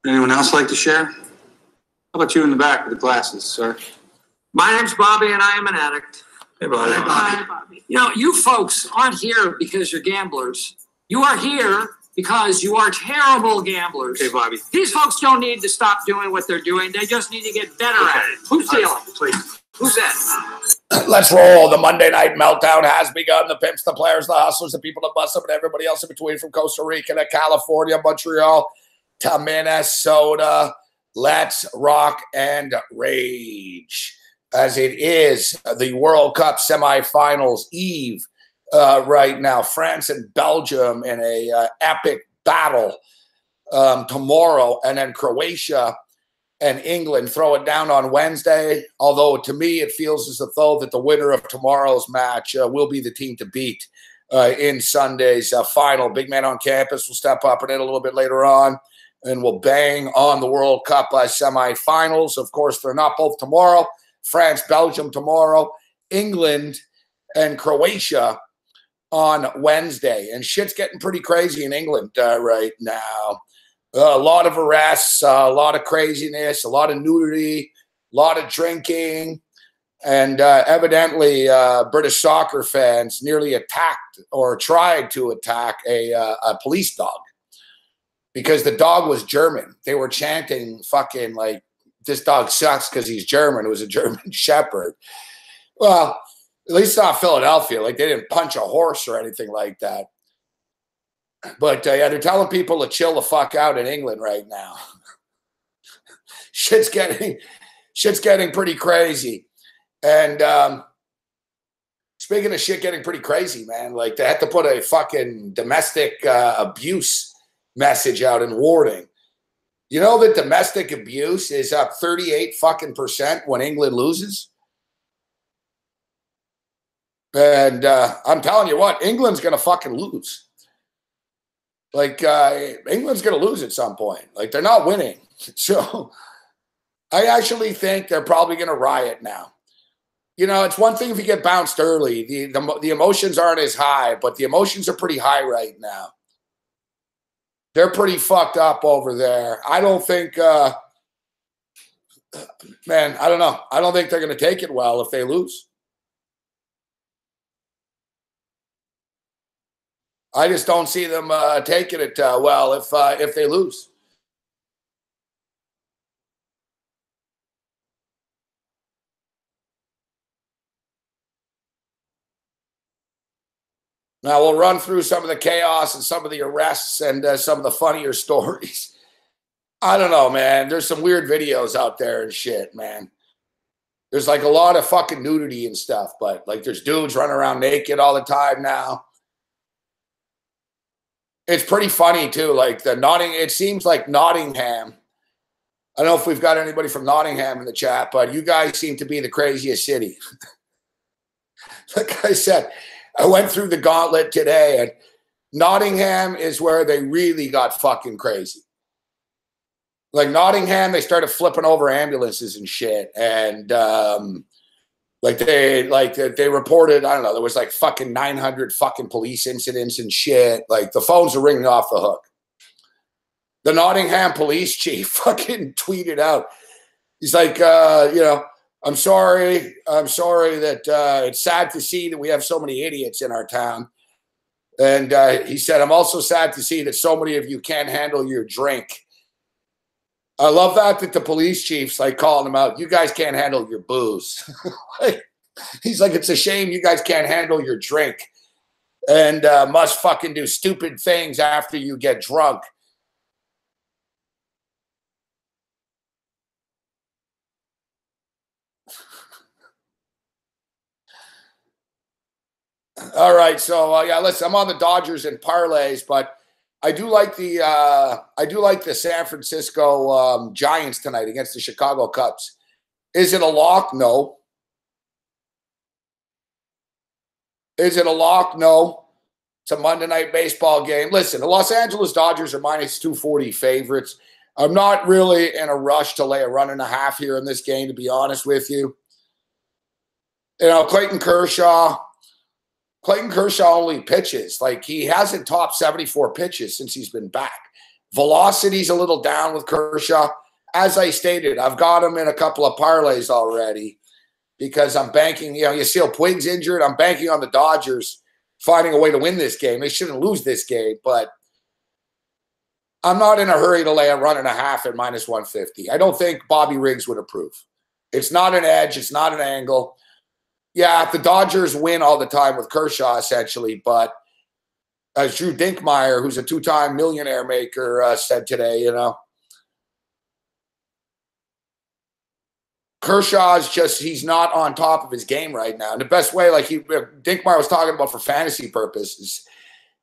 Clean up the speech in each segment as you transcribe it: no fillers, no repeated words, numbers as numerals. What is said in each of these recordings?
Anyone else like to share? How about you in the back with the glasses, sir? My name's Bobby, and I am an addict. Hey, Bobby. Hi, Bobby. You know, you folks aren't here because you're gamblers. You are here because you are terrible gamblers. Okay, Bobby. These folks don't need to stop doing what they're doing. They just need to get better at it. Who's dealing? Please. Who's that? Let's roll. The Monday Night Meltdown has begun. The pimps, the players, the hustlers, the people that bust up, and everybody else in between, from Costa Rica to California, Montreal to Minnesota. Let's rock and rage, as it is the World Cup semifinals eve right now. France and Belgium in a epic battle tomorrow, and then Croatia and England throw it down on Wednesday. Although to me, it feels as though that the winner of tomorrow's match will be the team to beat in Sunday's final. Big man on campus will step up in it a little bit later on, and we'll bang on the World Cup semifinals. Of course, they're not both tomorrow. France, Belgium tomorrow, England and Croatia on Wednesday. And shit's getting pretty crazy in England right now. A lot of arrests, a lot of craziness, a lot of nudity, a lot of drinking. And evidently, British soccer fans nearly attacked or tried to attack a police dog because the dog was German. They were chanting fucking like, this dog sucks because he's German. It was a German shepherd. Well, at least not Philadelphia. Like, they didn't punch a horse or anything like that. But yeah, they're telling people to chill the fuck out in England right now. Shit's getting pretty crazy. And speaking of shit getting pretty crazy, man, like they had to put a fucking domestic abuse message out and warning. You know that domestic abuse is up 38 fucking % when England loses? And I'm telling you what, England's going to fucking lose. Like, England's going to lose at some point. Like, they're not winning. So I actually think they're probably going to riot now. You know, it's one thing if you get bounced early. The emotions aren't as high, but the emotions are pretty high right now. They're pretty fucked up over there. I don't think, man, I don't know. I don't think they're going to take it well if they lose. I just don't see them taking it well if they lose. Now, we'll run through some of the chaos and some of the arrests and some of the funnier stories. I don't know, man. There's some weird videos out there and shit, man. There's like a lot of fucking nudity and stuff, but like there's dudes running around naked all the time now. It's pretty funny too. Like it seems like Nottingham. I don't know if we've got anybody from Nottingham in the chat, but you guys seem to be the craziest city. Like I said, I went through the gauntlet today, and Nottingham is where they really got fucking crazy. Like Nottingham, they started flipping over ambulances and shit, and they reported, I don't know, there was like fucking 900 fucking police incidents and shit. Like the phones are ringing off the hook. The Nottingham police chief fucking tweeted out. He's like, you know, I'm sorry that it's sad to see that we have so many idiots in our town. And he said, I'm also sad to see that so many of you can't handle your drink. I love that the police chief's like calling them out. You guys can't handle your booze. He's like, it's a shame you guys can't handle your drink and must fucking do stupid things after you get drunk. All right, so yeah, listen, I'm on the Dodgers and parlays, but I do like the San Francisco Giants tonight against the Chicago Cubs. Is it a lock? No. Is it a lock? No. It's a Monday Night Baseball game. Listen, the Los Angeles Dodgers are minus 240 favorites. I'm not really in a rush to lay a run and a half here in this game, to be honest with you. You know, Clayton Kershaw only pitches. Like, he hasn't topped 74 pitches since he's been back. Velocity's a little down with Kershaw. As I stated, I've got him in a couple of parlays already because I'm banking, you see how Puig's injured. I'm banking on the Dodgers finding a way to win this game. They shouldn't lose this game, but I'm not in a hurry to lay a run and a half at minus 150. I don't think Bobby Riggs would approve. It's not an edge. It's not an angle. Yeah, the Dodgers win all the time with Kershaw, essentially, but as Drew Dinkmeyer, who's a two-time millionaire maker, said today, Kershaw's he's not on top of his game right now. And the best way, like Dinkmeyer was talking about for fantasy purposes,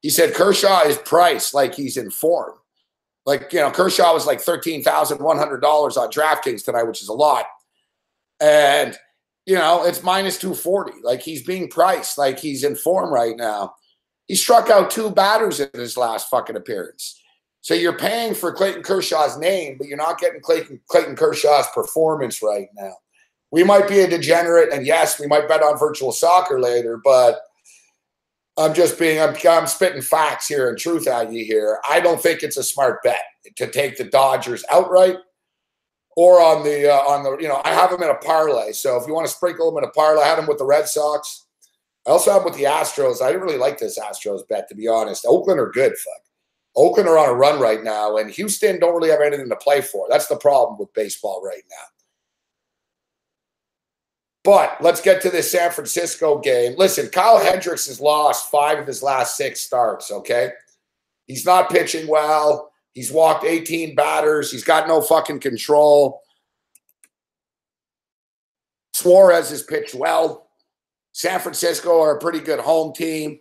he said Kershaw is priced like he's in form. Like, Kershaw was like $13,100 on DraftKings tonight, which is a lot. And, it's minus 240. Like, he's being priced like he's in form right now. He struck out 2 batters in his last fucking appearance. So you're paying for Clayton Kershaw's name, but you're not getting Clayton Kershaw's performance right now. We might be a degenerate, and yes, we might bet on virtual soccer later, but I'm spitting facts here and truth at you here. I don't think it's a smart bet to take the Dodgers outright or on the I have them in a parlay. So if you want to sprinkle them in a parlay, I had them with the Red Sox. I also have them with the Astros. I didn't really like this Astros bet, to be honest. Oakland are good, fuck. Oakland are on a run right now, and Houston don't really have anything to play for. That's the problem with baseball right now. But let's get to this San Francisco game. Listen, Kyle Hendricks has lost 5 of his last 6 starts, okay? He's not pitching well. He's walked 18 batters. He's got no fucking control. Suarez has pitched well. San Francisco are a pretty good home team.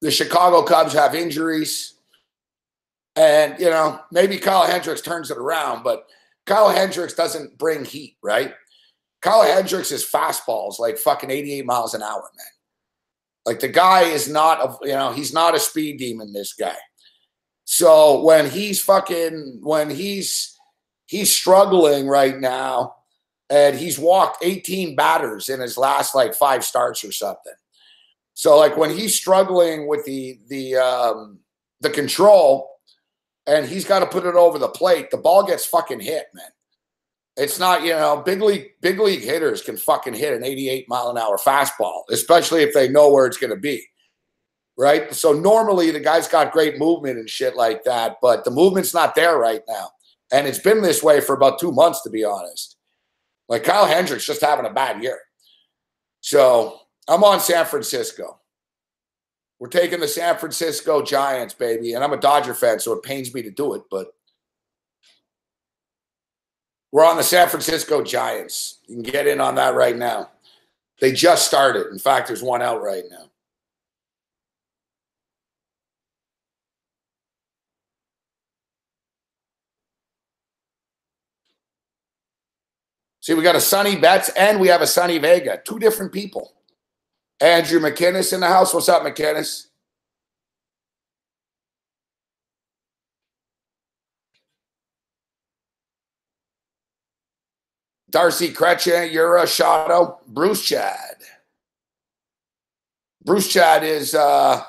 The Chicago Cubs have injuries. And, maybe Kyle Hendricks turns it around, but Kyle Hendricks doesn't bring heat, right? Kyle Hendricks' fastball is like fucking 88 miles an hour, man. Like, the guy is not, he's not a speed demon, this guy. So when he's struggling right now, and he's walked 18 batters in his last, 5 starts or something. So, when he's struggling with the control, and he's got to put it over the plate, the ball gets fucking hit, man. It's not, big league hitters can fucking hit an 88-mile-an-hour fastball, especially if they know where it's going to be, right? So normally the guy's got great movement and shit like that, but the movement's not there right now. And it's been this way for about 2 months, to be honest. Like, Kyle Hendricks just having a bad year. So I'm on San Francisco. We're taking the San Francisco Giants, baby. And I'm a Dodger fan, so it pains me to do it, but we're on the San Francisco Giants. You can get in on that right now. They just started. In fact, there's one out right now. See, we got a Sonny Betts and we have a Sonny Vega. 2 different people. Andrew McKinnis in the house. What's up, McKinnis? Darcy Kretchen, you're a Shadow. Bruce Chad. Bruce Chad is, I'm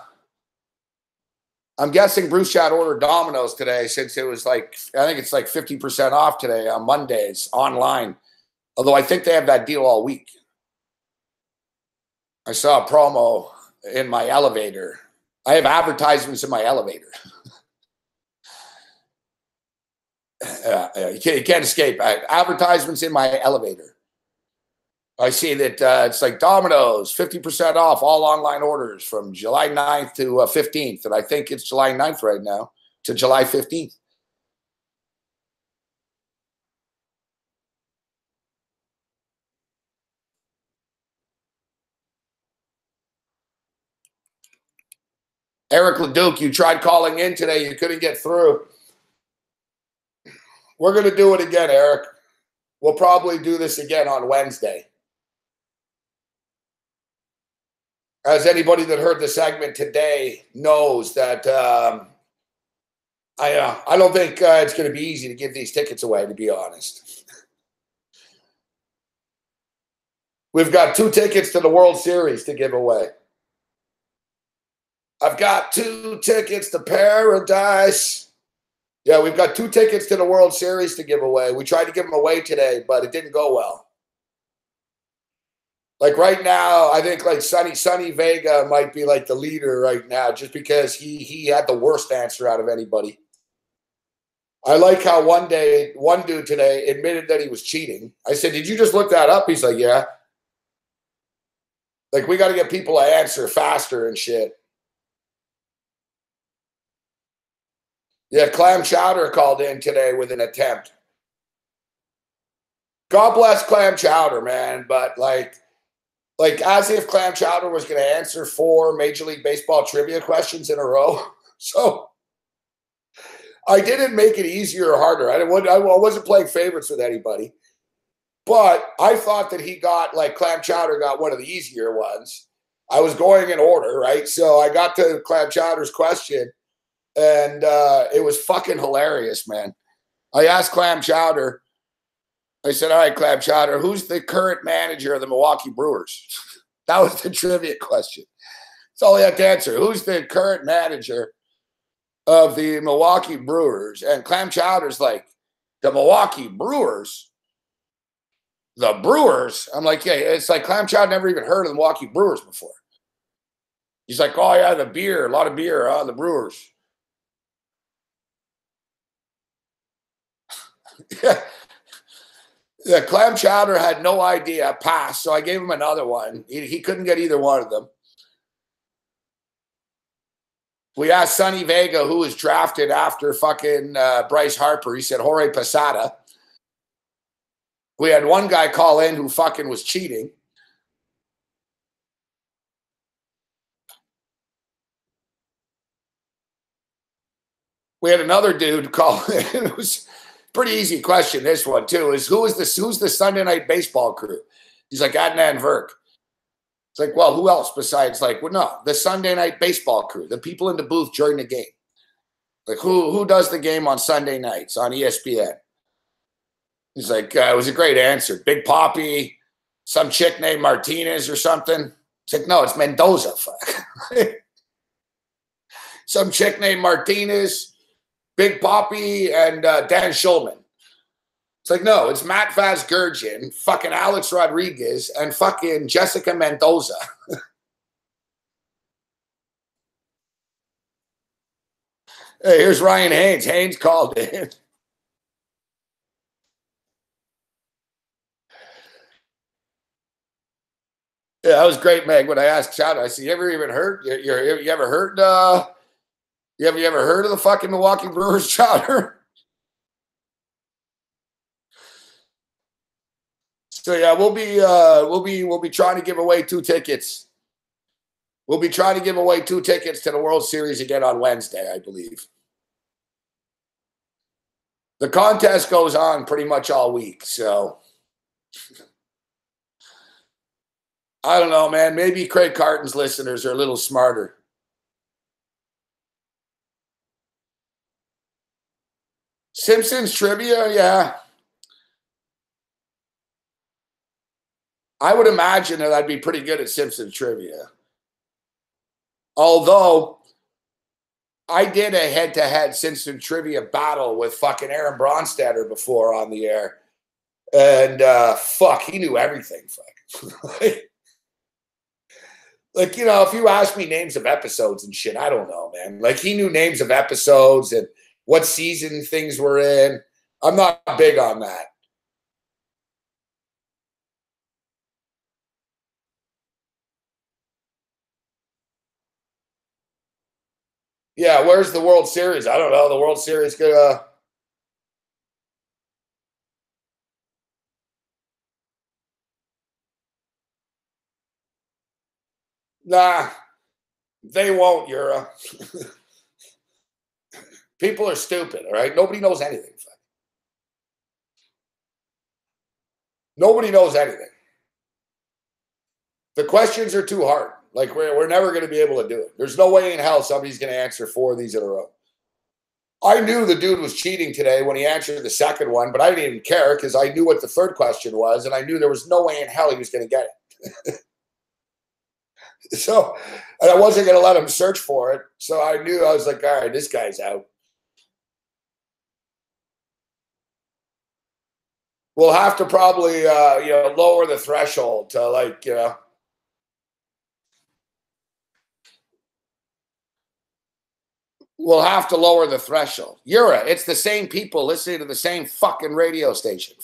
guessing Bruce Chad ordered Domino's today since it was I think it's 50% off today on Mondays online. Although I think they have that deal all week. I saw a promo in my elevator. I have advertisements in my elevator. You can't escape. Advertisements in my elevator. I see that it's like Domino's, 50% off all online orders from July 9th to 15th. And I think it's July 9th right now to July 15th. Eric Leduc, you tried calling in today. You couldn't get through. We're going to do it again, Eric. We'll probably do this again on Wednesday. As anybody that heard the segment today knows that I don't think it's going to be easy to give these tickets away, to be honest. We've got 2 tickets to the World Series to give away. I've got 2 tickets to paradise. Yeah, we've got 2 tickets to the World Series to give away. We tried to give them away today, but it didn't go well. Like right now, I think like Sonny Vega might be like the leader right now, just because he had the worst answer out of anybody. I like how one dude today admitted that he was cheating. I said, "Did you just look that up?" He's like, "Yeah." Like, we got to get people to answer faster and shit. Yeah, Clam Chowder called in today with an attempt. God bless Clam Chowder, man. But like as if Clam Chowder was going to answer 4 Major League Baseball trivia questions in a row. So I didn't make it easier or harder. I wasn't playing favorites with anybody. But I thought that he got, like, Clam Chowder got one of the easier ones. I was going in order, right? So I got to Clam Chowder's question, and it was fucking hilarious, man. I asked Clam Chowder, I said, "All right, Clam Chowder, who's the current manager of the Milwaukee Brewers?" That was the trivia question. That's all he had to answer. Who's the current manager of the Milwaukee Brewers? And Clam Chowder's like, "The Milwaukee Brewers? The Brewers?" I'm like, yeah, it's like Clam Chowder never even heard of the Milwaukee Brewers before. He's like, "Oh, yeah, the beer, a lot of beer, the Brewers." Yeah, Clam Chowder had no idea, passed, so I gave him another one. He couldn't get either one of them. We asked Sonny Vega who was drafted after fucking Bryce Harper. He said Jorge Posada. We had one guy call in who fucking was cheating. We had another dude call in. It was a pretty easy question, this one, too, is who's the Sunday night baseball crew? He's like, Adnan Virk. It's like, well, who else besides, like, well, no, the Sunday night baseball crew, the people in the booth during the game. Like, who does the game on Sunday nights on ESPN? He's like, it was a great answer. Big Papi, some chick named Martinez or something. It's like, no, it's Mendoza. Fuck. Some chick named Martinez, Big Papi, and Dan Schulman. It's like, no, it's Matt Vazgergian, fucking Alex Rodriguez, and fucking Jessica Mendoza. Hey, here's Ryan Haynes. Haynes called in. Yeah, that was great, Meg. When I asked Chowder, I said, "You ever even heard? You ever heard? You ever heard of the fucking Milwaukee Brewers, Chowder?" So yeah, we'll be trying to give away 2 tickets. We'll be trying to give away 2 tickets to the World Series again on Wednesday, I believe. The contest goes on pretty much all week, so I don't know, man. Maybe Craig Carton's listeners are a little smarter. Simpsons trivia, yeah. I would imagine that I'd be pretty good at Simpsons trivia. Although I did a head-to-head Simpsons trivia battle with fucking Aaron Bronstetter before on the air. And fuck, he knew everything. Fuck. Like, you know, if you ask me names of episodes and shit, I don't know, man. Like, he knew names of episodes and what season things were in. I'm not big on that. Yeah, where's the World Series? I don't know. The World Series could nah, they won't, Yura. People are stupid, all right? Nobody knows anything. Nobody knows anything. The questions are too hard. Like, we're never going to be able to do it. There's no way in hell somebody's going to answer 4 of these in a row. I knew the dude was cheating today when he answered the second one, but I didn't even care because I knew what the third question was, and I knew there was no way in hell he was going to get it. So, and I wasn't going to let him search for it. So I knew, I was like, all right, this guy's out. We'll have to probably, lower the threshold to like, we'll have to lower the threshold. It's the same people listening to the same fucking radio station.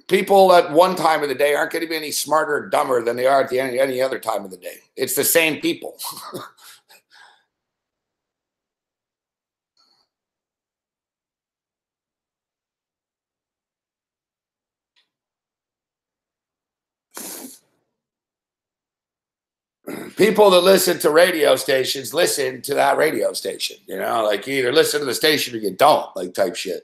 People at one time of the day aren't going to be any smarter or dumber than they are at any other time of the day. It's the same people. People that listen to radio stations listen to that radio station. Like you either listen to the station or you don't, like type shit.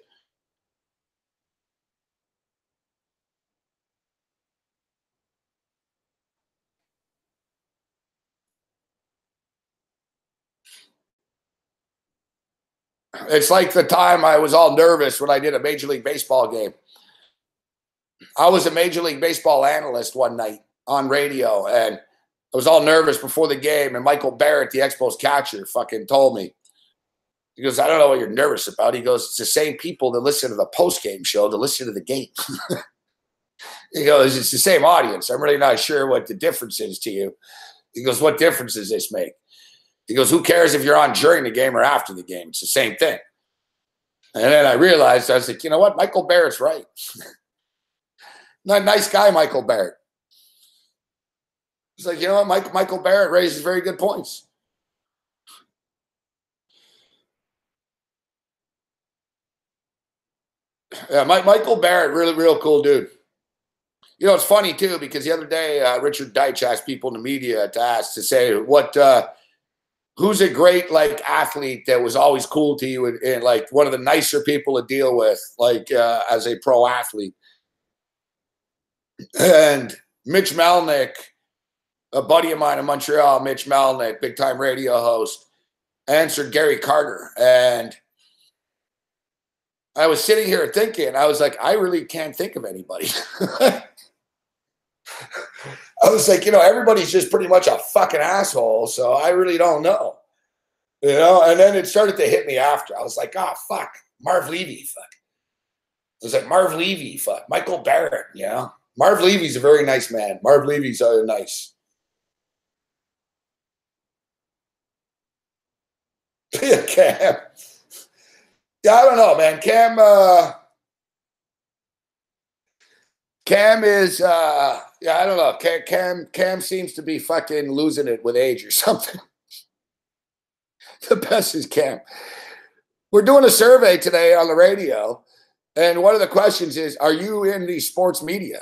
It's like the time I was all nervous when I did a Major League Baseball game. I was a Major League Baseball analyst one night on radio, and I was all nervous before the game, and Michael Barrett, the Expos catcher, fucking told me. He goes, I don't know what you're nervous about. He goes, it's the same people that listen to the post-game show to listen to the game. He goes, it's the same audience. I'm really not sure what the difference is to you. He goes, what difference does this make? He goes, who cares if you're on during the game or after the game? It's the same thing. And then I realized, I was like, you know what? Michael Barrett's right. Nice guy, Michael Barrett. He's like, you know what? Michael Barrett raises very good points. Yeah, Michael Barrett, really, real cool dude. It's funny, too, because the other day, Richard Deitch asked people in the media to say who's a great, like, athlete that was always cool to you and like, one of the nicer people to deal with, like, as a pro athlete. And Mitch Melnick, a buddy of mine in Montreal, Mitch Melnick, big-time radio host, answered Gary Carter. And I was sitting here thinking, I was like, I really can't think of anybody. I was like, everybody's just pretty much a fucking asshole, so I really don't know. And then it started to hit me after. I was like, oh, fuck, Marv Levy, fuck. I was like, Marv Levy, fuck, Michael Barrett, Marv Levy's a very nice man. Marv Levy's nice. Cam. Yeah, I don't know, man. Cam is, I don't know. Cam seems to be fucking losing it with age or something. The best is Cam. We're doing a survey today on the radio, and one of the questions is, are you in the sports media?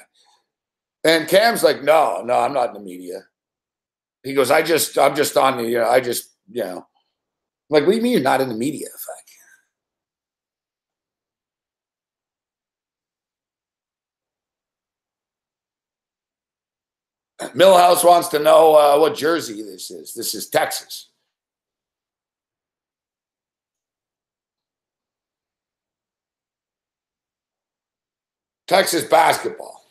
And Cam's like, no, I'm not in the media. He goes, I'm just on the, I'm like, what do you mean you're not in the media? Fuck. Millhouse wants to know what jersey this is. This is Texas. Texas basketball.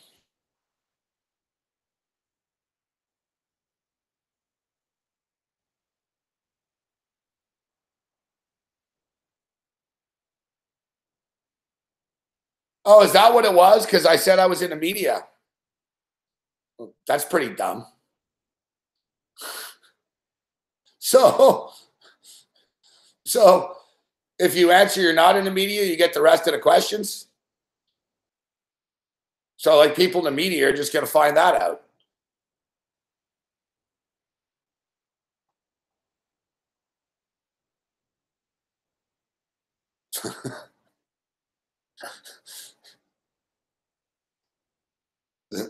Oh, is that what it was? Because I said I was in the media. That's pretty dumb. So if you answer you're not in the media, you get the rest of the questions. So like people in the media are just going to find that out.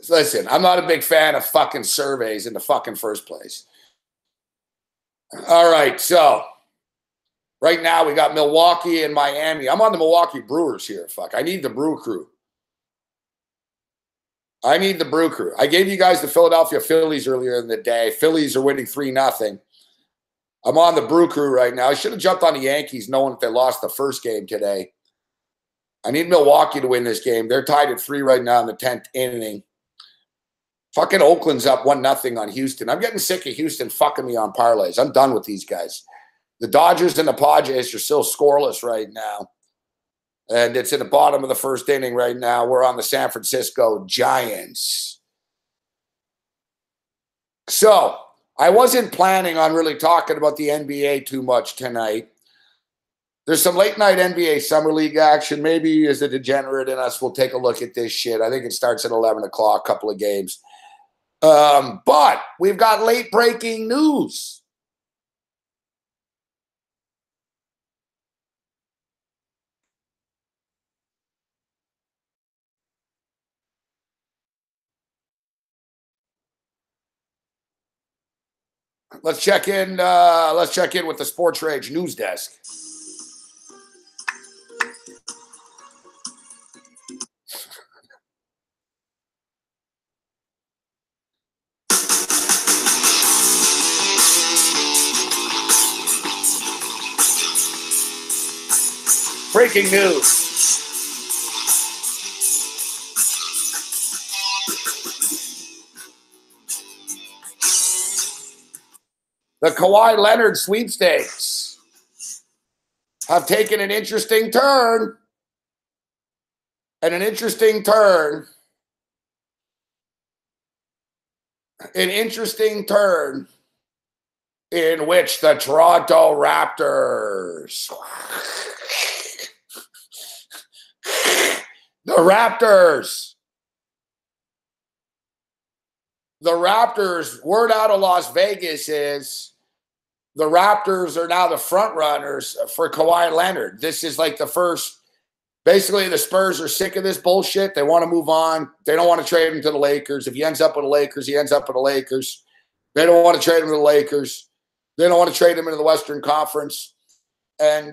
Listen, I'm not a big fan of fucking surveys in the fucking first place. All right, so right now we got Milwaukee and Miami. I'm on the Milwaukee Brewers here. Fuck, I need the Brew Crew. I need the Brew Crew. I gave you guys the Philadelphia Phillies earlier in the day. Phillies are winning 3-0. I'm on the Brew Crew right now. I should have jumped on the Yankees knowing that they lost the first game today. I need Milwaukee to win this game. They're tied at 3 right now in the 10th inning. Fucking Oakland's up 1-0 on Houston. I'm getting sick of Houston fucking me on parlays. I'm done with these guys. The Dodgers and the Padres are still scoreless right now. And it's in the bottom of the first inning right now. We're on the San Francisco Giants. So I wasn't planning on really talking about the NBA too much tonight. There's some late night NBA Summer League action. Maybe as a degenerate in us, we'll take a look at this shit. I think it starts at 11 o'clock, couple of games. But we've got late breaking news. Let's check in. Let's check in with the Sports Rage news desk. Breaking news. The Kawhi Leonard sweepstakes have taken an interesting turn. And an interesting turn. An interesting turn in which the Toronto Raptors. The Raptors, word out of Las Vegas is the Raptors are now the front runners for Kawhi Leonard. This is like the first, basically the Spurs are sick of this bullshit. They want to move on. They don't want to trade him to the Lakers. If he ends up with the Lakers, he ends up with the Lakers. They don't want to trade him to the Lakers. They don't want to trade him into the Western Conference. And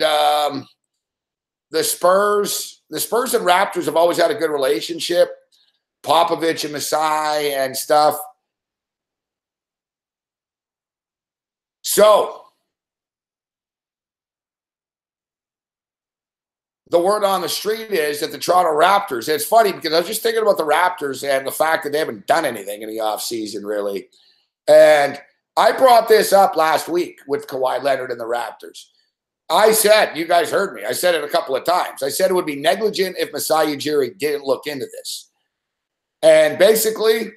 the Spurs and Raptors have always had a good relationship. Popovich and Masai and stuff. So, the word on the street is that the Toronto Raptors, it's funny because I was just thinking about the Raptors and the fact that they haven't done anything in the offseason, really. And I brought this up last week with Kawhi Leonard and the Raptors. I said, you guys heard me, I said it a couple of times. I said it would be negligent if Masai Ujiri didn't look into this. And basically,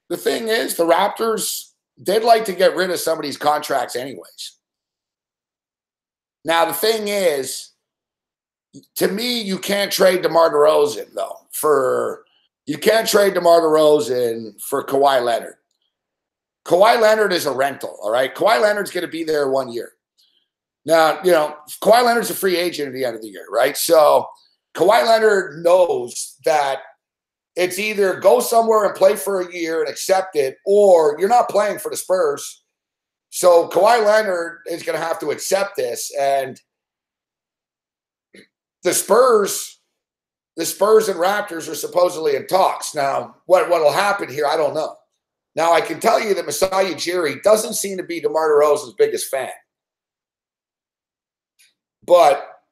the thing is, the Raptors, they'd like to get rid of some of these contracts anyways. Now, the thing is, to me, you can't trade DeMar DeRozan, though. You can't trade DeMar DeRozan for Kawhi Leonard. Kawhi Leonard is a rental, all right? Kawhi Leonard's going to be there 1 year. Now, you know, Kawhi Leonard's a free agent at the end of the year, right? So Kawhi Leonard knows that it's either go somewhere and play for a year and accept it, or you're not playing for the Spurs. So Kawhi Leonard is going to have to accept this. And the Spurs and Raptors are supposedly in talks. Now, what will happen here, I don't know. Now, I can tell you that Masai Ujiri doesn't seem to be DeMar DeRozan's biggest fan. But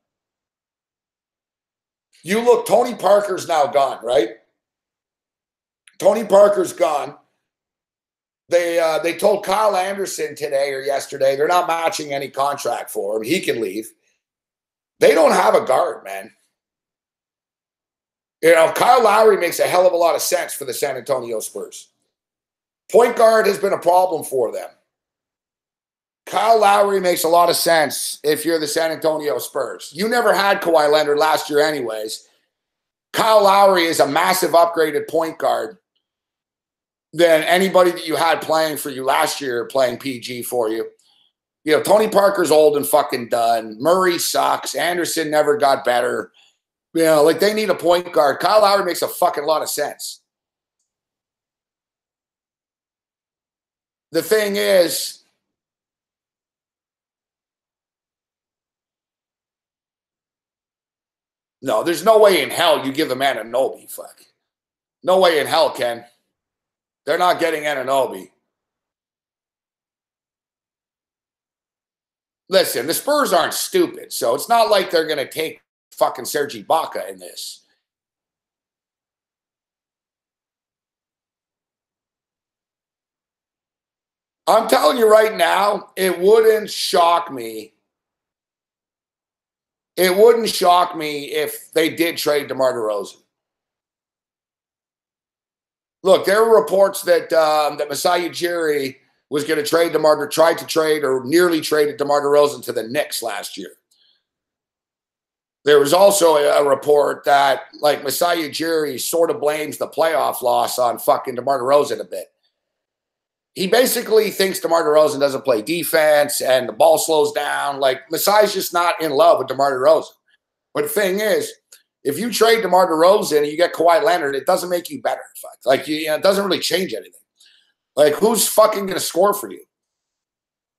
you look, Tony Parker's now gone, right? Tony Parker's gone. They told Kyle Anderson today or yesterday they're not matching any contract for him. He can leave. They don't have a guard, man. You know, Kyle Lowry makes a hell of a lot of sense for the San Antonio Spurs. Point guard has been a problem for them. Kyle Lowry makes a lot of sense if you're the San Antonio Spurs. You never had Kawhi Leonard last year anyways. Kyle Lowry is a massive upgraded point guard than anybody that you had playing for you last year playing PG for you. You know, Tony Parker's old and fucking done. Murray sucks. Anderson never got better. You know, like they need a point guard. Kyle Lowry makes a fucking lot of sense. The thing is, no, there's no way in hell you give the man Anunoby. Fuck. No way in hell, Ken. They're not getting Anunoby. Listen, the Spurs aren't stupid, so it's not like they're going to take fucking Serge Ibaka in this. I'm telling you right now, it wouldn't shock me. It wouldn't shock me if they did trade DeMar DeRozan. Look, there were reports that that Masai Ujiri was going to trade tried to trade or nearly traded DeMar DeRozan to the Knicks last year. There was also a report that like Masai Ujiri sort of blames the playoff loss on fucking DeMar DeRozan a bit. He basically thinks DeMar DeRozan doesn't play defense and the ball slows down. Like Masai's just not in love with DeMar DeRozan. But the thing is, if you trade DeMar DeRozan and you get Kawhi Leonard, it doesn't make you better. Like, you know, it doesn't really change anything. Like, who's fucking going to score for you?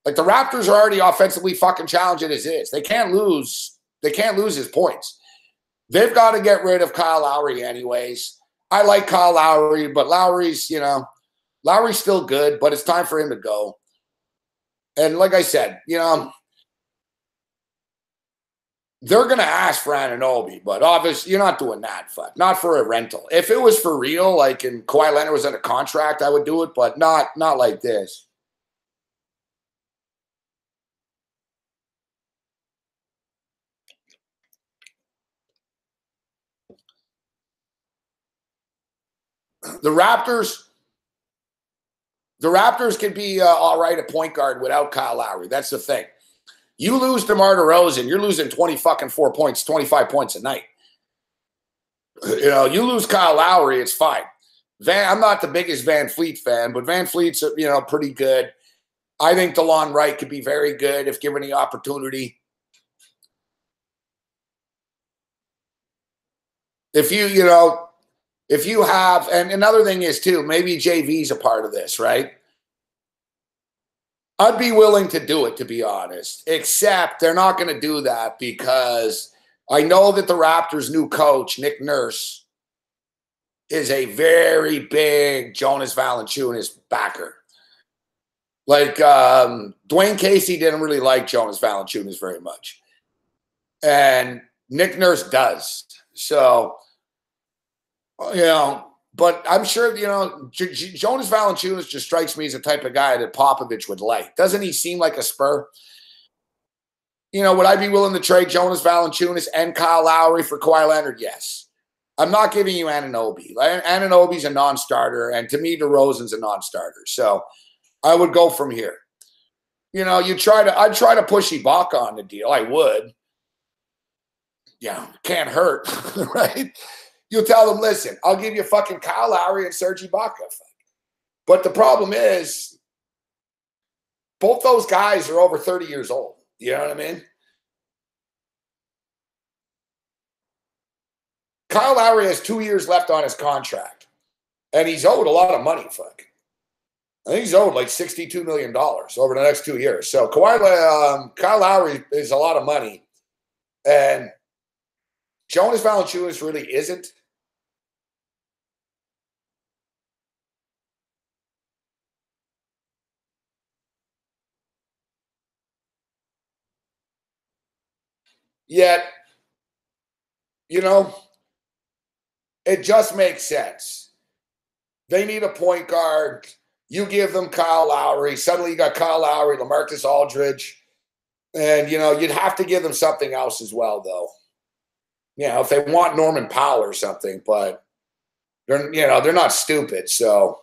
Like, the Raptors are already offensively fucking challenging as is. They can't lose. They can't lose his points. They've got to get rid of Kyle Lowry anyways. I like Kyle Lowry, but Lowry's, you know, Lowry's still good, but it's time for him to go. And like I said, you know, they're going to ask for Anunoby, but obviously you're not doing that. Fuck, not for a rental. If it was for real, like and Kawhi Leonard was under contract, I would do it, but not like this. The Raptors could be all right at point guard without Kyle Lowry. That's the thing. You lose DeMar DeRozan, you're losing 4 points, 25 points a night. You know, you lose Kyle Lowry, it's fine. I'm not the biggest Van Fleet fan, but Van Fleet's, you know, pretty good. I think DeLon Wright could be very good if given the opportunity. If you have, and another thing is too, maybe JV's a part of this, right? I'd be willing to do it, to be honest, except they're not going to do that because I know that the Raptors' new coach, Nick Nurse, is a very big Jonas Valanciunas backer. Like, Dwayne Casey didn't really like Jonas Valanciunas very much. And Nick Nurse does. So, you know, but I'm sure, you know, Jonas Valanciunas just strikes me as the type of guy that Popovich would like. Doesn't he seem like a Spur? You know, would I be willing to trade Jonas Valanciunas and Kyle Lowry for Kawhi Leonard? Yes. I'm not giving you Anunoby. Anunoby's a non-starter, and to me, DeRozan's a non-starter. So I would go from here. You know, I'd try to push Ibaka on the deal. I would. Yeah, can't hurt, right? You'll tell them, listen, I'll give you fucking Kyle Lowry and Serge Ibaka. But the problem is, both those guys are over 30 years old. You know what I mean? Kyle Lowry has 2 years left on his contract, and he's owed a lot of money, fuck. I think he's owed like $62 million over the next 2 years. So Kyle Lowry is a lot of money, and Jonas Valanciunas really isn't. Yet, you know, it just makes sense. They need a point guard. You give them Kyle Lowry. Suddenly you got Kyle Lowry, LaMarcus Aldridge. And, you know, you'd have to give them something else as well, though. You know, if they want Norman Powell or something, but they're not stupid. So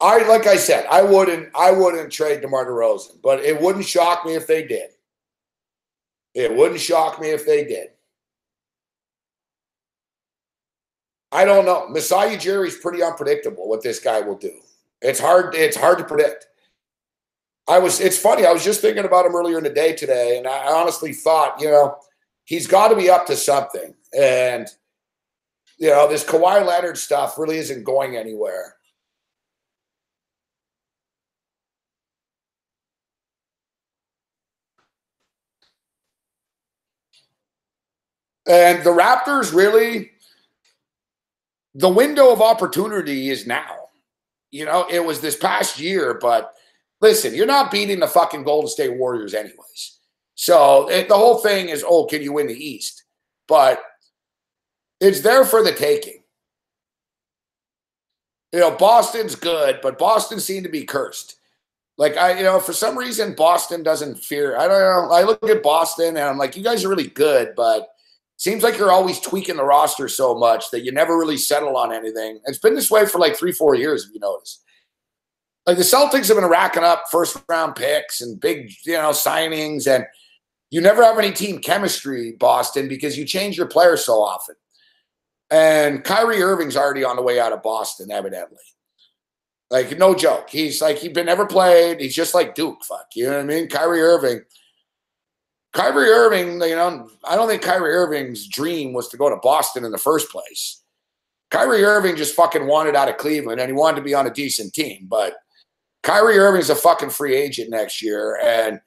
like I said, I wouldn't trade DeMar DeRozan, but it wouldn't shock me if they did. It wouldn't shock me if they did. I don't know. Masai Ujiri is pretty unpredictable what this guy will do. It's hard to predict. It's funny. I was just thinking about him earlier in the day today, and I honestly thought, you know, he's got to be up to something. And, you know, this Kawhi Leonard stuff really isn't going anywhere. And the Raptors really, the window of opportunity is now. You know, it was this past year, but listen, you're not beating the fucking Golden State Warriors anyways. So the whole thing is, oh, can you win the East? But it's there for the taking. Boston's good, but Boston seemed to be cursed. Like, for some reason, Boston doesn't fear. I don't know. I look at Boston and I'm like, you guys are really good, but it seems like you're always tweaking the roster so much that you never really settle on anything. It's been this way for like 3-4 years, if you notice. Like the Celtics have been racking up first-round picks and big, signings, and you never have any team chemistry, Boston, because you change your players so often. And Kyrie Irving's already on the way out of Boston, evidently. Like, no joke. He's like, he's been never played. He's just like Duke, fuck. You know what I mean? Kyrie Irving, I don't think Kyrie Irving's dream was to go to Boston in the first place. Kyrie Irving just fucking wanted out of Cleveland, and he wanted to be on a decent team. But Kyrie Irving's a fucking free agent next year, and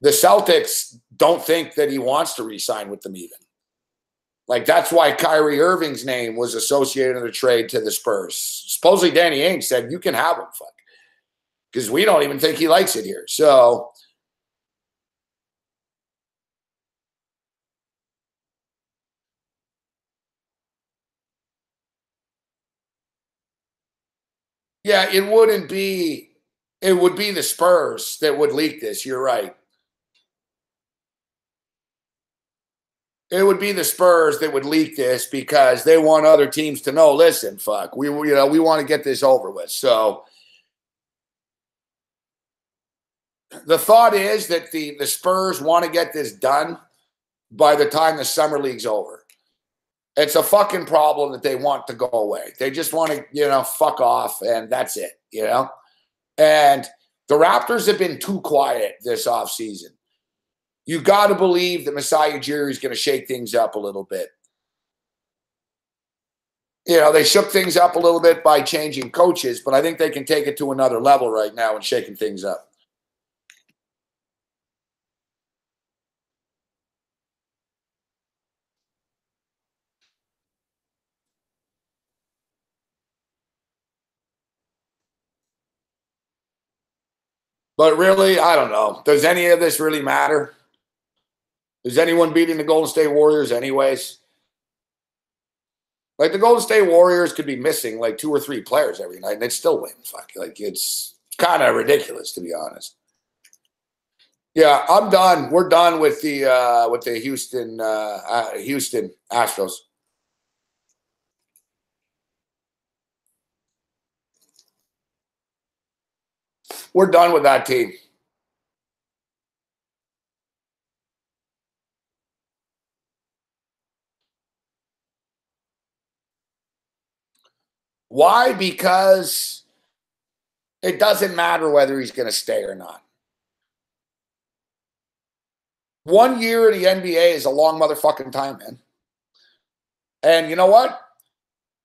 the Celtics don't think that he wants to re-sign with them even. Like, that's why Kyrie Irving's name was associated in the trade to the Spurs. Supposedly Danny Ainge said, you can have him, fuck. Because we don't even think he likes it here. So, yeah, it would be the Spurs that would leak this. You're right. It would be the Spurs that would leak this because they want other teams to know, listen, fuck, we want to get this over with. So the thought is that the Spurs want to get this done by the time the summer league's over. It's a fucking problem that they want to go away. They just want to, fuck off, and that's it, And the Raptors have been too quiet this offseason. You got to believe that Masai Ujiri is going to shake things up a little bit. They shook things up a little bit by changing coaches, but I think they can take it to another level right now and shaking things up. But really, I don't know. Does any of this really matter? Is anyone beating the Golden State Warriors anyways? Like, the Golden State Warriors could be missing like 2 or 3 players every night, and they'd still win. Fuck, like, it's kind of ridiculous, to be honest. Yeah, I'm done. We're done with the Houston Astros. We're done with that team. Why? Because it doesn't matter whether he's going to stay or not. 1 year in the NBA is a long motherfucking time, man. And you know what?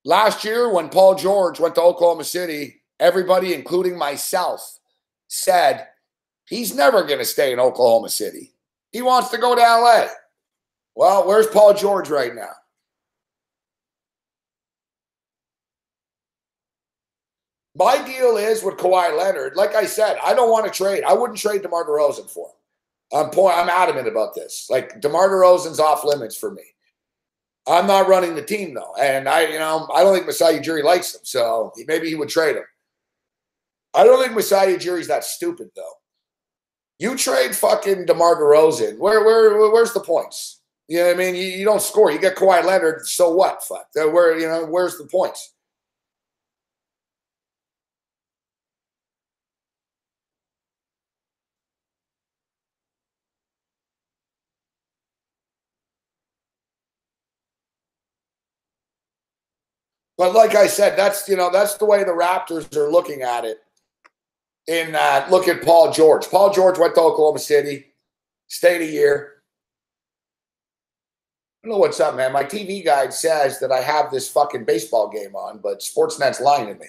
Last year, when Paul George went to Oklahoma City, everybody, including myself, said he's never going to stay in Oklahoma City. He wants to go to LA. Well, where's Paul George right now? My deal is with Kawhi Leonard, like I said, I don't want to trade. I wouldn't trade DeMar DeRozan for him. I'm adamant about this. Like, DeMar DeRozan's off limits for me. I'm not running the team, though. And I don't think Masai Ujiri likes him, so maybe he would trade him. I don't think Masai Ujiri's that stupid, though. You trade fucking DeMar DeRozan. Where's the points? You know what I mean? You don't score. You get Kawhi Leonard, so what? Fuck. Where's the points? But like I said, that's the way the Raptors are looking at it. In that, look at Paul George. Paul George went to Oklahoma City, stayed a year. I don't know what's up, man. My TV guide says that I have this fucking baseball game on, but Sportsnet's lying to me.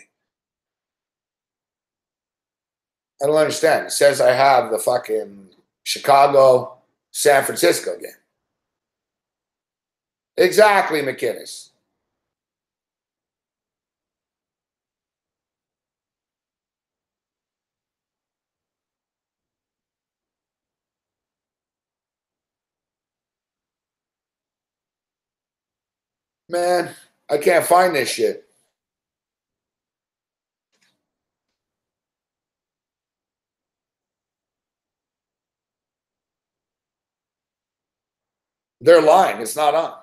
I don't understand. It says I have the fucking Chicago, San Francisco game. Exactly, McInnes. Man, I can't find this shit. They're lying. It's not on.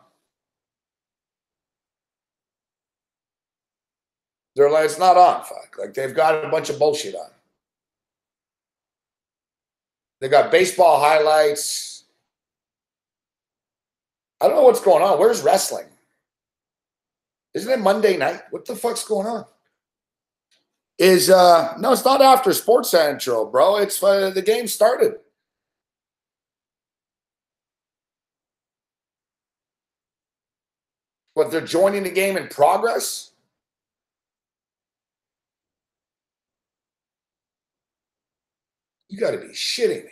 They're like, it's not on, fuck. Like, they've got a bunch of bullshit on. They got baseball highlights. I don't know what's going on. Where's wrestling? Isn't it Monday night? What the fuck's going on? No, it's not after Sports Central, bro. It's the game started. What, they're joining the game in progress? You got to be shitting me.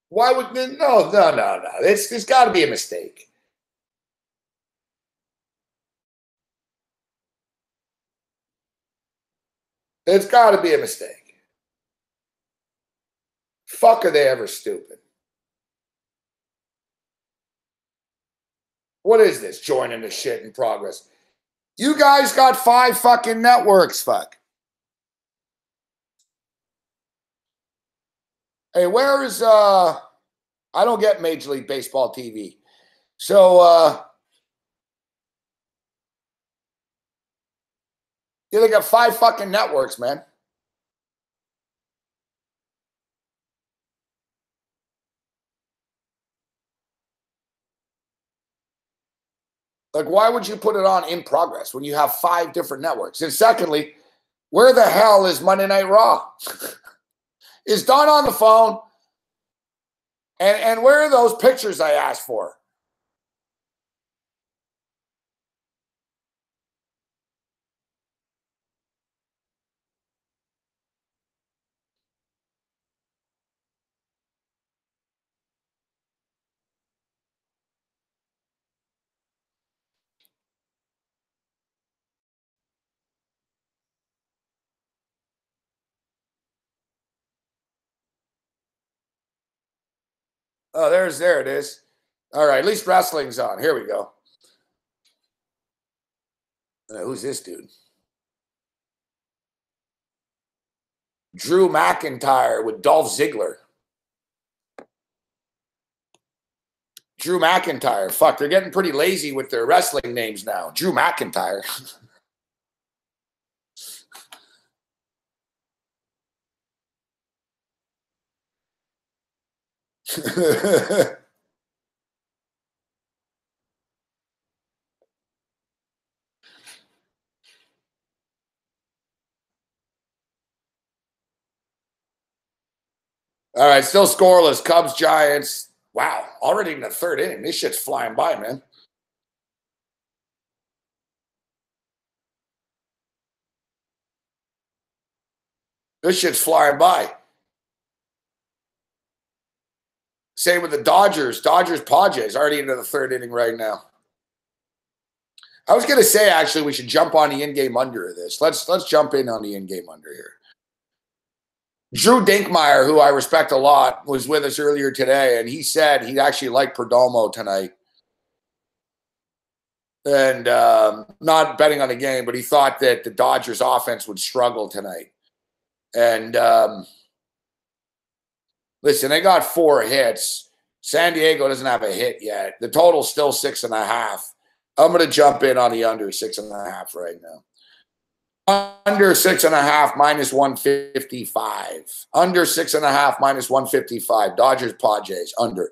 Why would no? There's got to be a mistake. There's got to be a mistake. Fuck, are they ever stupid? What is this? Joining the shit in progress. You guys got 5 fucking networks, fuck. Hey, where is I don't get Major League Baseball TV. So yeah, they got 5 fucking networks, man. Like, why would you put it on in progress when you have 5 different networks? And secondly, where the hell is Monday Night Raw? Is Don on the phone? And where are those pictures I asked for? Oh, there it is. All right, at least wrestling's on. Here we go. Who's this dude? Drew McIntyre with Dolph Ziggler. Drew McIntyre. Fuck, they're getting pretty lazy with their wrestling names now. Drew McIntyre. All right, still scoreless. Cubs, Giants. Wow, already in the 3rd inning. This shit's flying by, man. This shit's flying by. Same with the Dodgers. Padres already into the 3rd inning right now. I was going to say, actually, we should jump on the in-game under of this. Let's jump in on the in-game under here. Drew Dinkmeyer, who I respect a lot, was with us earlier today, and he said he actually liked Perdomo tonight. And not betting on the game, but he thought that the Dodgers offense would struggle tonight. And listen, they got 4 hits. San Diego doesn't have a hit yet. The total's still 6.5. I'm going to jump in on the under 6.5 right now. Under 6.5 minus 155. Under 6.5 minus 155. Dodgers, Padres, under.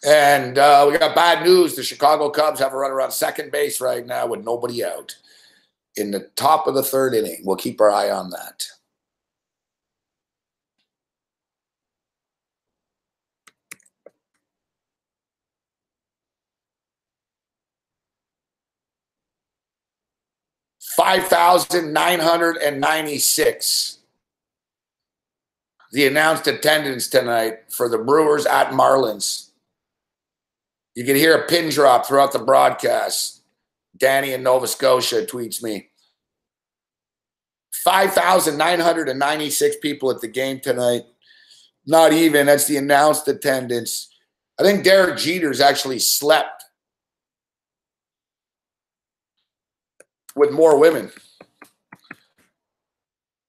And we got bad news. The Chicago Cubs have a runner on second base right now with nobody out in the top of the 3rd inning. We'll keep our eye on that. $5,996. The announced attendance tonight for the Brewers at Marlins. You can hear a pin drop throughout the broadcast. Danny in Nova Scotia tweets me. 5,996 people at the game tonight. Not even. That's the announced attendance. I think Derek Jeter's actually slept. with more women.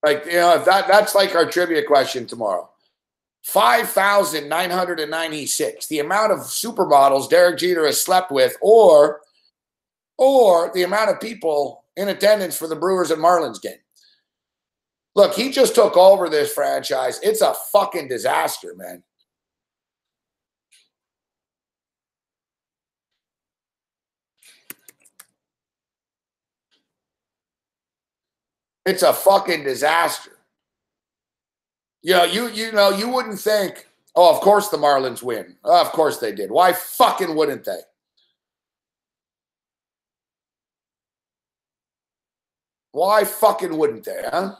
Like, you know, if that's like our trivia question tomorrow. 5,996, the amount of supermodels Derek Jeter has slept with, or the amount of people in attendance for the Brewers and Marlins game. Look, he just took over this franchise. It's a fucking disaster, man. It's a fucking disaster. You know, you wouldn't think, oh, of course the Marlins win. Oh, of course they did. Why fucking wouldn't they? Why fucking wouldn't they, huh?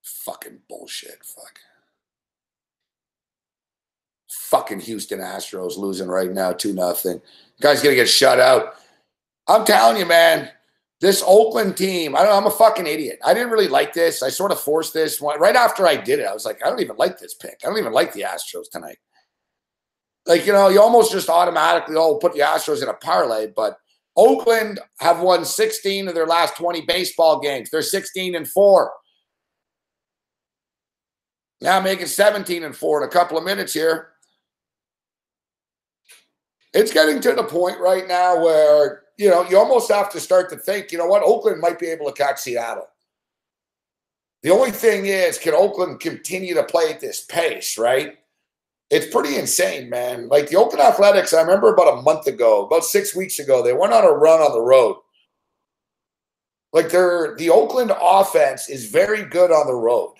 Fucking bullshit. Fuck. Fucking Houston Astros losing right now 2-0. Guy's going to get shut out. I'm telling you, man, this Oakland team, I don't know, I'm a fucking idiot. I didn't really like this. I sort of forced this. Right after I did it, I was like, I don't even like this pick. I don't even like the Astros tonight. Like, you know, you almost just automatically, put the Astros in a parlay, but Oakland have won 16 of their last 20 baseball games. They're 16-4. Now making 17-4 in a couple of minutes here. It's getting to the point right now where, you know, you almost have to start to think, you know what, Oakland might be able to catch Seattle. The only thing is, can Oakland continue to play at this pace, right? It's pretty insane, man. Like the Oakland Athletics, I remember about a month ago, about 6 weeks ago, they went on a run on the road. Like the Oakland offense is very good on the road.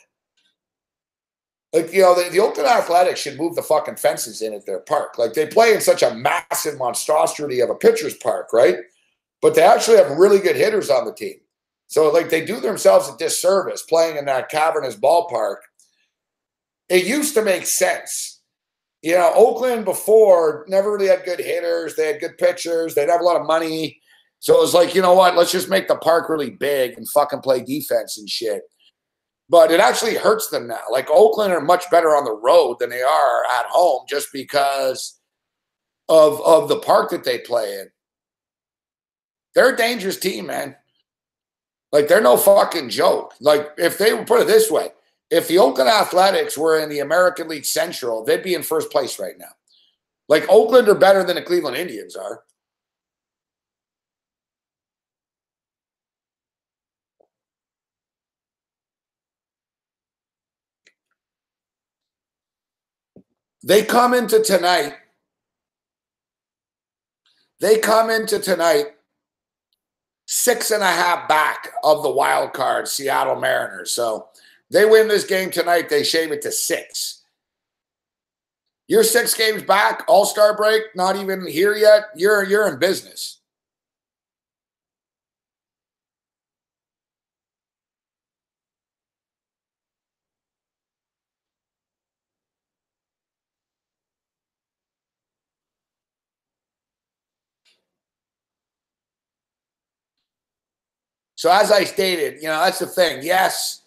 Like, you know, the Oakland Athletics should move the fucking fences in at their park. Like, they play in such a massive monstrosity of a pitcher's park, right? But they actually have really good hitters on the team. So, like, they do themselves a disservice playing in that cavernous ballpark. It used to make sense. You know, Oakland before never really had good hitters. They had good pitchers. They'd have a lot of money. So it was like, you know what? Let's just make the park really big and fucking play defense and shit. But it actually hurts them now. Like, Oakland are much better on the road than they are at home just because of the park that they play in. They're a dangerous team, man. Like, they're no fucking joke. Like, if they put it this way, if the Oakland Athletics were in the American League Central, they'd be in first place right now. Like, Oakland are better than the Cleveland Indians are. They come into tonight 6.5 back of the wild card Seattle Mariners. So they win this game tonight, they shave it to 6. You're 6 games back, All-Star break, not even here yet. You're in business. So as I stated, you know, that's the thing. Yes,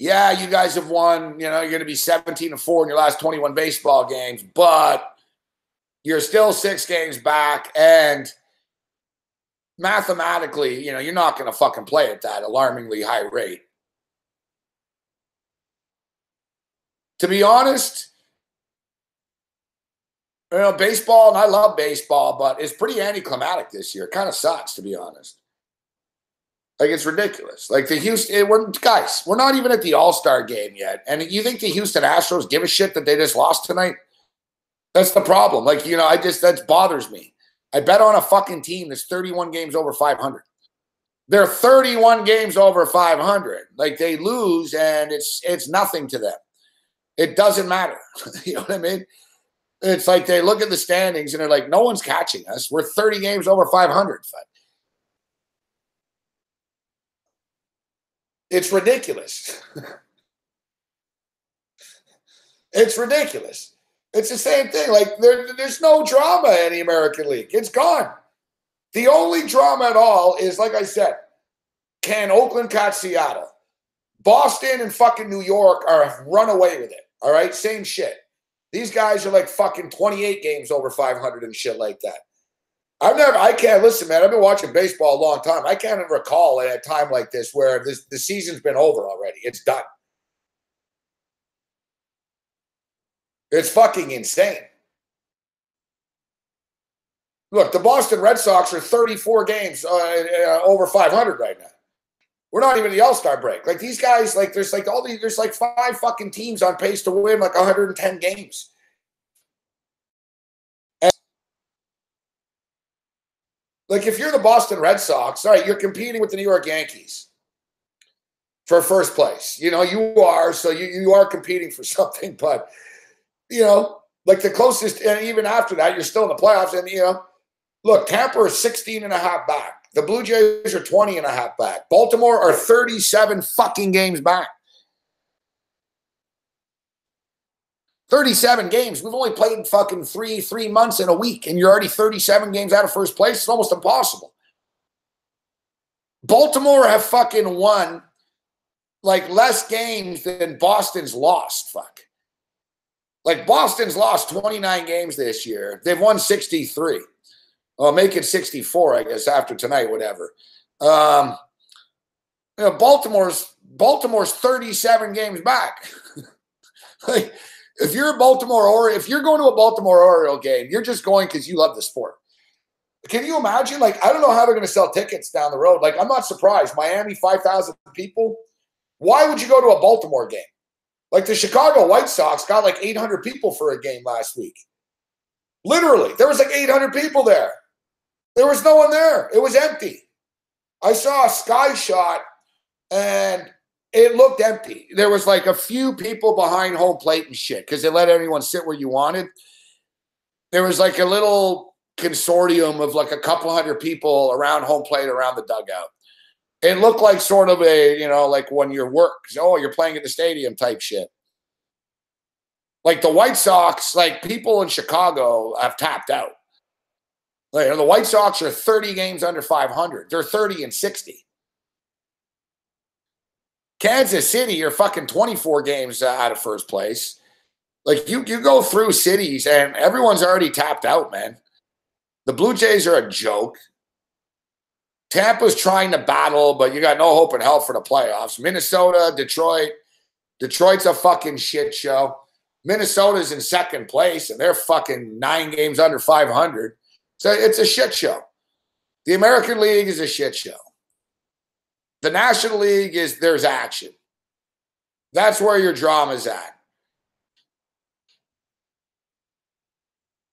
yeah, you guys have won, you know, you're going to be 17-4 in your last 21 baseball games, but you're still 6 games back, and mathematically, you know, you're not going to fucking play at that alarmingly high rate. To be honest, you know, baseball, and I love baseball, but it's pretty anticlimactic this year. It kind of sucks, to be honest. Like, it's ridiculous. Like, the Houston, guys, we're not even at the All-Star game yet. And you think the Houston Astros give a shit that they just lost tonight? That's the problem. Like, you know, that bothers me. I bet on a fucking team that's 31 games over 500. They're 31 games over 500. Like, they lose, and it's nothing to them. It doesn't matter. You know what I mean? It's like they look at the standings, and they're like, no one's catching us. We're 30 games over 500. It's ridiculous. It's ridiculous. It's the same thing. Like, there's no drama in the American League. It's gone. The only drama at all is, like I said, can Oakland catch Seattle? Boston and fucking New York are run away with it. All right? Same shit. These guys are like fucking 28 games over 500 and shit like that. I can't listen, man. I've been watching baseball a long time. I can't recall a time like this where the season's been over already. It's done. It's fucking insane. Look, the Boston Red Sox are 34 games over 500 right now. We're not even the All-Star break. Like these guys, like there's like 5 fucking teams on pace to win like 110 games. And like if you're the Boston Red Sox, all right, you're competing with the New York Yankees for first place. You know, you are, so you are competing for something, but you know, like the closest, and even after that, you're still in the playoffs. And you know, look, Tampa is 16.5 back. The Blue Jays are 20.5 back. Baltimore are 37 fucking games back. 37 games. We've only played fucking three months and a week, and you're already 37 games out of first place. It's almost impossible. Baltimore have fucking won like less games than Boston's lost. Fuck. Like Boston's lost 29 games this year. They've won 63. Well, make it 64, I guess, after tonight, whatever. You know, Baltimore's 37 games back. Like, if you're a Baltimore or if you're going to a Baltimore Oriole game, you're just going because you love the sport. Can you imagine? Like, I don't know how they're going to sell tickets down the road. Like, I'm not surprised. Miami, 5,000 people. Why would you go to a Baltimore game? Like the Chicago White Sox got like 800 people for a game last week. Literally, there was like 800 people there. There was no one there. It was empty. I saw a sky shot and it looked empty. There was like a few people behind home plate and shit because they let anyone sit where you wanted. There was like a little consortium of like a couple hundred people around home plate, around the dugout. It looked like sort of a, you know, like when you're you're playing at the stadium type shit. Like the White Sox, like people in Chicago have tapped out. Like, you know, the White Sox are 30 games under 500. They're 30-60. Kansas City, you're fucking 24 games out of first place. Like you go through cities and everyone's already tapped out, man. The Blue Jays are a joke. Tampa's trying to battle, but you got no hope in hell for the playoffs. Minnesota, Detroit. Detroit's a fucking shit show. Minnesota's in second place, and they're fucking 9 games under 500. So it's a shit show. The American League is a shit show. The National League there's action. That's where your drama's at.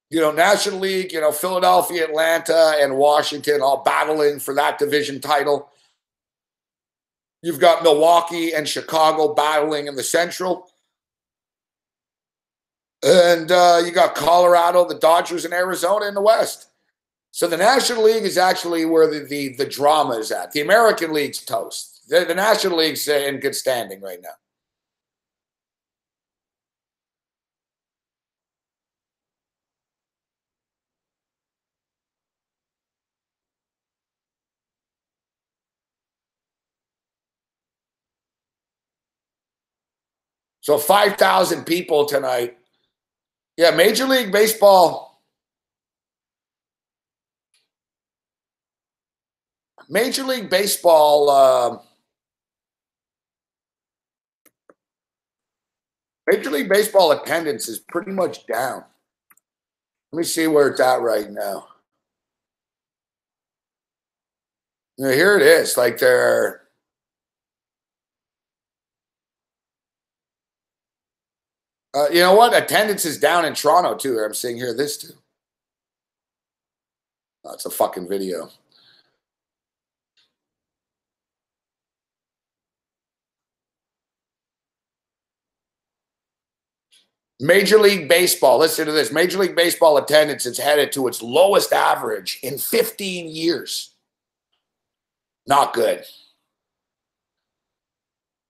You know, National League, you know, Philadelphia, Atlanta, and Washington all battling for that division title. You've got Milwaukee and Chicago battling in the Central. And you got Colorado, the Dodgers, and Arizona in the West. So the National League is actually where the drama is at. The American League's toast. The National League's in good standing right now. So 5,000 people tonight. Yeah, Major League Baseball. Major League Baseball. Major League Baseball attendance is pretty much down. Let me see where it's at right now. You know, here it is. Like they're. You know what? Attendance is down in Toronto, too. I'm seeing here this, too. Oh, it's a fucking video. Major League Baseball. Listen to this. Major League Baseball attendance is headed to its lowest average in 15 years. Not good.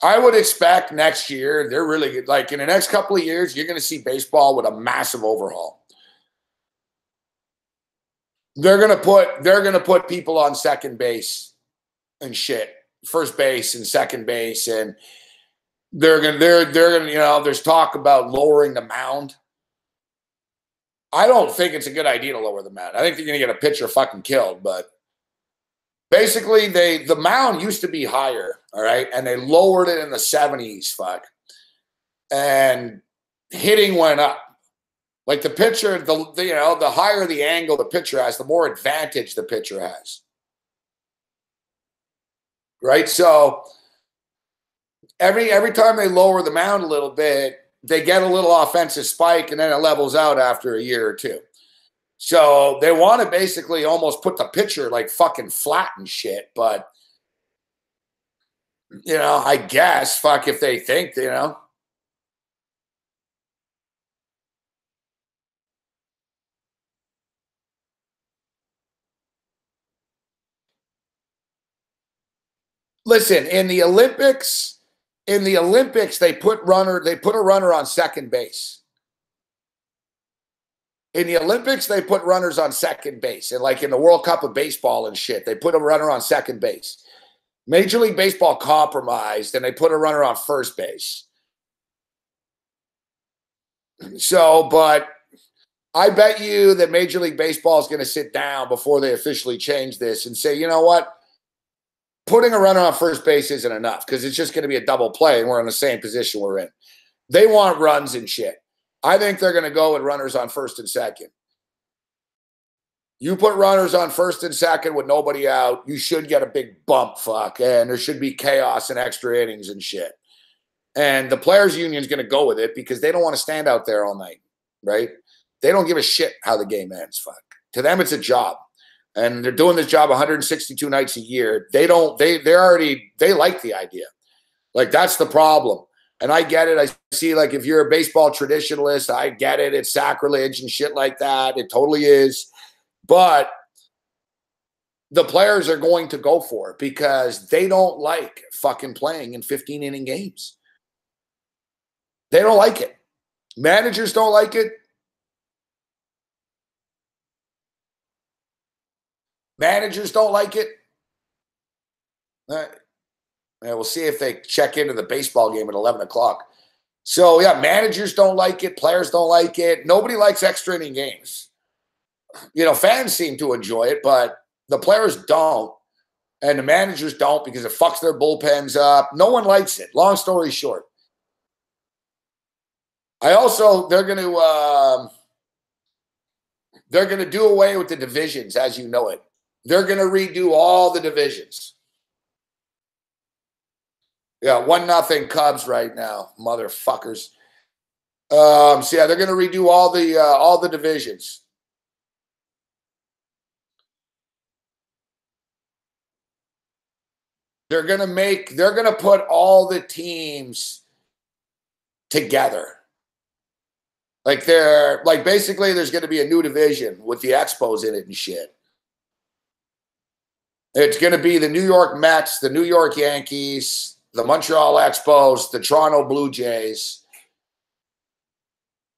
I would expect next year, they're really good. Like in the next couple of years, you're going to see baseball with a massive overhaul. They're going to put people on second base and shit, first base and second base, and they're going to, you know, there's talk about lowering the mound. I don't think it's a good idea to lower the mound. I think they're going to get a pitcher fucking killed, but basically the mound used to be higher, all right, and they lowered it in the 70s, fuck, and hitting went up. Like the pitcher, the higher the angle the pitcher has, the more advantage the pitcher has, right? So every time they lower the mound a little bit, they get a little offensive spike, and then it levels out after a year or two. So they want to basically almost put the pitcher like fucking flat and shit. But, I guess, fuck, if they think, Listen, in the Olympics, they put a runner on second base. In the Olympics, they put runners on second base. And like in the World Cup of baseball and shit, they put a runner on second base. Major League Baseball compromised, and they put a runner on first base. So, but I bet you that Major League Baseball is going to sit down before they officially change this and say, you know what? Putting a runner on first base isn't enough because it's just going to be a double play, and we're in the same position we're in. They want runs and shit. I think they're going to go with runners on first and second. You put runners on first and second with nobody out, you should get a big bump, fuck, and there should be chaos and extra innings and shit. And the players' union is going to go with it because they don't want to stand out there all night, right? They don't give a shit how the game ends, fuck. To them, it's a job. And they're doing this job 162 nights a year. They like the idea. Like, that's the problem. And I get it. I see, like, if you're a baseball traditionalist, I get it. It's sacrilege and shit like that. It totally is. But the players are going to go for it because they don't like fucking playing in 15-inning games. They don't like it. Managers don't like it. Managers don't like it. We'll see if they check into the baseball game at 11 o'clock. So, yeah, managers don't like it. Players don't like it. Nobody likes extra inning games. Fans seem to enjoy it, but the players don't. And the managers don't because it fucks their bullpens up. No one likes it. Long story short. They're going to do away with the divisions as you know it. They're going to redo all the divisions. Yeah, 1-0 Cubs right now, motherfuckers. So yeah, they're going to redo all the divisions. They're going to put all the teams together. Basically there's going to be a new division with the Expos in it and shit. It's going to be the New York Mets, the New York Yankees, the Montreal Expos, the Toronto Blue Jays.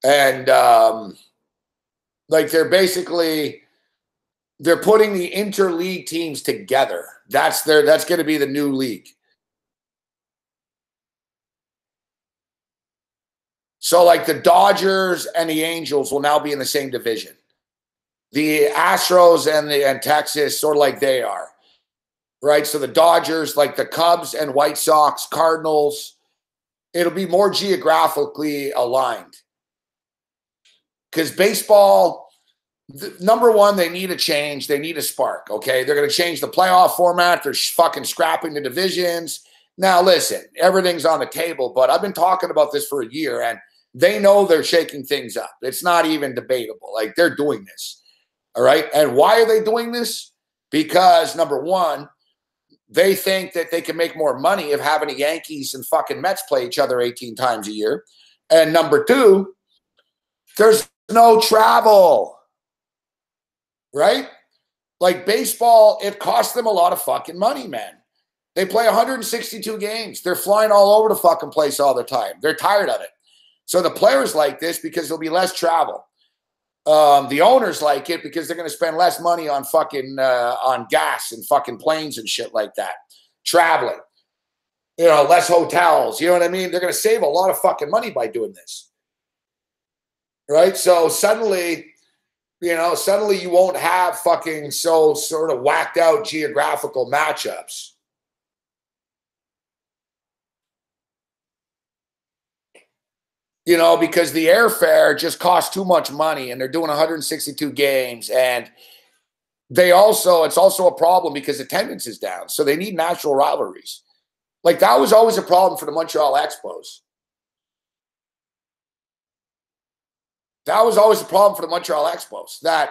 And they're putting the interleague teams together. That's going to be the new league. So like the Dodgers and the Angels will now be in the same division. The Astros and Texas, sort of like they are. Right? So the Dodgers, like the Cubs and White Sox, Cardinals, it'll be more geographically aligned. Because baseball, number one, they need a change. They need a spark, okay? They're going to change the playoff format. They're fucking scrapping the divisions. Now, listen, everything's on the table, but I've been talking about this for a year, and they know they're shaking things up. It's not even debatable. Like, they're doing this, all right? And why are they doing this? Because, number one, they think that they can make more money of having the Yankees and fucking Mets play each other 18 times a year. And number two, there's no travel, right? Like baseball, it costs them a lot of fucking money, man. They play 162 games. They're flying all over the fucking place all the time. They're tired of it. So the players like this because there'll be less travel. The owners like it because they're going to spend less money on fucking on gas and fucking planes and shit like that. Traveling, less hotels. You know what I mean? They're going to save a lot of fucking money by doing this, right? So suddenly You know, suddenly you won't have fucking so sort of whacked out geographical matchups. You know, because the airfare just costs too much money and they're doing 162 games. And it's also a problem because attendance is down. So they need natural rivalries. Like that was always a problem for the Montreal Expos. That was always a problem for the Montreal Expos. That,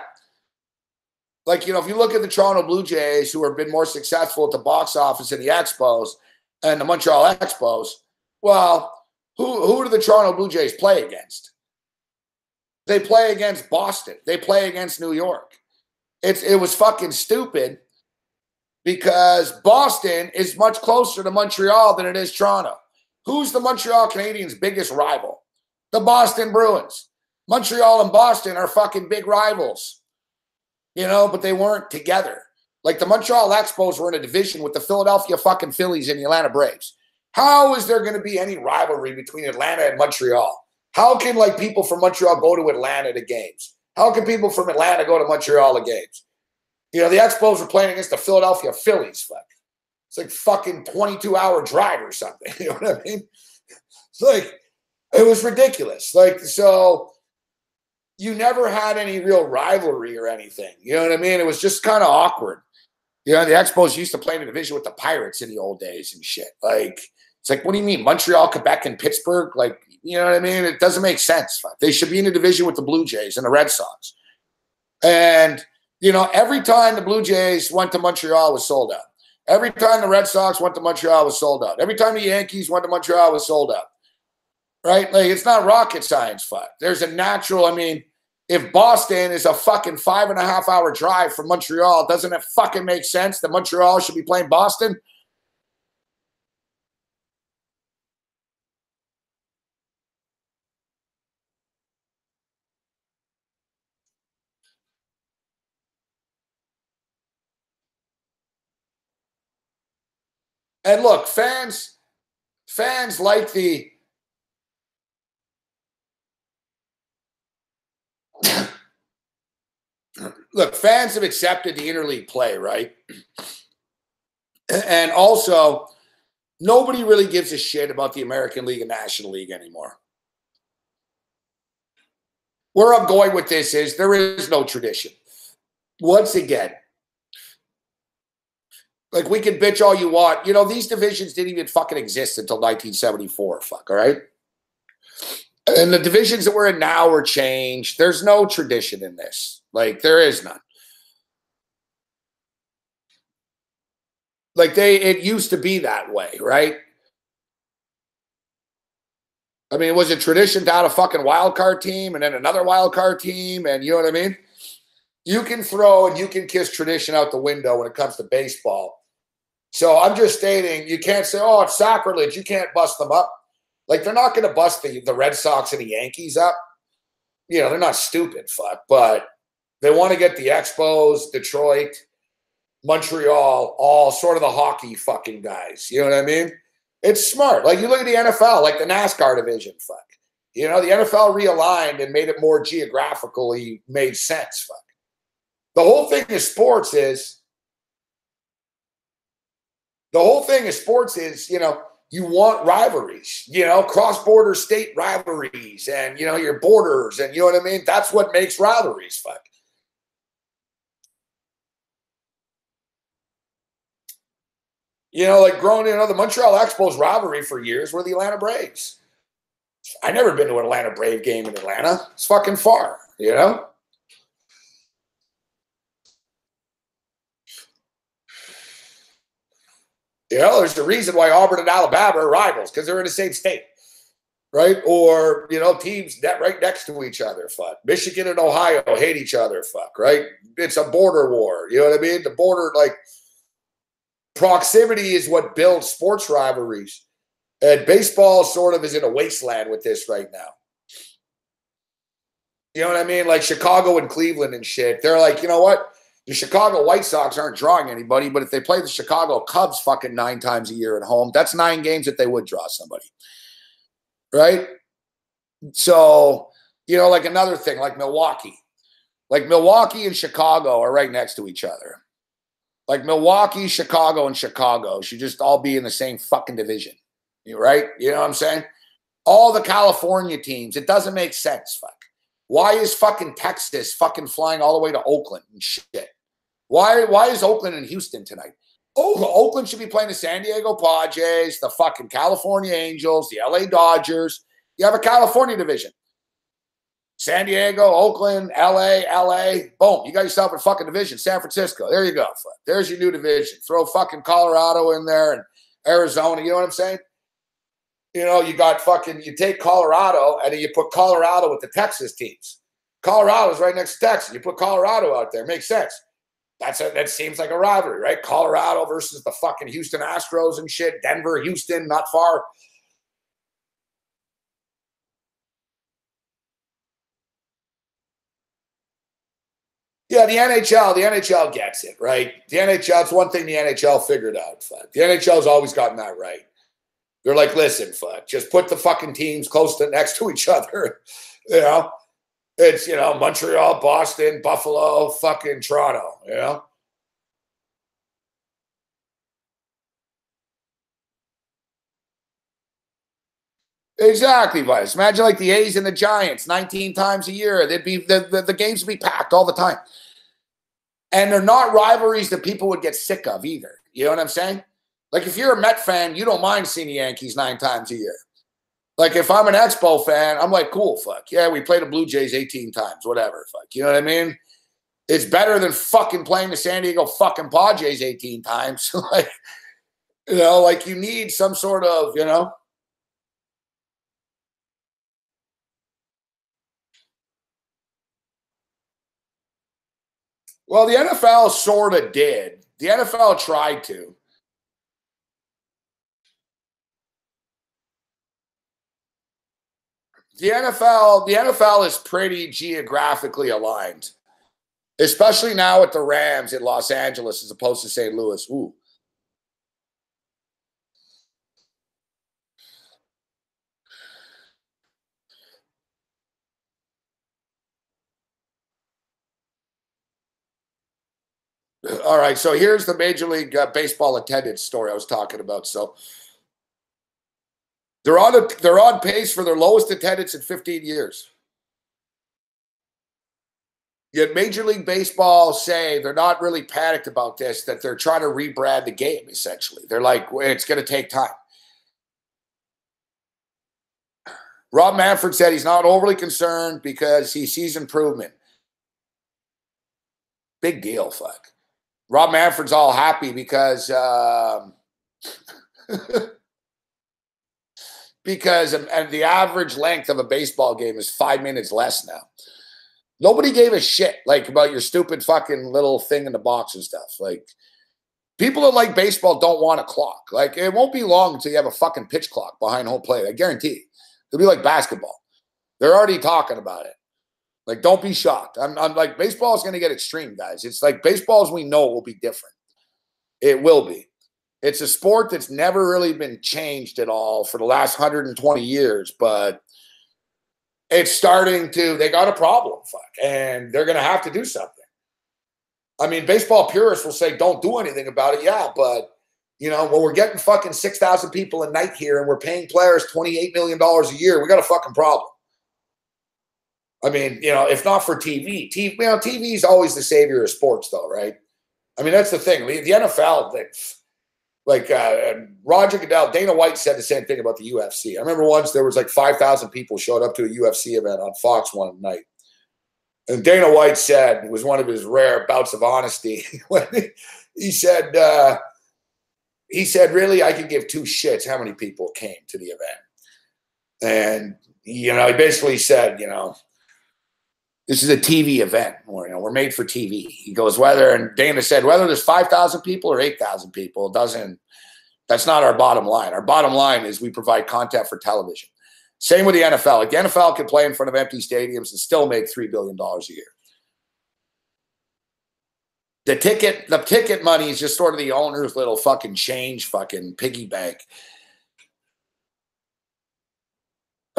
like, you know, if you look at the Toronto Blue Jays, who have been more successful at the box office than the Expos and the Montreal Expos, well, who do the Toronto Blue Jays play against? They play against Boston. They play against New York. It was fucking stupid because Boston is much closer to Montreal than it is Toronto. Who's the Montreal Canadiens' biggest rival? The Boston Bruins. Montreal and Boston are fucking big rivals, you know, but they weren't together. Like the Montreal Expos were in a division with the Philadelphia fucking Phillies and the Atlanta Braves. How is there going to be any rivalry between Atlanta and Montreal? How can like people from Montreal go to Atlanta to games? How can people from Atlanta go to Montreal to games? You know, the Expos were playing against the Philadelphia Phillies. Fuck. It's like fucking 22-hour drive or something. You know what I mean? It's like, it was ridiculous. Like, so you never had any real rivalry or anything. You know what I mean? It was just kind of awkward. You know, the Expos used to play in a division with the Pirates in the old days and shit. Like, it's like, what do you mean? Montreal, Quebec, and Pittsburgh? Like, you know what I mean? It doesn't make sense. They should be in a division with the Blue Jays and the Red Sox. And, you know, every time the Blue Jays went to Montreal, it was sold out. Every time the Red Sox went to Montreal, it was sold out. Every time the Yankees went to Montreal, it was sold out. Right? Like, it's not rocket science, fuck. There's a natural, I mean, if Boston is a fucking 5.5-hour drive from Montreal, doesn't it fucking make sense that Montreal should be playing Boston? And look, fans like the look, fans have accepted the interleague play, right? And also, nobody really gives a shit about the American League and National League anymore. Where I'm going with this is there is no tradition. Once again, like, we can bitch all you want. You know, these divisions didn't even fucking exist until 1974, fuck, all right? And the divisions that we're in now are changed. There's no tradition in this. Like, there is none. Like, it used to be that way, right? I mean, it was a tradition to have a fucking wild card team and then another wild card team, and you know what I mean? You can throw and you can kiss tradition out the window when it comes to baseball. So I'm just stating, you can't say, oh, it's sacrilege. You can't bust them up. Like, they're not going to bust the Red Sox and the Yankees up. You know, they're not stupid, fuck. But they want to get the Expos, Detroit, Montreal, all sort of the hockey fucking guys. You know what I mean? It's smart. Like, you look at the NFL, like the NASCAR division, fuck. You know, the NFL realigned and made it more geographically made sense, fuck. The whole thing of sports is, you know, you want rivalries, you know, cross-border state rivalries and, you know, your borders and, you know what I mean? That's what makes rivalries, fuck. You know, like growing, you know, the Montreal Expos rivalry for years were the Atlanta Braves. I never been to an Atlanta Brave game in Atlanta. It's fucking far, you know? You know, there's a reason why Auburn and Alabama are rivals, because they're in the same state, right? Or, you know, teams right next to each other, fuck. Michigan and Ohio hate each other, fuck, right? It's a border war, you know what I mean? The border, like, proximity is what builds sports rivalries. And baseball sort of is in a wasteland with this right now. You know what I mean? Like Chicago and Cleveland and shit. They're like, you know what? The Chicago White Sox aren't drawing anybody, but if they play the Chicago Cubs fucking 9 times a year at home, that's 9 games that they would draw somebody. Right? So, you know, like another thing, like Milwaukee. Like Milwaukee and Chicago are right next to each other. Like Milwaukee, Chicago, and Chicago should just all be in the same fucking division. Right? You know what I'm saying? All the California teams, it doesn't make sense, fuck. Why is fucking Texas fucking flying all the way to Oakland and shit? Why is Oakland and Houston tonight? Oh, Oakland should be playing the San Diego Padres, the fucking California Angels, the LA Dodgers. You have a California division. San Diego, Oakland, LA. Boom. You got yourself a fucking division. San Francisco. There you go. There's your new division. Throw fucking Colorado in there and Arizona. You know what I'm saying? You know, you got fucking, you take Colorado and then you put Colorado with the Texas teams. Colorado's right next to Texas. You put Colorado out there. Makes sense. That seems like a rivalry, right? Colorado versus the fucking Houston Astros and shit. Denver, Houston, not far. Yeah, the NHL gets it, right? The NHL, it's one thing the NHL figured out. Fuck. The NHL's always gotten that right. They're like, listen, fuck, just put the fucking teams close to next to each other. You know, it's, you know, Montreal, Boston, Buffalo, fucking Toronto, you know? Exactly, Vice. Imagine like the A's and the Giants 19 times a year. They'd be the games would be packed all the time. And they're not rivalries that people would get sick of either. You know what I'm saying? Like if you're a Met fan, you don't mind seeing the Yankees 9 times a year. Like if I'm an Expo fan, I'm like, cool, fuck. Yeah, we played the Blue Jays 18 times, whatever, fuck. You know what I mean? It's better than fucking playing the San Diego fucking Padres 18 times. Like, you know, like you need some sort of, you know. Well, the NFL sort of did. The NFL tried to. The NFL is pretty geographically aligned, especially now with the Rams in Los Angeles as opposed to St. Louis. Ooh. All right, so here's the Major League Baseball attendance story I was talking about. So they're on pace for their lowest attendance in 15 years. Yet Major League Baseball say they're not really panicked about this, that they're trying to rebrand the game, essentially. They're like, it's going to take time. Rob Manfred said he's not overly concerned because he sees improvement. Big deal, fuck. Rob Manfred's all happy because and the average length of a baseball game is 5 minutes less now. Nobody gave a shit like about your stupid fucking little thing in the box and stuff. Like people that like baseball don't want a clock. Like it won't be long until you have a fucking pitch clock behind home plate. I guarantee. It'll be like basketball. They're already talking about it. Like, don't be shocked. I'm like, baseball is going to get extreme, guys. It's like baseball as we know will be different. It will be. It's a sport that's never really been changed at all for the last 120 years, but it's starting to, they got a problem, fuck, and they're going to have to do something. I mean, baseball purists will say, don't do anything about it. Yeah, but, you know, when we're getting fucking 6,000 people a night here and we're paying players $28 million a year, we got a fucking problem. I mean, you know, if not for TV, you know, TV is always the savior of sports, though, right? I mean, that's the thing. The NFL, like Roger Goodell, Dana White said the same thing about the UFC. I remember once there was like 5,000 people showed up to a UFC event on Fox one night. And Dana White said, it was one of his rare bouts of honesty, when he said, really, I could give two shits how many people came to the event. And, you know, he basically said, you know, this is a TV event. Or, you know, we're made for TV. He goes, and Dana said, whether there's 5,000 people or 8,000 people, that's not our bottom line. Our bottom line is we provide content for television. Same with the NFL. Like the NFL can play in front of empty stadiums and still make $3 billion a year. The ticket money is just sort of the owner's little fucking change fucking piggy bank.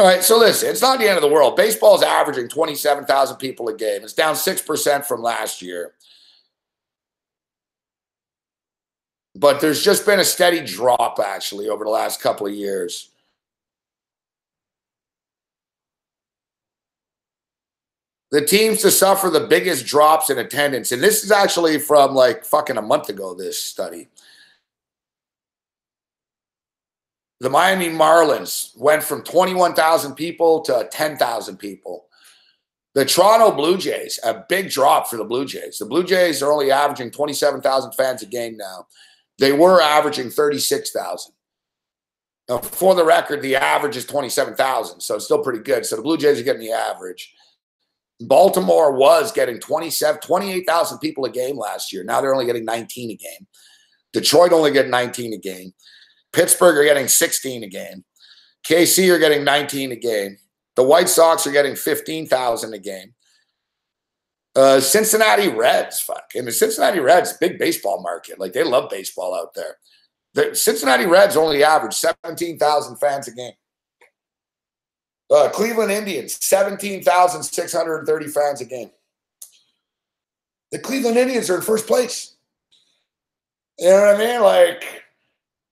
All right, so listen, it's not the end of the world. Baseball's averaging 27,000 people a game. It's down 6% from last year. But there's just been a steady drop, actually, over the last couple of years. The teams to suffer the biggest drops in attendance, and this is actually from like fucking a month ago, this study. The Miami Marlins went from 21,000 people to 10,000 people. The Toronto Blue Jays, a big drop for the Blue Jays. The Blue Jays are only averaging 27,000 fans a game now. They were averaging 36,000. Now, for the record, the average is 27,000, so it's still pretty good. So the Blue Jays are getting the average. Baltimore was getting 28,000 people a game last year. Now they're only getting 19 a game. Detroit only get 19 a game. Pittsburgh are getting 16 a game. KC are getting 19 a game. The White Sox are getting 15,000 a game. Cincinnati Reds, fuck. And the Cincinnati Reds, big baseball market. Like, they love baseball out there. The Cincinnati Reds only average 17,000 fans a game. Cleveland Indians, 17,630 fans a game. The Cleveland Indians are in first place. You know what I mean? Like,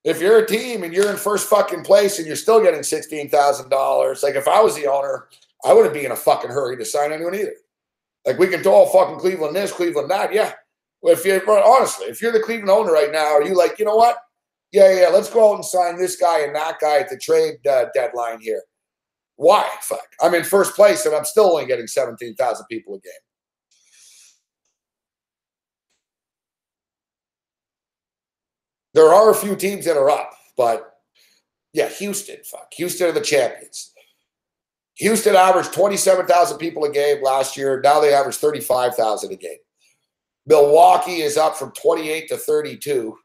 if you're a team and you're in first fucking place and you're still getting $16,000, like if I was the owner, I wouldn't be in a fucking hurry to sign anyone either. Like, we can do all fucking Cleveland this, Cleveland that. Yeah. Well, honestly, if you're the Cleveland owner right now, are you like, you know what? Yeah, let's go out and sign this guy and that guy at the trade deadline here. Why? Fuck. I'm in first place and I'm still only getting 17,000 people a game. There are a few teams that are up, but yeah, Houston, fuck. Houston are the champions. Houston averaged 27,000 people a game last year. Now they average 35,000 a game. Milwaukee is up from 28 to 32.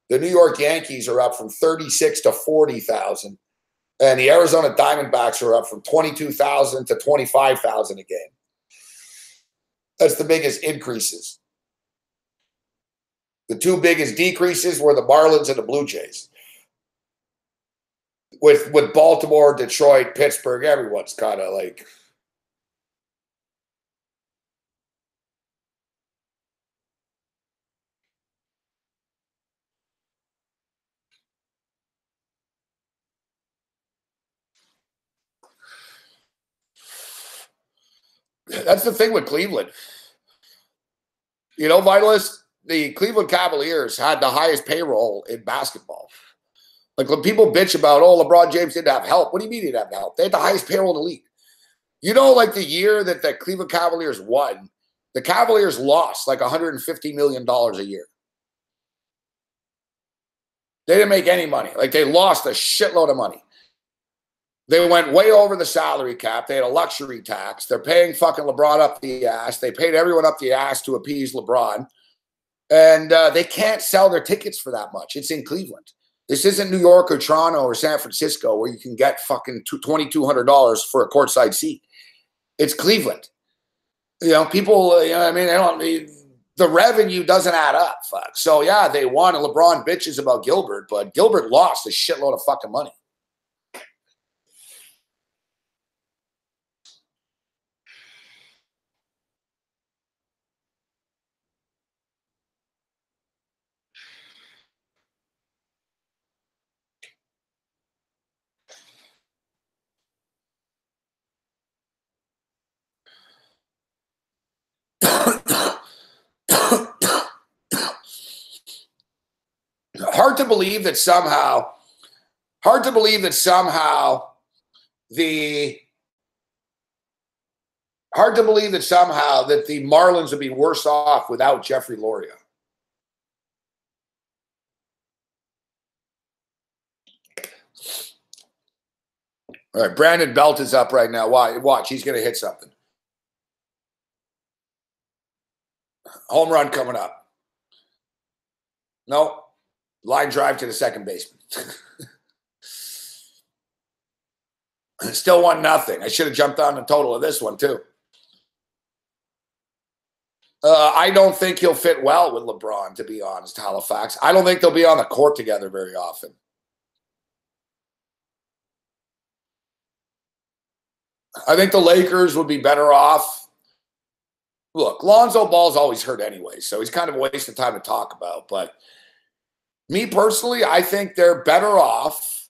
The New York Yankees are up from 36 to 40,000. And the Arizona Diamondbacks are up from 22,000 to 25,000 a game. That's the biggest increases. The two biggest decreases were the Marlins and the Blue Jays. With Baltimore, Detroit, Pittsburgh, everyone's kind of like... That's the thing with Cleveland. You know, Vitalist, the Cleveland Cavaliers had the highest payroll in basketball. Like, when people bitch about, oh, LeBron James didn't have help. What do you mean he didn't have help? They had the highest payroll in the league. You know, like the year that the Cleveland Cavaliers won, the Cavaliers lost like $150 million a year. They didn't make any money. Like, they lost a shitload of money. They went way over the salary cap. They had a luxury tax. They're paying fucking LeBron up the ass. They paid everyone up the ass to appease LeBron. And they can't sell their tickets for that much. It's in Cleveland. This isn't New York or Toronto or San Francisco where you can get fucking $2,200 for a courtside seat. It's Cleveland. You know, people, you know what I mean? The revenue doesn't add up. Fuck. So, yeah, they won, and LeBron bitches about Gilbert, but Gilbert lost a shitload of fucking money. Hard to believe that somehow that the Marlins would be worse off without Jeffrey Loria. All right, Brandon Belt is up right now. Watch, he's going to hit something. Home run coming up. No. Line drive to the second baseman. Still 1-0. I should have jumped on the total of this one, too. I don't think he'll fit well with LeBron, to be honest, Halifax. I don't think they'll be on the court together very often. I think the Lakers would be better off. Look, Lonzo Ball's always hurt anyway, so he's kind of a waste of time to talk about. But me personally, I think they're better off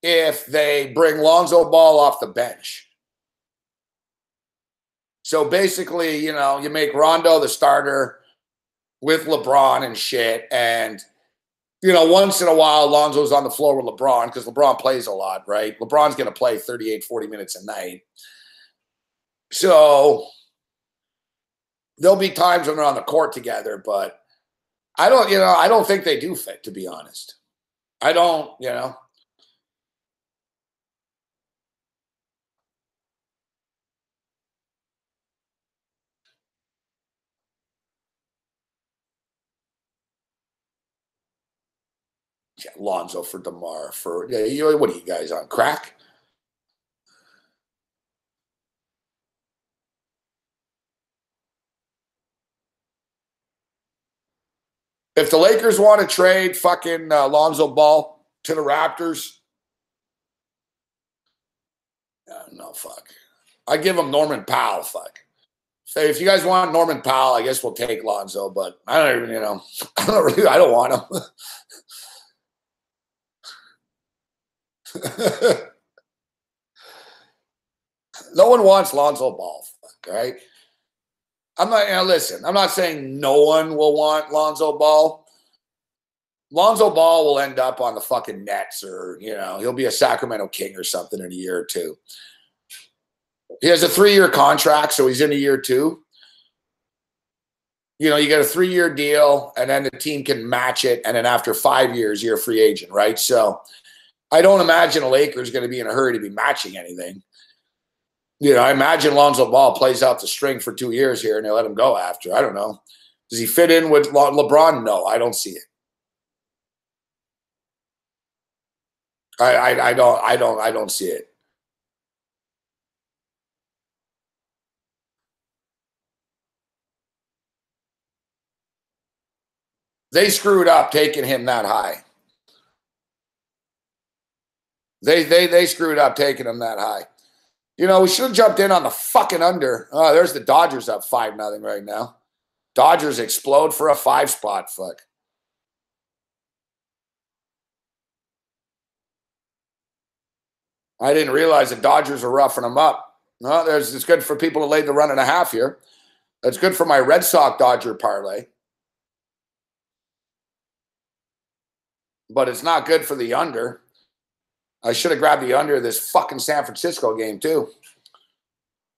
if they bring Lonzo Ball off the bench. So basically, you know, you make Rondo the starter with LeBron and shit. And, you know, once in a while, Lonzo's on the floor with LeBron because LeBron plays a lot, right? LeBron's going to play 38, 40 minutes a night. So there'll be times when they're on the court together, but I don't think they do fit, to be honest. I don't, you know. Yeah, Lonzo for DeMar for what are you guys on crack? If the Lakers want to trade fucking Lonzo Ball to the Raptors, no, fuck. I give them Norman Powell, fuck. Say, if you guys want Norman Powell, I guess we'll take Lonzo, but I don't even, you know, I don't want him. No one wants Lonzo Ball, fuck, right? I'm not, you know, listen, I'm not saying no one will want Lonzo Ball. Lonzo Ball will end up on the fucking Nets or, you know, he'll be a Sacramento King or something in a year or two. He has a 3-year contract, so he's in a year 2. You know, you get a 3-year deal, and then the team can match it, and then after 5 years, you're a free agent, right? So I don't imagine the Lakers going to be in a hurry to be matching anything. You know, I imagine Lonzo Ball plays out the string for 2 years here, and they let him go after. I don't know. Does he fit in with LeBron? No, I don't see it. I don't see it. They screwed up taking him that high. They screwed up taking him that high. You know, we should have jumped in on the fucking under. Oh, there's the Dodgers up 5-0 right now. Dodgers explode for a 5 spot. Fuck. I didn't realize the Dodgers are roughing them up. No, it's good for people to lay the 1.5 here. That's good for my Red Sox Dodger parlay. But it's not good for the under. I should have grabbed the under of this fucking San Francisco game, too.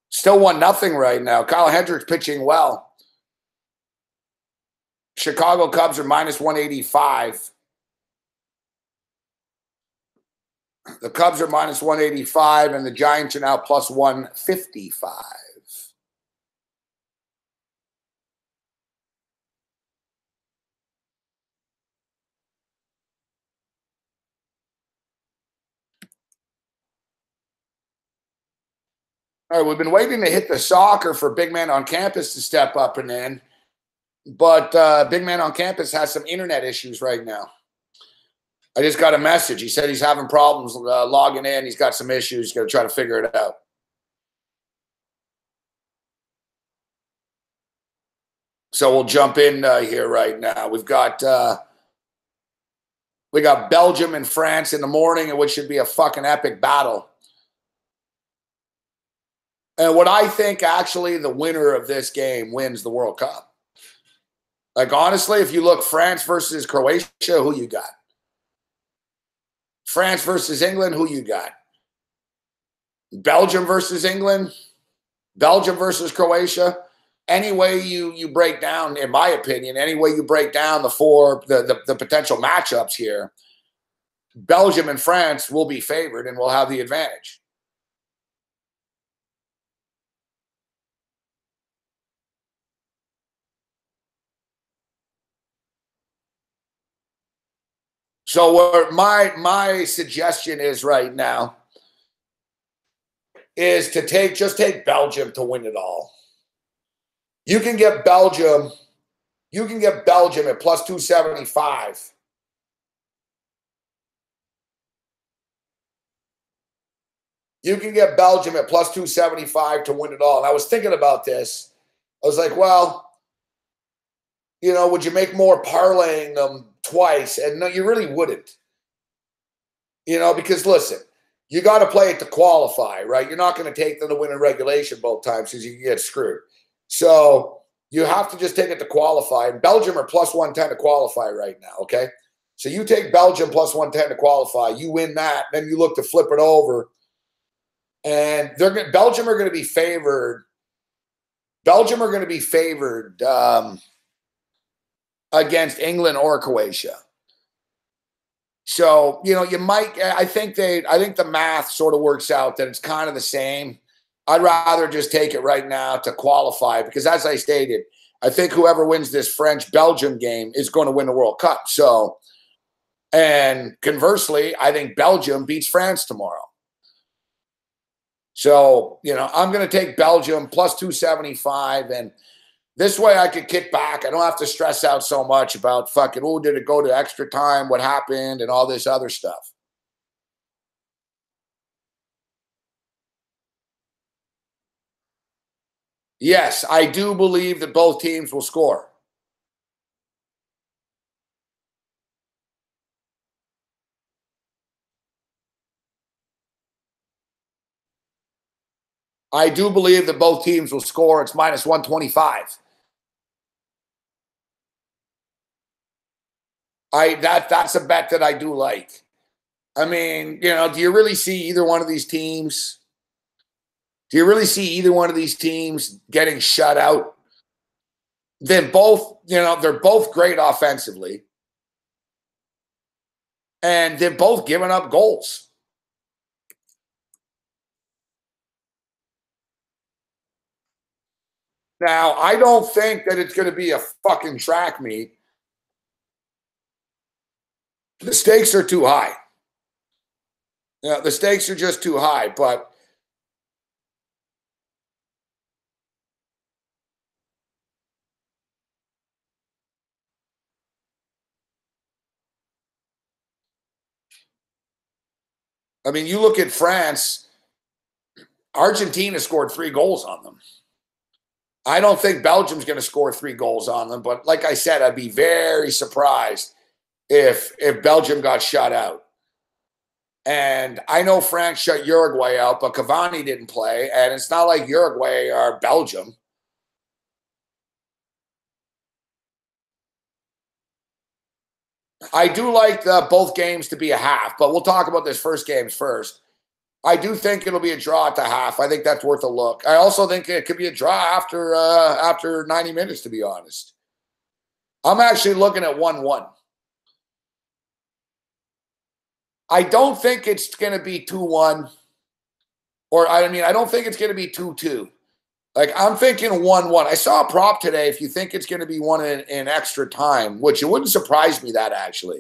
Still 1-0 right now. Kyle Hendricks pitching well. Chicago Cubs are minus 185. The Cubs are minus 185, and the Giants are now plus 155. All right, we've been waiting to hit the soccer for Big Man on Campus to step up and in, but Big Man on Campus has some internet issues right now. I just got a message. He said he's having problems logging in. He's got some issues. He's going to try to figure it out. So we'll jump in here right now. We got Belgium and France in the morning, which should be a fucking epic battle. And what I think actually the winner of this game wins the World Cup. Like, honestly, if you look France versus Croatia, who you got? France versus England, who you got? Belgium versus England? Belgium versus Croatia? Any way you break down, in my opinion, any way you break down the potential matchups here, Belgium and France will be favored and will have the advantage. So what my suggestion is right now is to just take Belgium to win it all. You can get Belgium at plus 275. You can get Belgium at plus 275 to win it all. And I was thinking about this. I was like, well, you know, would you make more parlaying them twice? And no, you really wouldn't. You know, because listen, you got to play it to qualify, right? You're not going to take them to win in regulation both times because you can get screwed. So you have to just take it to qualify. And Belgium are plus 110 to qualify right now, okay? So you take Belgium plus 110 to qualify. You win that. Then you look to flip it over. And Belgium are going to be favored. Belgium are going to be favored against England or Croatia. So, you know, you might, I think the math sort of works out that it's kind of the same. I'd rather just take it right now to qualify because, as I stated, I think whoever wins this French-Belgium game is going to win the World Cup. So, and conversely, I think Belgium beats France tomorrow. So, you know, I'm going to take Belgium plus 275, and this way I could kick back. I don't have to stress out so much about fucking, oh, did it go to extra time? What happened? And all this other stuff. Yes, I do believe that both teams will score. I do believe that both teams will score. It's minus 125. That's a bet that I do like. I mean, you know, do you really see either one of these teams? Do you really see either one of these teams getting shut out? They're both, you know, they're both great offensively. And they're both giving up goals. Now, I don't think that it's going to be a fucking track meet. The stakes are too high. Yeah, the stakes are just too high, but I mean, you look at France, Argentina scored 3 goals on them. I don't think Belgium's going to score 3 goals on them, but like I said, I'd be very surprised if Belgium got shut out. And I know France shut Uruguay out, but Cavani didn't play, and it's not like Uruguay or Belgium. I do like both games to be a half, but we'll talk about this first games first. I do think it'll be a draw at the half. I think that's worth a look. I also think it could be a draw after 90 minutes, to be honest. I'm actually looking at 1-1. I don't think it's going to be 2-1. Or, I mean, I don't think it's going to be 2-2. Like, I'm thinking 1-1. I saw a prop today if you think it's going to be one in extra time, which it wouldn't surprise me that, actually.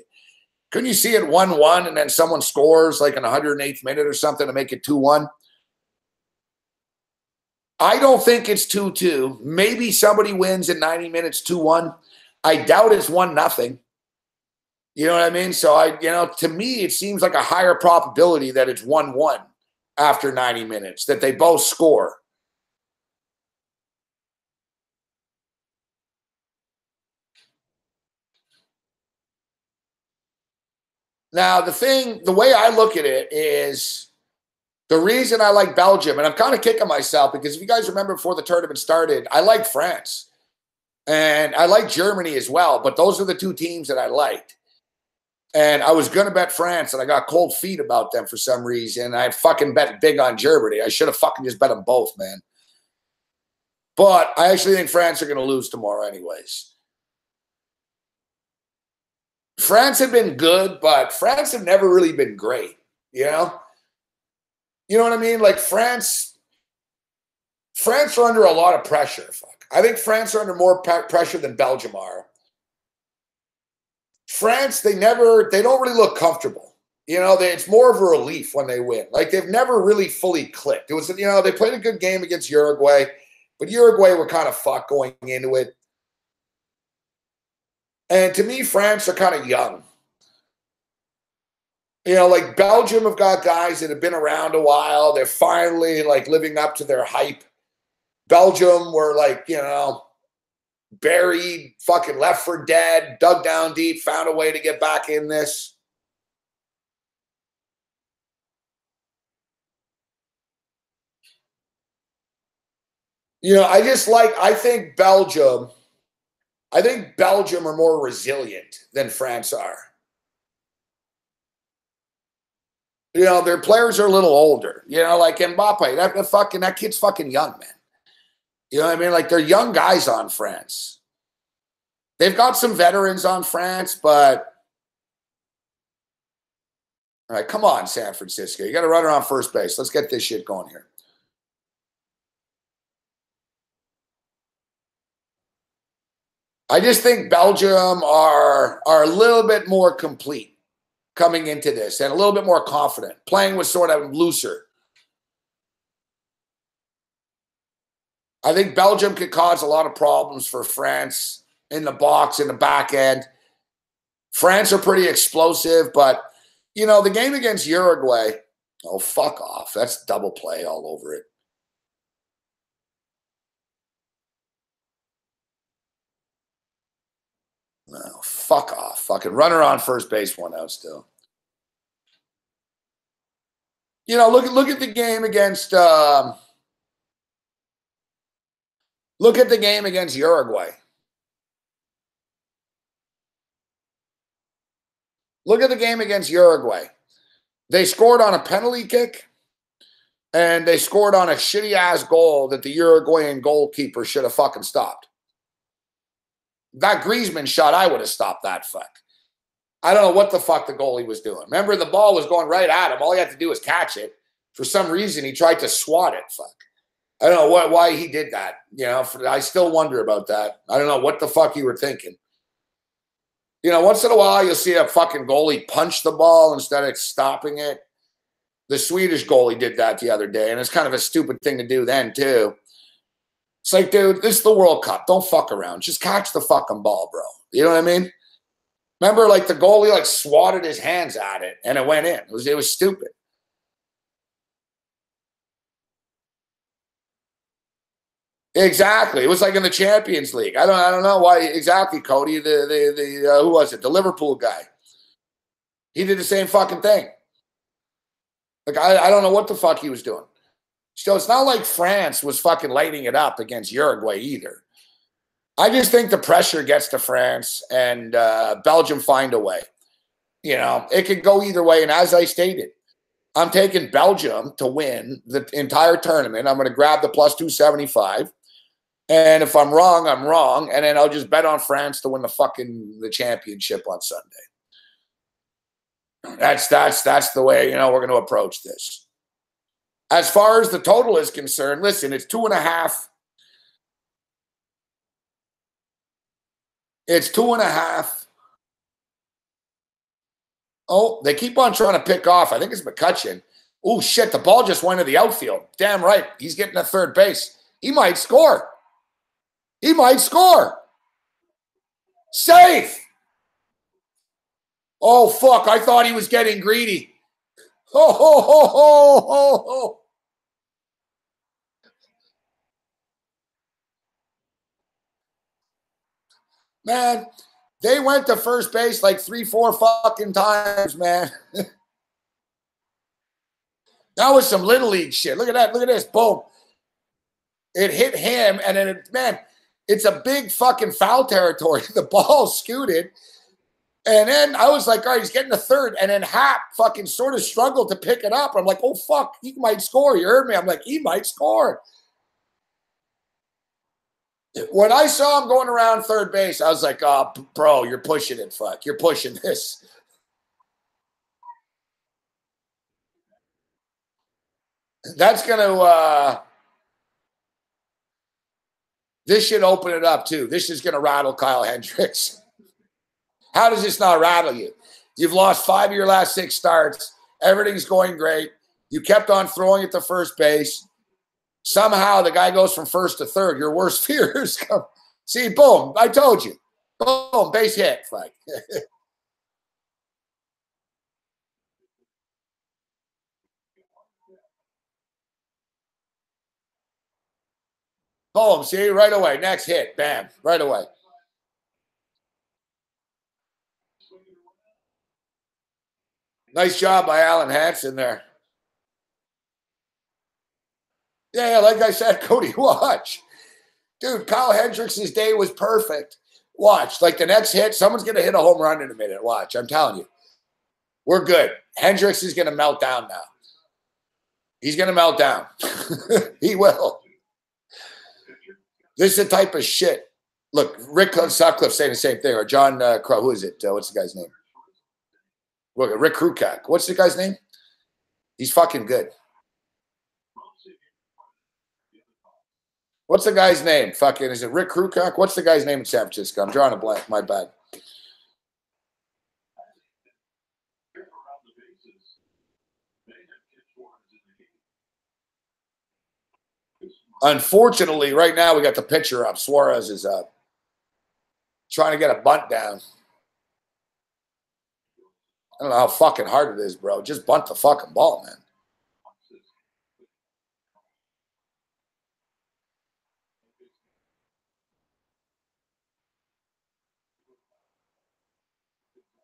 Couldn't you see it 1-1 and then someone scores like in 108th minute or something to make it 2-1? I don't think it's 2-2. Maybe somebody wins in 90 minutes 2-1. I doubt it's 1-0. You know what I mean? So, to me, it seems like a higher probability that it's 1-1 after 90 minutes, that they both score. Now, the way I look at it is the reason I like Belgium, and I'm kind of kicking myself because if you guys remember before the tournament started, I liked France and I liked Germany as well, but those are the 2 teams that I liked. And I was going to bet France, and I got cold feet about them for some reason. I fucking bet big on Germany. I should have fucking just bet them both, man. But I actually think France are going to lose tomorrow anyways. France have been good, but France have never really been great, you know? You know what I mean? Like France are under a lot of pressure. Fuck. I think France are under more pressure than Belgium are. France, they don't really look comfortable. You know, it's more of a relief when they win. Like, they've never really fully clicked. It was, they played a good game against Uruguay, but Uruguay were kind of fucked going into it. And to me, France are kind of young. You know, like Belgium have got guys that have been around a while. They're finally like living up to their hype. Belgium were like, you know, buried, fucking left for dead, dug down deep, found a way to get back in this. You know, I think Belgium are more resilient than France are. You know, their players are a little older. You know, like Mbappe, that kid's fucking young, man. You know what I mean? Like, they're young guys on France. They've got some veterans on France, but all right, come on, San Francisco. You got to run around first base. Let's get this shit going here. I just think Belgium are a little bit more complete coming into this and a little bit more confident. Playing was sort of looser. I think Belgium could cause a lot of problems for France in the box, in the back end. France are pretty explosive, but, you know, the game against Uruguay, oh, fuck off. That's double play all over it. No, fuck off. Fucking runner on first base, one out still. You know, look at the game against look at the game against Uruguay. Look at the game against Uruguay. They scored on a penalty kick, and they scored on a shitty-ass goal that the Uruguayan goalkeeper should have fucking stopped. That Griezmann shot, I would have stopped that fuck. I don't know what the fuck the goalie was doing. Remember, the ball was going right at him. All he had to do was catch it. For some reason, he tried to swat it. Fuck. I don't know why he did that. You know, I still wonder about that. I don't know what the fuck you were thinking. You know, once in a while, you'll see a fucking goalie punch the ball instead of stopping it. The Swedish goalie did that the other day, and it's kind of a stupid thing to do then, too. It's like, dude, this is the World Cup. Don't fuck around. Just catch the fucking ball, bro. You know what I mean? Remember, like, the goalie, like, swatted his hands at it, and it went in. It was stupid. Exactly. It was like in the Champions League. I don't know why exactly, Cody. Who was it? The Liverpool guy. He did the same fucking thing. Like, I don't know what the fuck he was doing. So it's not like France was fucking lighting it up against Uruguay either. I just think the pressure gets to France, and Belgium find a way. You know, it could go either way. And as I stated, I'm taking Belgium to win the entire tournament. I'm going to grab the plus 275. And if I'm wrong, I'm wrong. And then I'll just bet on France to win the championship on Sunday. That's the way, you know, we're going to approach this. As far as the total is concerned, listen, it's 2.5. It's 2.5. Oh, they keep on trying to pick off. I think it's McCutcheon. Oh, shit, the ball just went to the outfield. Damn right. He's getting to third base. He might score. He might score. Safe. Oh, fuck. I thought he was getting greedy. Ho, ho, ho, ho, ho, ho. Man, they went to first base like 3-4 fucking times, man. That was some little league shit. Look at that. Look at this. Boom. It hit him, and then, man, it's a big fucking foul territory. The ball scooted. And then I was like, all right, he's getting a third. And then Hap fucking sort of struggled to pick it up. I'm like, oh, fuck, he might score. You heard me? I'm like, he might score. When I saw him going around third base, I was like, oh, bro, you're pushing it, fuck. You're pushing this. That's going to this should open it up, too. This is going to rattle Kyle Hendricks. How does this not rattle you? You've lost 5 of your last 6 starts. Everything's going great. You kept on throwing it to first base. Somehow the guy goes from first to third. Your worst fears come. See, boom, I told you. Boom, base hit. Fuck. Boom, see, right away. Next hit, bam, right away. Nice job by Alan Hansen there. Yeah, like I said, Cody, watch. Dude, Kyle Hendricks' day was perfect. Watch, like the next hit, someone's going to hit a home run in a minute. Watch, I'm telling you. We're good. Hendricks is going to melt down now. He's going to melt down. He will. This is the type of shit. Look, Rick Sutcliffe saying the same thing, or John Crow. Who is it? What's the guy's name? Look, Rick Krukak. What's the guy's name? He's fucking good. What's the guy's name? Fucking, is it Rick Krukak? What's the guy's name in San Francisco? I'm drawing a blank. My bad. Unfortunately, right now we got the pitcher up. Suarez is up. Trying to get a bunt down. I don't know how fucking hard it is, bro. Just bunt the fucking ball, man.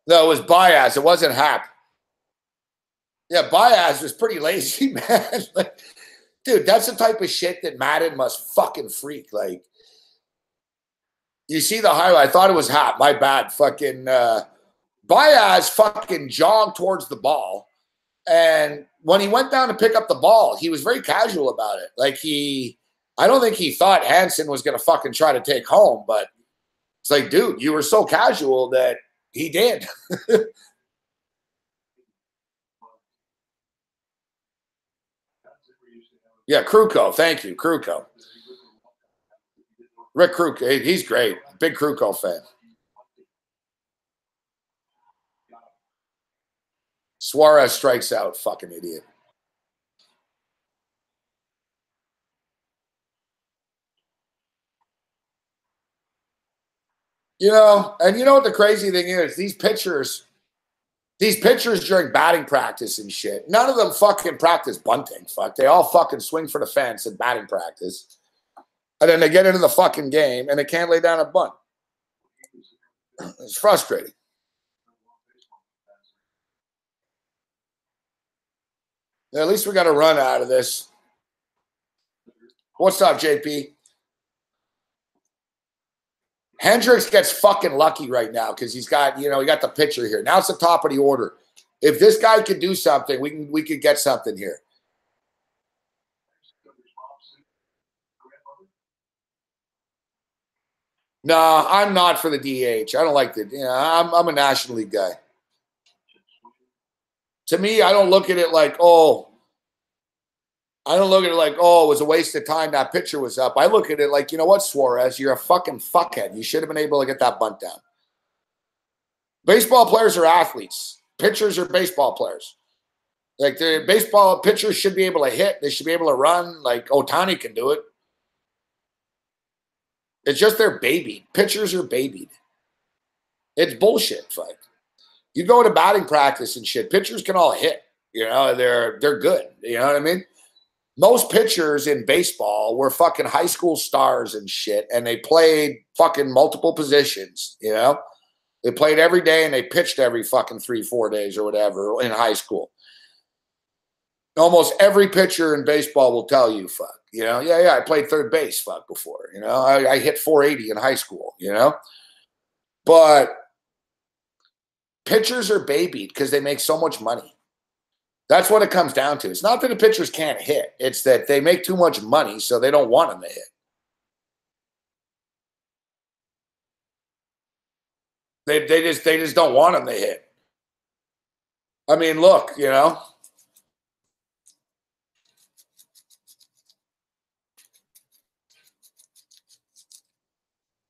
No, it was Baez. It wasn't Hap. Yeah, Baez was pretty lazy, man. Like, dude, that's the type of shit that Madden must fucking freak. Like, you see the highlight. I thought it was Hap. My bad. Fucking Baez fucking jogged towards the ball. And when he went down to pick up the ball, he was very casual about it. Like, I don't think he thought Hansen was going to fucking try to take home. But it's like, dude, you were so casual that he did. Yeah, Kruko. Thank you, Kruko. Rick Kruko. He's great. Big Kruko fan. Suarez strikes out. Fucking idiot. You know, and you know what the crazy thing is? These pitchers during batting practice and shit, none of them fucking practice bunting. Fuck, they all fucking swing for the fence in batting practice. And then they get into the fucking game and they can't lay down a bunt. It's frustrating. Yeah, at least we got a run out of this. What's up, JP? Hendricks gets fucking lucky right now because he's got, he got the pitcher here. Now it's the top of the order. If this guy could do something, we could get something here. No, I'm not for the DH. I don't like the. I'm a National League guy. To me, I don't look at it like, oh. I don't look at it like, oh, it was a waste of time. That pitcher was up. I look at it like, you know what, Suarez, you're a fucking fuckhead. You should have been able to get that bunt down. Baseball players are athletes. Pitchers are baseball players. Like, the baseball pitchers should be able to hit. They should be able to run. Like, Ohtani can do it. It's just they're babied. Pitchers are babied. It's bullshit, fuck. You go to batting practice and shit. Pitchers can all hit. They're good. You know what I mean? Most pitchers in baseball were fucking high school stars and shit, and they played fucking multiple positions, They played every day, and they pitched every fucking 3-4 days or whatever in high school. Almost every pitcher in baseball will tell you, fuck, I played third base, fuck, before, I hit 480 in high school, But pitchers are babied because they make so much money. That's what it comes down to. It's not that the pitchers can't hit. It's that they make too much money, so they don't want them to hit. They just don't want them to hit. I mean, look,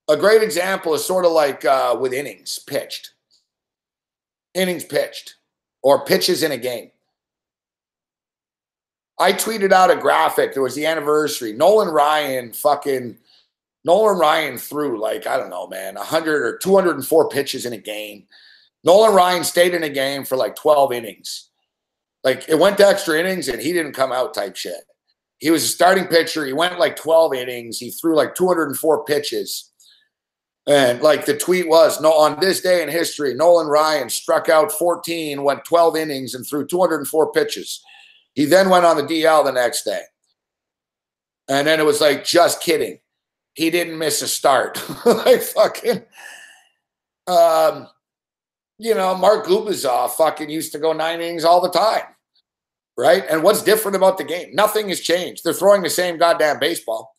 A great example is sort of like with innings pitched. Innings pitched or pitches in a game. I tweeted out a graphic. There was the anniversary. Nolan Ryan threw like, I don't know, man, 100 or 204 pitches in a game. Nolan Ryan stayed in a game for like 12 innings. Like, it went to extra innings and he didn't come out type shit. He was a starting pitcher. He went like 12 innings. He threw like 204 pitches. And like the tweet was, no, on this day in history, Nolan Ryan struck out 14, went 12 innings, and threw 204 pitches. He then went on the DL the next day. And then it was like, just kidding. He didn't miss a start. Like fucking, you know, Mark Gubazov fucking used to go 9 innings all the time. Right? And what's different about the game? Nothing has changed. They're throwing the same goddamn baseball.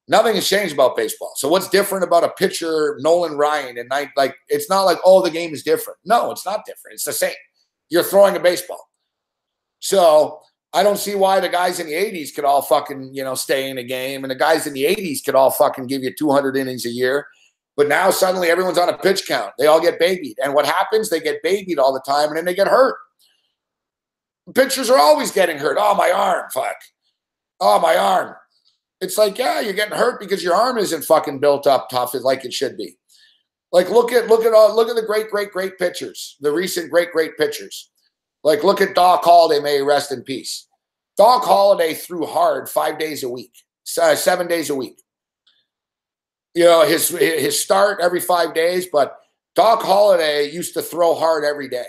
Nothing has changed about baseball. So what's different about a pitcher, Nolan Ryan, and like it's not like, oh, the game is different. No, it's not different. It's the same. You're throwing a baseball. So I don't see why the guys in the 80s could all fucking, you know, stay in a game, and the guys in the 80s could all fucking give you 200 innings a year. But now suddenly everyone's on a pitch count. They all get babied. And what happens? They get babied all the time, and then they get hurt. Pitchers are always getting hurt. Oh, my arm, fuck. Oh, my arm. It's like, yeah, you're getting hurt because your arm isn't fucking built up tough like it should be. Like, look at the great pitchers, the recent great pitchers. Like, look at Doc Holliday, may he rest in peace. Doc Holliday threw hard 5 days a week, 7 days a week. You know, his start every 5 days, but Doc Holliday used to throw hard every day.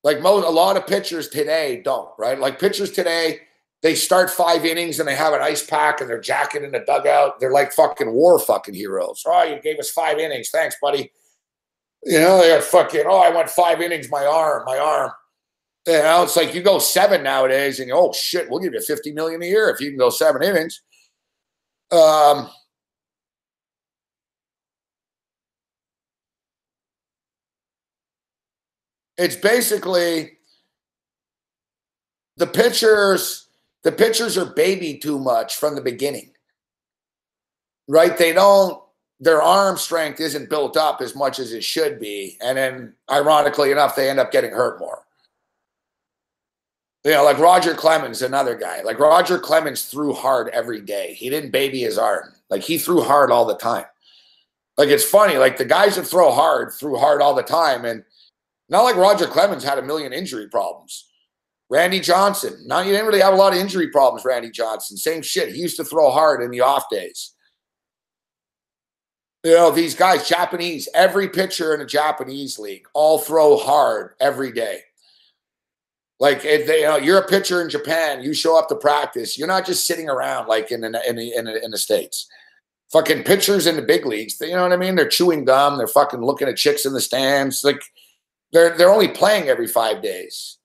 Like a lot of pitchers today don't, right? Like pitchers today, they start 5 innings and they have an ice pack and they're jacking in the dugout. They're like fucking war fucking heroes. Oh, you gave us 5 innings. Thanks, buddy. You know, they're fucking, oh, I went 5 innings, my arm. You know, it's like you go 7 nowadays and oh shit, we'll give you $50 million a year if you can go 7 innings. It's basically the pitchers are babied too much from the beginning, right? Their arm strength isn't built up as much as it should be. And then ironically enough, they end up getting hurt more. You know, like Roger Clemens, another guy. Like Roger Clemens threw hard every day. He didn't baby his arm. Like he threw hard all the time. Like it's funny, like the guys that threw hard all the time. And not like Roger Clemens had a million injury problems. Randy Johnson. Now, you didn't really have a lot of injury problems, Randy Johnson. Same shit. He used to throw hard in the off days. You know, these guys, Japanese, every pitcher in the Japanese league all throw hard every day. Like, if they, you know, you're a pitcher in Japan, you show up to practice. You're not just sitting around like in the States. Fucking pitchers in the big leagues, you know what I mean? They're chewing gum. They're fucking looking at chicks in the stands. Like, they're only playing every 5 days.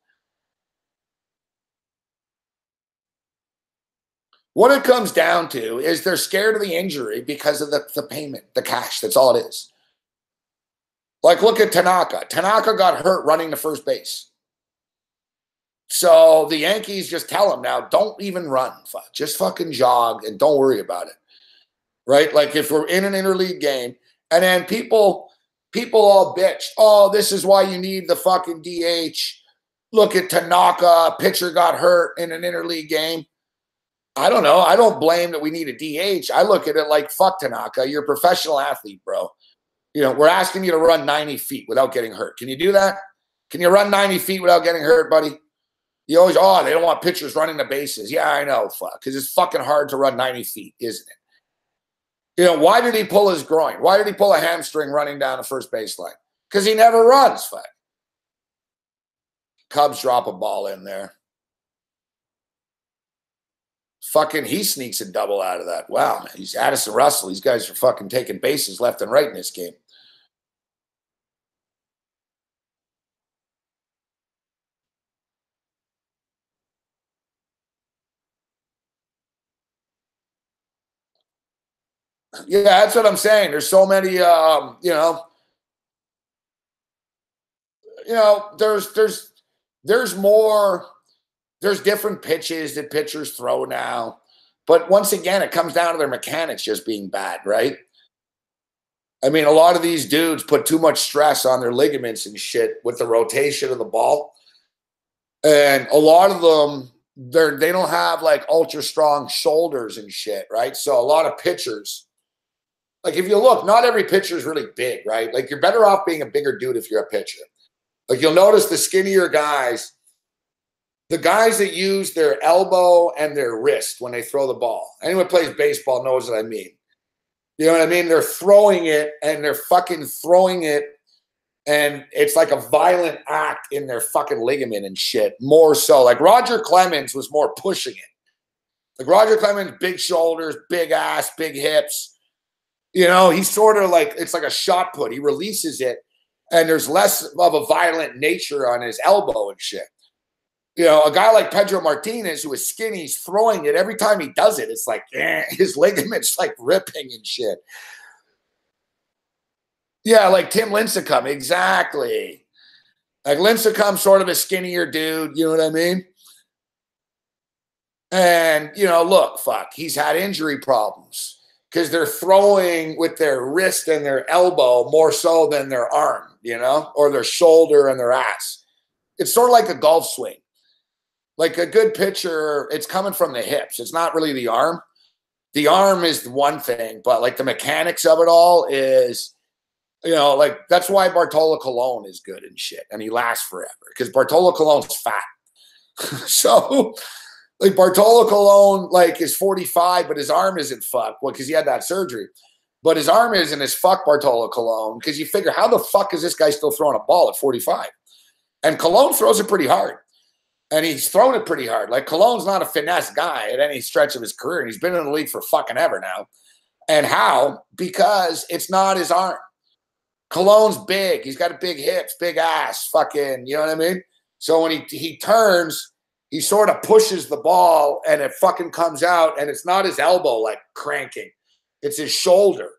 What it comes down to is they're scared of the injury because of the payment, the cash. That's all it is. Like, look at Tanaka. Tanaka got hurt running to first base. So the Yankees just tell him now, don't even run. Just fucking jog and don't worry about it. Right? Like if we're in an interleague game and then people all bitch, oh, this is why you need the fucking DH. Look at Tanaka. Pitcher got hurt in an interleague game. I don't know. I don't blame that we need a DH. I look at it like, fuck Tanaka. You're a professional athlete, bro. You know, we're asking you to run 90 feet without getting hurt. Can you do that? Can you run 90 feet without getting hurt, buddy? You always, oh, they don't want pitchers running the bases. Yeah, I know, fuck. Because it's fucking hard to run 90 feet, isn't it? You know, why did he pull his groin? Why did he pull a hamstring running down the first baseline? Because he never runs, fuck. Cubs drop a ball in there. Fucking, he sneaks a double out of that. Wow, man. He's Addison Russell. These guys are fucking taking bases left and right in this game. Yeah, that's what I'm saying. There's so many, there's more. There's different pitches that pitchers throw now. But once again, it comes down to their mechanics just being bad, right? I mean, a lot of these dudes put too much stress on their ligaments and shit with the rotation of the ball. And a lot of them, they don't have like ultra strong shoulders and shit, right? So a lot of pitchers, like if you look, not every pitcher is really big, right? Like you're better off being a bigger dude if you're a pitcher. Like you'll notice the skinnier guys, The guys that use their elbow and their wrist when they throw the ball. Anyone who plays baseball knows what I mean. You know what I mean? They're throwing it and they're fucking throwing it, and it's like a violent act in their fucking ligament and shit. More so. Like Roger Clemens was more pushing it. Like Roger Clemens, big shoulders, big ass, big hips. You know, he's sort of like, it's like a shot put. He releases it, and there's less of a violent nature on his elbow and shit. You know, a guy like Pedro Martinez, who is skinny, he's throwing it. Every time he does it, it's like, his ligaments like ripping and shit. Yeah, like Tim Lincecum, exactly. Like Lincecum's sort of a skinnier dude, you know what I mean? And, you know, look, fuck, he's had injury problems because they're throwing with their wrist and their elbow more so than their arm, you know, or their shoulder and their ass. It's sort of like a golf swing. Like a good pitcher, it's coming from the hips. It's not really the arm. The arm is one thing, but like the mechanics of it all is, you know, like that's why Bartolo Colon is good and shit, and he lasts forever because Bartolo Colon's fat. So, like Bartolo Colon, like is 45, but his arm isn't fucked. Well, because he had that surgery, but his arm isn't as fuck Bartolo Colon because you figure how the fuck is this guy still throwing a ball at 45? And Colon throws it pretty hard. And he's thrown it pretty hard. Like Colon's not a finesse guy at any stretch of his career. And he's been in the league for fucking ever now. And how? Because it's not his arm. Colon's big. He's got a big hips, big ass, fucking, you know what I mean? So when he turns, he sort of pushes the ball and it fucking comes out, and it's not his elbow like cranking. It's his shoulder.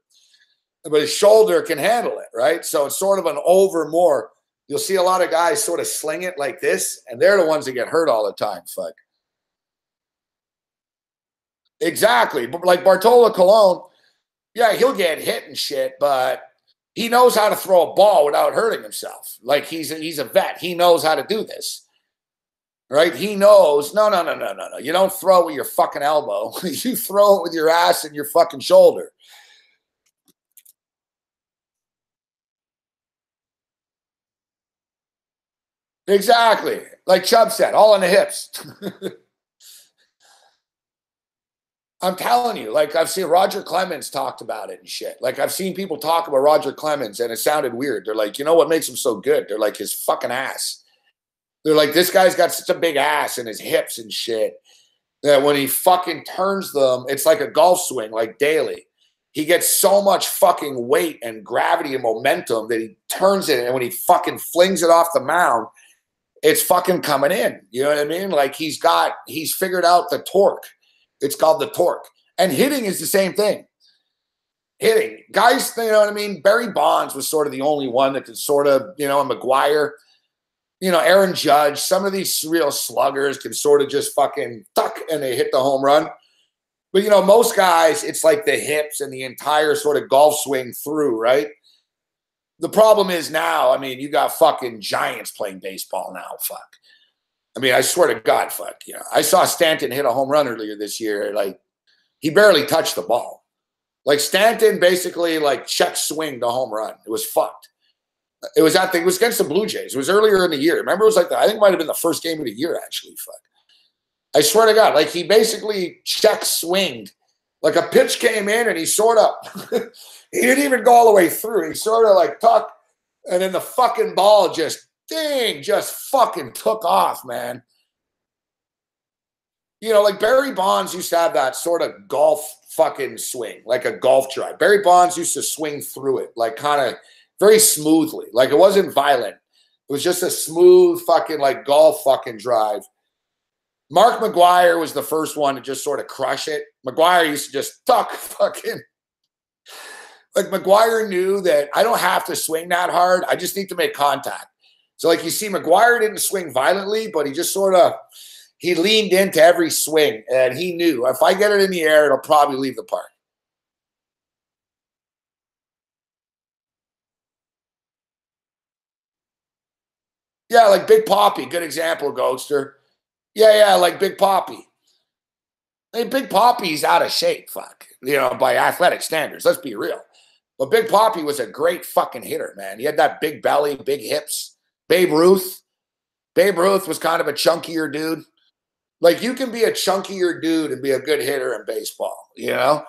But his shoulder can handle it, right? So it's sort of an over more. You'll see a lot of guys sort of sling it like this, and they're the ones that get hurt all the time. Fuck. Exactly. But like Bartolo Colon, yeah, he'll get hit and shit, but he knows how to throw a ball without hurting himself. Like he's a vet. He knows how to do this. Right? He knows, no. You don't throw it with your fucking elbow. You throw it with your ass and your fucking shoulder. Exactly. Like Chubb said, all in the hips. I'm telling you, like I've seen Roger Clemens talked about it and shit. Like I've seen people talk about Roger Clemens and it sounded weird. They're like, you know what makes him so good? They're like his fucking ass. They're like, this guy's got such a big ass and his hips and shit that when he fucking turns them, it's like a golf swing, like Daly. He gets so much fucking weight and gravity and momentum that he turns it, and when he fucking flings it off the mound, it's fucking coming in. You know what I mean? Like he's figured out the torque. It's called the torque. And hitting is the same thing. Hitting. Guys, you know what I mean? Barry Bonds was sort of the only one that could sort of, you know, and McGuire, you know, Aaron Judge, some of these real sluggers can sort of just fucking tuck and they hit the home run. But, you know, most guys, it's like the hips and the entire sort of golf swing through, right? The problem is now, I mean, you got fucking giants playing baseball now, fuck. I mean, I swear to God, fuck. You know, I saw Stanton hit a home run earlier this year. Like, he barely touched the ball. Like, Stanton basically, like, check swinged the home run. It was fucked. It was against the Blue Jays. It was earlier in the year. Remember, it was like, I think it might have been the first game of the year, actually, fuck. I swear to God, like, he basically check swinged. Like, a pitch came in, and he sort of, he didn't even go all the way through. He sort of, like, tucked, and then the fucking ball just fucking took off, man. You know, like Barry Bonds used to have that sort of golf fucking swing, like a golf drive. Barry Bonds used to swing through it, like kind of very smoothly. Like it wasn't violent. It was just a smooth fucking like golf fucking drive. Mark McGuire was the first one to just sort of crush it. McGuire used to just tuck fucking. Like McGuire knew that I don't have to swing that hard. I just need to make contact. So like you see, McGuire didn't swing violently, but he just sort of, he leaned into every swing, and he knew if I get it in the air, it'll probably leave the park. Yeah, like Big Papi, good example, Ghoster. Yeah, like Big Papi. I mean, Big Papi's out of shape, fuck. You know, by athletic standards, let's be real. But Big Papi was a great fucking hitter, man. He had that big belly, big hips. Babe Ruth. Babe Ruth was kind of a chunkier dude. Like, you can be a chunkier dude and be a good hitter in baseball, you know?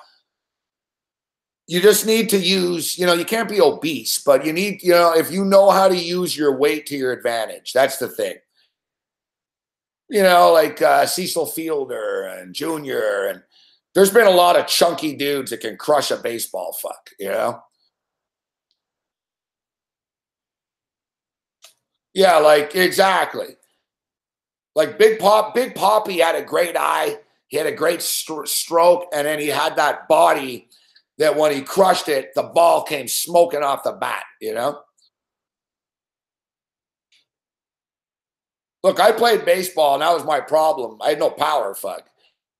You just need to use, you can't be obese, but you need, if you know how to use your weight to your advantage, that's the thing. Like Cecil Fielder and Junior, and there's been a lot of chunky dudes that can crush a baseball fuck, Yeah, like, exactly. Like Big Poppy had a great eye. He had a great stroke, and then he had that body that when he crushed it, the ball came smoking off the bat, Look, I played baseball, and that was my problem. I had no power, fuck.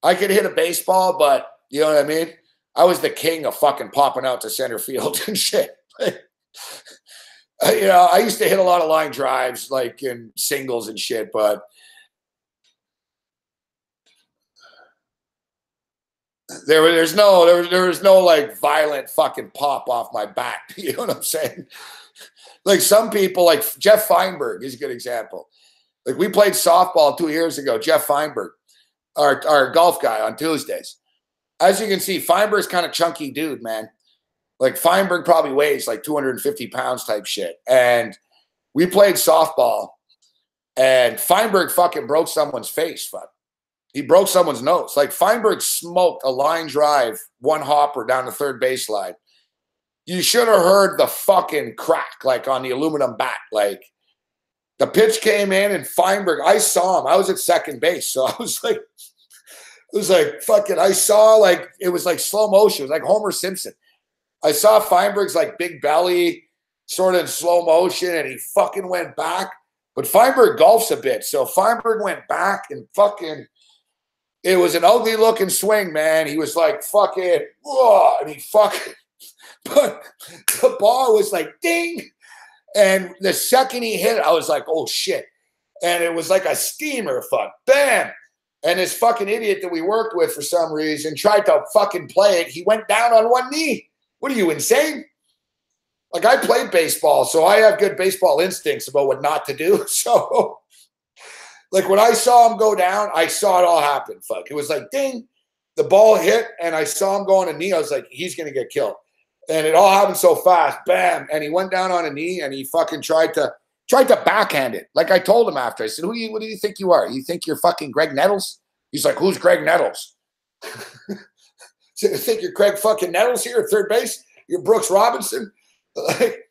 I could hit a baseball, but you know what I mean? I was the king of fucking popping out to center field and shit. I used to hit a lot of line drives, like in singles and shit, but there was no like violent fucking pop off my back. You know what I'm saying? Like some people, like Jeff Feinberg is a good example. Like we played softball 2 years ago. Jeff Feinberg, our golf guy on Tuesdays. As you can see, Feinberg's kind of chunky dude, man. Like Feinberg probably weighs like 250 pounds type shit. And we played softball, and Feinberg fucking broke someone's face. Fuck. He broke someone's nose. Like Feinberg smoked a line drive, one hopper down the third baseline. You should have heard the fucking crack, like on the aluminum bat. Like the pitch came in, and Feinberg, I saw him. I was at second base, so I was like, fucking, I saw like, it was like slow motion. It was like Homer Simpson. I saw Feinberg's like big belly sort of in slow motion, and he fucking went back. But Feinberg golfs a bit, so Feinberg went back and fucking, it was an ugly looking swing, man. He was like fucking, whoa, and he fucking, but the ball was like ding. And the second he hit it, I was like, oh shit. And it was like a steamer, fuck, bam. And this fucking idiot that we worked with for some reason tried to fucking play it. He went down on one knee. What are you, insane? Like, I played baseball, so I have good baseball instincts about what not to do. So, like, when I saw him go down, I saw it all happen. Fuck. It was like, ding, the ball hit, and I saw him go on a knee. I was like, he's going to get killed. And it all happened so fast. Bam. And he went down on a knee, and he fucking tried to backhand it. Like I told him after, I said, what do you think you are? You think you're fucking Greg Nettles? He's like, who's Greg Nettles? So you think you're Craig fucking Nettles here at third base? You're Brooks Robinson? Like,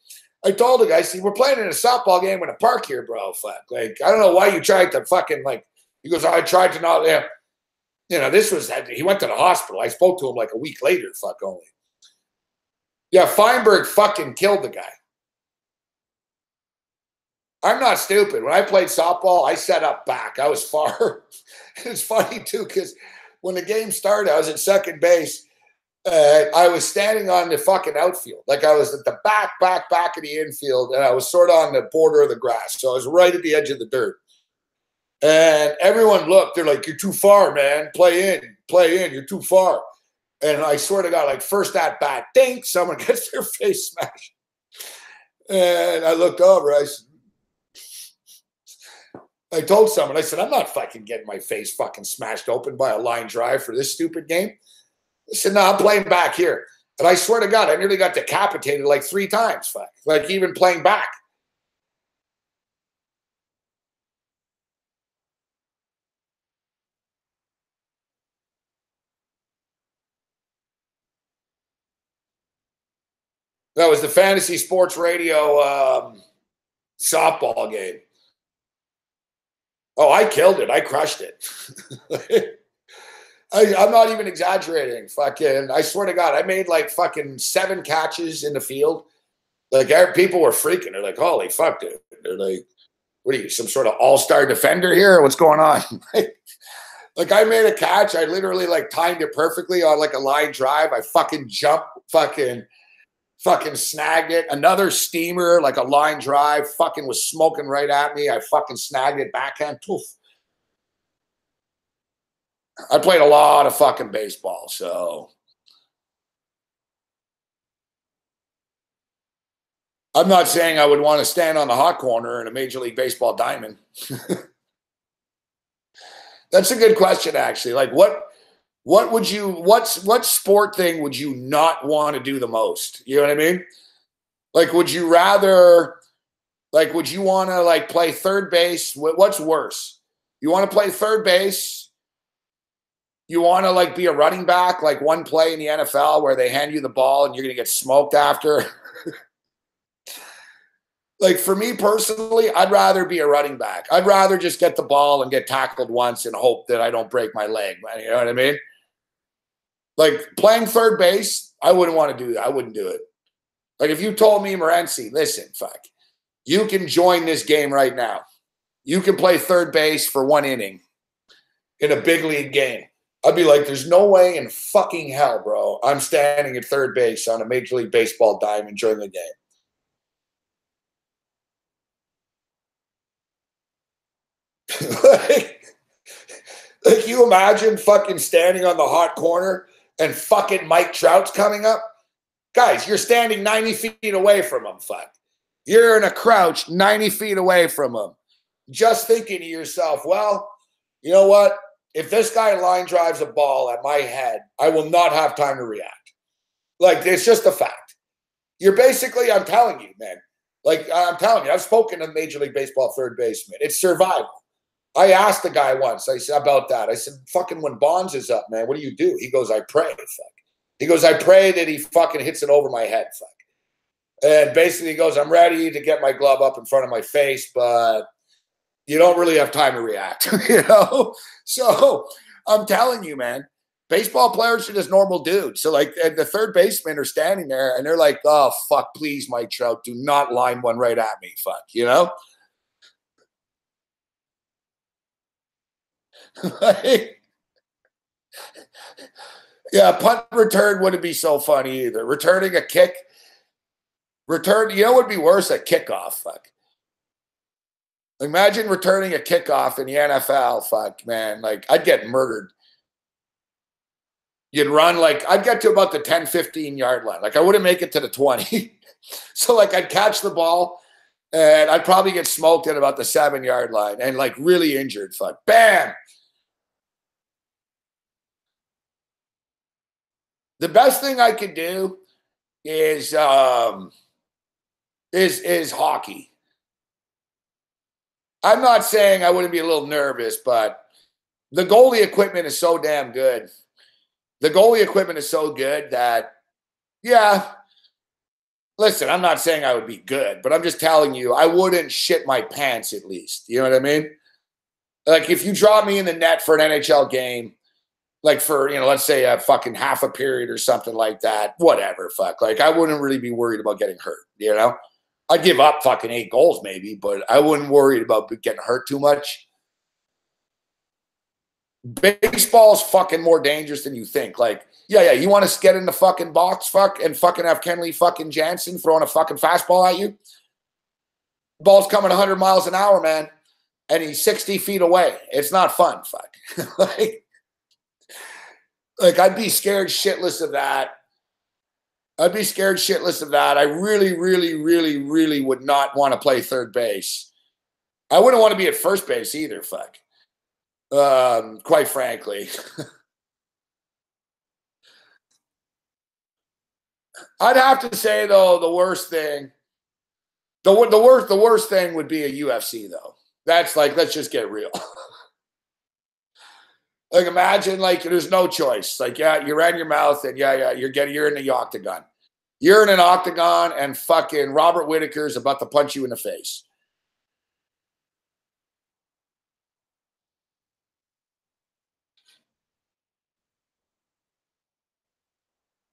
I told the guy, see, we're playing in a softball game in a park here, bro. Fuck. Like, I don't know why you tried to fucking, like, he goes, I tried to not, this was, he went to the hospital. I spoke to him like a week later, fuck only. Yeah, Feinberg fucking killed the guy. I'm not stupid. When I played softball, I set up back. I was far. It's funny, too, because when the game started, I was at second base. I was standing on the fucking outfield. Like I was at the back of the infield, and I was sort of on the border of the grass. So I was right at the edge of the dirt. And everyone looked. They're like, you're too far, man. Play in. You're too far. And I swear to God, like first at bat, ding, someone gets their face smashed. And I looked over. I told someone, I said, I'm not fucking getting my face fucking smashed open by a line drive for this stupid game. I said, no, I'm playing back here. And I swear to God, I nearly got decapitated like 3 times. Fuck. Like even playing back. That was the Fantasy Sports Radio softball game. Oh, I killed it. I crushed it. I'm not even exaggerating. Fucking, I swear to God, I made like fucking 7 catches in the field. Like people were freaking. They're like, holy fuck, dude. They're like, what are you, some sort of all-star defender here? What's going on? Like I made a catch. I literally like timed it perfectly on like a line drive. I fucking jumped, fucking snagged it. Another steamer, like a line drive, fucking was smoking right at me. I fucking snagged it backhand. Poof. I played a lot of fucking baseball, so I'm not saying I would want to stand on the hot corner in a Major League Baseball diamond. That's a good question, actually. Like, what sport thing would you not want to do the most? You know what I mean? Like, would you rather, like, would you want to, like, play third base? What's worse? You want to play third base? You want to, like, be a running back, like one play in the NFL where they hand you the ball and you're going to get smoked after? Like, for me personally, I'd rather be a running back. I'd rather just get the ball and get tackled once and hope that I don't break my leg. You know what I mean? Like, playing third base, I wouldn't want to do that. I wouldn't do it. Like, if you told me, Morency, listen, fuck, you can join this game right now. You can play third base for 1 inning in a big league game. I'd be like, there's no way in fucking hell, bro, I'm standing at third base on a Major League Baseball diamond during the game. like you imagine fucking standing on the hot corner and fucking Mike Trout's coming up? Guys, you're standing 90 feet away from him, fuck. You're in a crouch 90 feet away from him. Just thinking to yourself, well, you know what? If this guy line drives a ball at my head, I will not have time to react. Like, it's just a fact. You're basically, I'm telling you, man. Like, I'm telling you, I've spoken to Major League Baseball third baseman. It's survival. I asked the guy once, I said, about that. I said, fucking when Bonds is up, man, what do you do? He goes, I pray, fuck. He goes, I pray that he fucking hits it over my head, fuck. And basically he goes, I'm ready to get my glove up in front of my face, but you don't really have time to react, you know? So I'm telling you, man, baseball players are just normal dudes. So, like, the third basemen are standing there, and they're like, oh, fuck, please, Mike Trout, do not line one right at me, fuck, you know? Like, yeah, punt return wouldn't be so funny either. Returning a kick, you know what would be worse? A kickoff, fuck. Imagine returning a kickoff in the NFL, fuck, man. Like, I'd get murdered. You'd run, like, I'd get to about the 10, 15-yard line. Like, I wouldn't make it to the 20. So, like, I'd catch the ball, and I'd probably get smoked at about the 7-yard line and, like, really injured, fuck. Bam! The best thing I could do is hockey. I'm not saying I wouldn't be a little nervous, but the goalie equipment is so damn good. The goalie equipment is so good that, yeah, listen, I'm not saying I would be good, but I'm just telling you, I wouldn't shit my pants at least. You know what I mean? Like, if you drop me in the net for an NHL game, like for, you know, let's say a fucking half a period or something like that, whatever, fuck. Like, I wouldn't really be worried about getting hurt, you know? I'd give up fucking 8 goals maybe, but I wouldn't worry about getting hurt too much. Baseball's fucking more dangerous than you think. Like, yeah, you want to get in the fucking box, fuck, and fucking have Kenley fucking Jansen throwing a fucking fastball at you? Ball's coming 100 miles an hour, man, and he's 60 feet away. It's not fun, fuck. like, I'd be scared shitless of that. I really, really, really, really would not want to play third base. I wouldn't want to be at first base either, fuck. Quite frankly. I'd have to say, though, the worst thing would be a UFC, though. That's like, let's just get real. Like, imagine, like, there's no choice. Like, yeah, you ran your mouth, and yeah, you're in the octagon. You're in an octagon, and fucking Robert Whittaker's about to punch you in the face.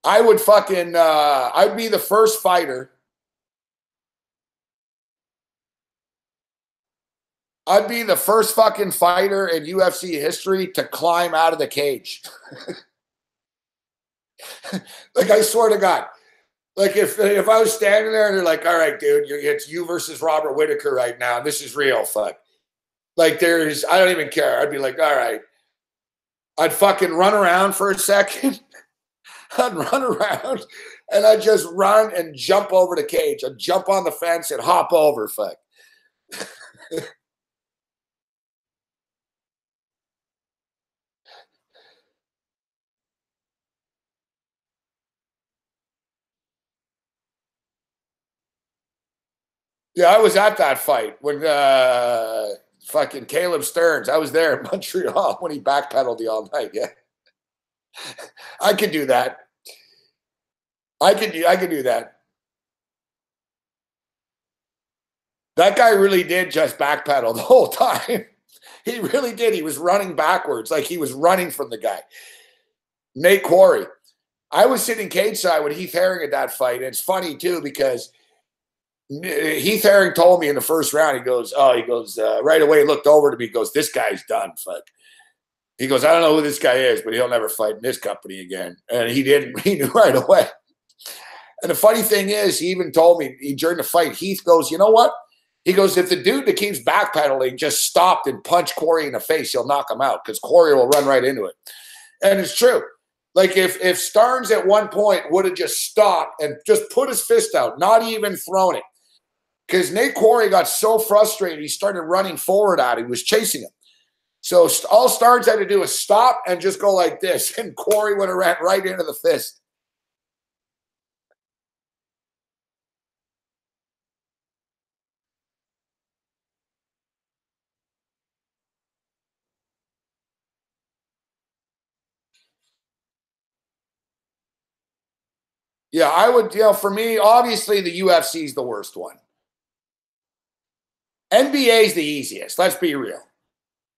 I would fucking, I'd be the first fighter. I'd be the first fucking fighter in UFC history to climb out of the cage. Like, I swear to God. Like, if I was standing there and they're like, all right, dude, it's you versus Robert Whittaker right now. This is real, fuck. Like, I don't even care. I'd be like, all right. I'd fucking run around for a second. I'd run around. And I just run and jump over the cage. I jump on the fence and hop over, fuck. Yeah, I was at that fight when fucking Caleb Stearns. I was there in Montreal when he backpedaled the all night. Yeah, I could do that. I could do that. That guy really did just backpedal the whole time. He really did. He was running backwards, like he was running from the guy. Nate Quarry. I was sitting cage side with Heath Herring at that fight. And it's funny too, because Heath Herring told me in the first round, he goes, right away, he looked over to me, he goes, this guy's done, fuck. He goes, I don't know who this guy is, but he'll never fight in this company again. And he didn't. He knew right away. And the funny thing is, he even told me during the fight, Heath goes, you know what? He goes, if the dude that keeps backpedaling just stopped and punched Corey in the face, he'll knock him out because Corey will run right into it. And it's true. Like if Starnes at one point would have just stopped and just put his fist out, not even thrown it, because Nate Quarry got so frustrated, he started running forward at him. He was chasing him. So all Starnes had to do was stop and just go like this, and Quarry would have ran right into the fist. Yeah, I would, for me, obviously the UFC is the worst one. NBA is the easiest. Let's be real.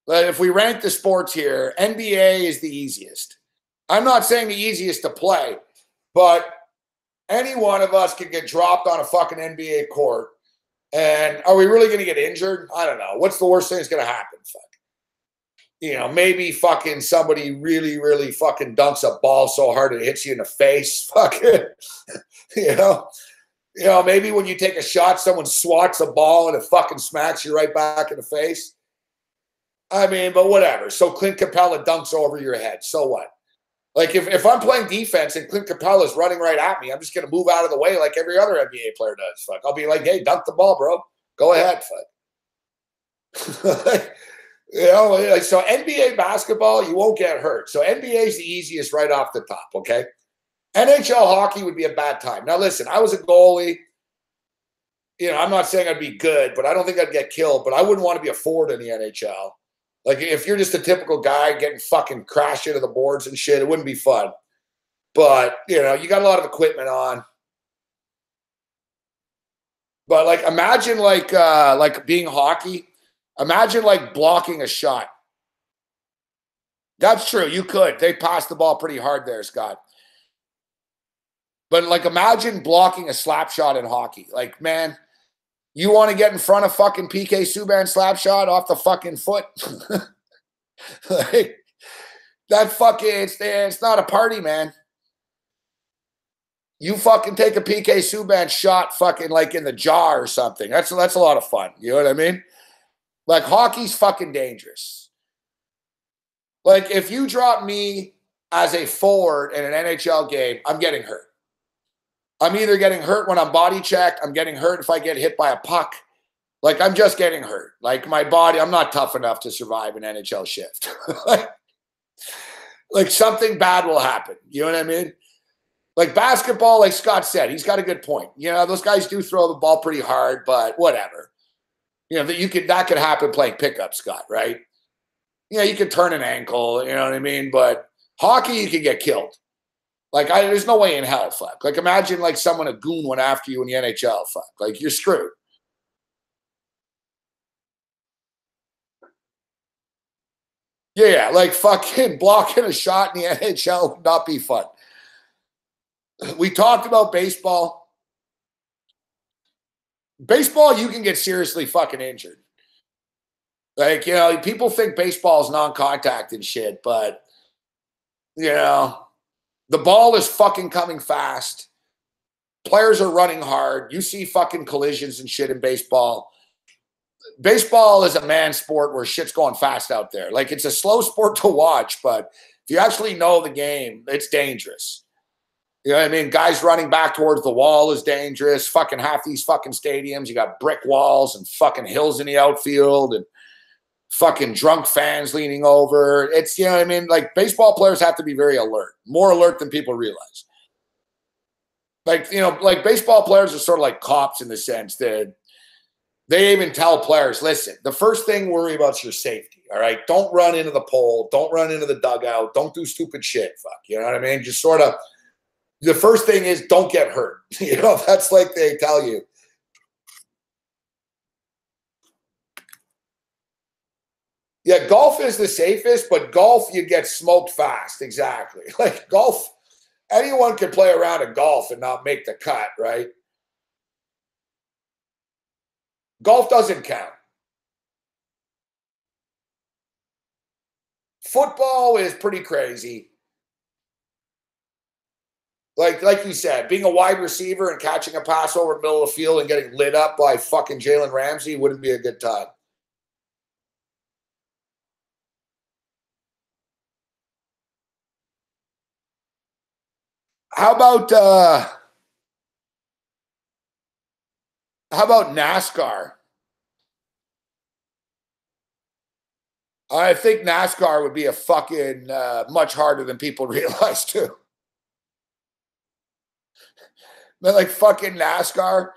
But if we rank the sports here, NBA is the easiest. I'm not saying the easiest to play, but any one of us could get dropped on a fucking NBA court. And are we really going to get injured? I don't know. What's the worst thing that's going to happen? Fuck. Maybe fucking somebody really, really fucking dunks a ball so hard it hits you in the face. Fuck it. Maybe when you take a shot, someone swats a ball and it fucking smacks you right back in the face. I mean, but whatever. So Clint Capella dunks over your head. So what? Like if I'm playing defense and Clint Capella's running right at me, I'm just going to move out of the way like every other NBA player does. Fuck. I'll be like, hey, dunk the ball, bro. Go ahead. Fuck. So NBA basketball, you won't get hurt. So NBA is the easiest right off the top, okay? NHL hockey would be a bad time. Now, listen, I was a goalie. I'm not saying I'd be good, but I don't think I'd get killed. But I wouldn't want to be a forward in the NHL. Like, if you're just a typical guy getting fucking crashed into the boards and shit, it wouldn't be fun. But, you got a lot of equipment on. But, like, imagine, like being hockey. Imagine, like, blocking a shot. That's true. You could. They passed the ball pretty hard there, Scott. But, like, imagine blocking a slap shot in hockey. Like, man, you want to get in front of fucking PK Subban slap shot off the fucking foot? Like, that fucking, it's not a party, man. You fucking take a PK Subban shot fucking like in the jaw or something. That's a lot of fun. You know what I mean? Like, hockey's fucking dangerous. Like, if you drop me as a forward in an NHL game, I'm getting hurt. I'm either getting hurt when I'm body checked. I'm getting hurt if I get hit by a puck. Like, I'm just getting hurt. Like, my body, I'm not tough enough to survive an NHL shift. like, something bad will happen. You know what I mean? Like, basketball, like Scott said, he's got a good point. Those guys do throw the ball pretty hard, but whatever. That could happen playing pickup, Scott, right? You could turn an ankle, you know what I mean? But hockey, you could get killed. Like, there's no way in hell, fuck. Like, imagine, like, a goon went after you in the NHL, fuck. Like, you're screwed. Yeah, like, fucking blocking a shot in the NHL would not be fun. We talked about baseball. Baseball, you can get seriously fucking injured. Like, people think baseball is non-contact and shit, but, the ball is fucking coming fast. Players are running hard. You see fucking collisions and shit in baseball. Baseball is a man sport where shit's going fast out there. Like, it's a slow sport to watch, but if you actually know the game, it's dangerous. You know what I mean? Guys running back towards the wall is dangerous. Fucking half these fucking stadiums, you got brick walls and fucking hills in the outfield and fucking drunk fans leaning over. It's, you know what I mean? Like, baseball players have to be very alert, more alert than people realize. Like, you know, like baseball players are sort of like cops in the sense that they even tell players, listen, the first thing worry about is your safety, all right? Don't run into the pole. Don't run into the dugout. Don't do stupid shit, fuck. You know what I mean? Just sort of, the first thing is don't get hurt. You know, that's like they tell you. Yeah, golf is the safest, but golf, you get smoked fast. Exactly. Like golf, anyone can play around at golf and not make the cut, right? Golf doesn't count. Football is pretty crazy. Like you said, being a wide receiver and catching a pass over the middle of the field and getting lit up by fucking Jalen Ramsey wouldn't be a good time. How about NASCAR? I think NASCAR would be a fucking much harder than people realize too. But like fucking NASCAR,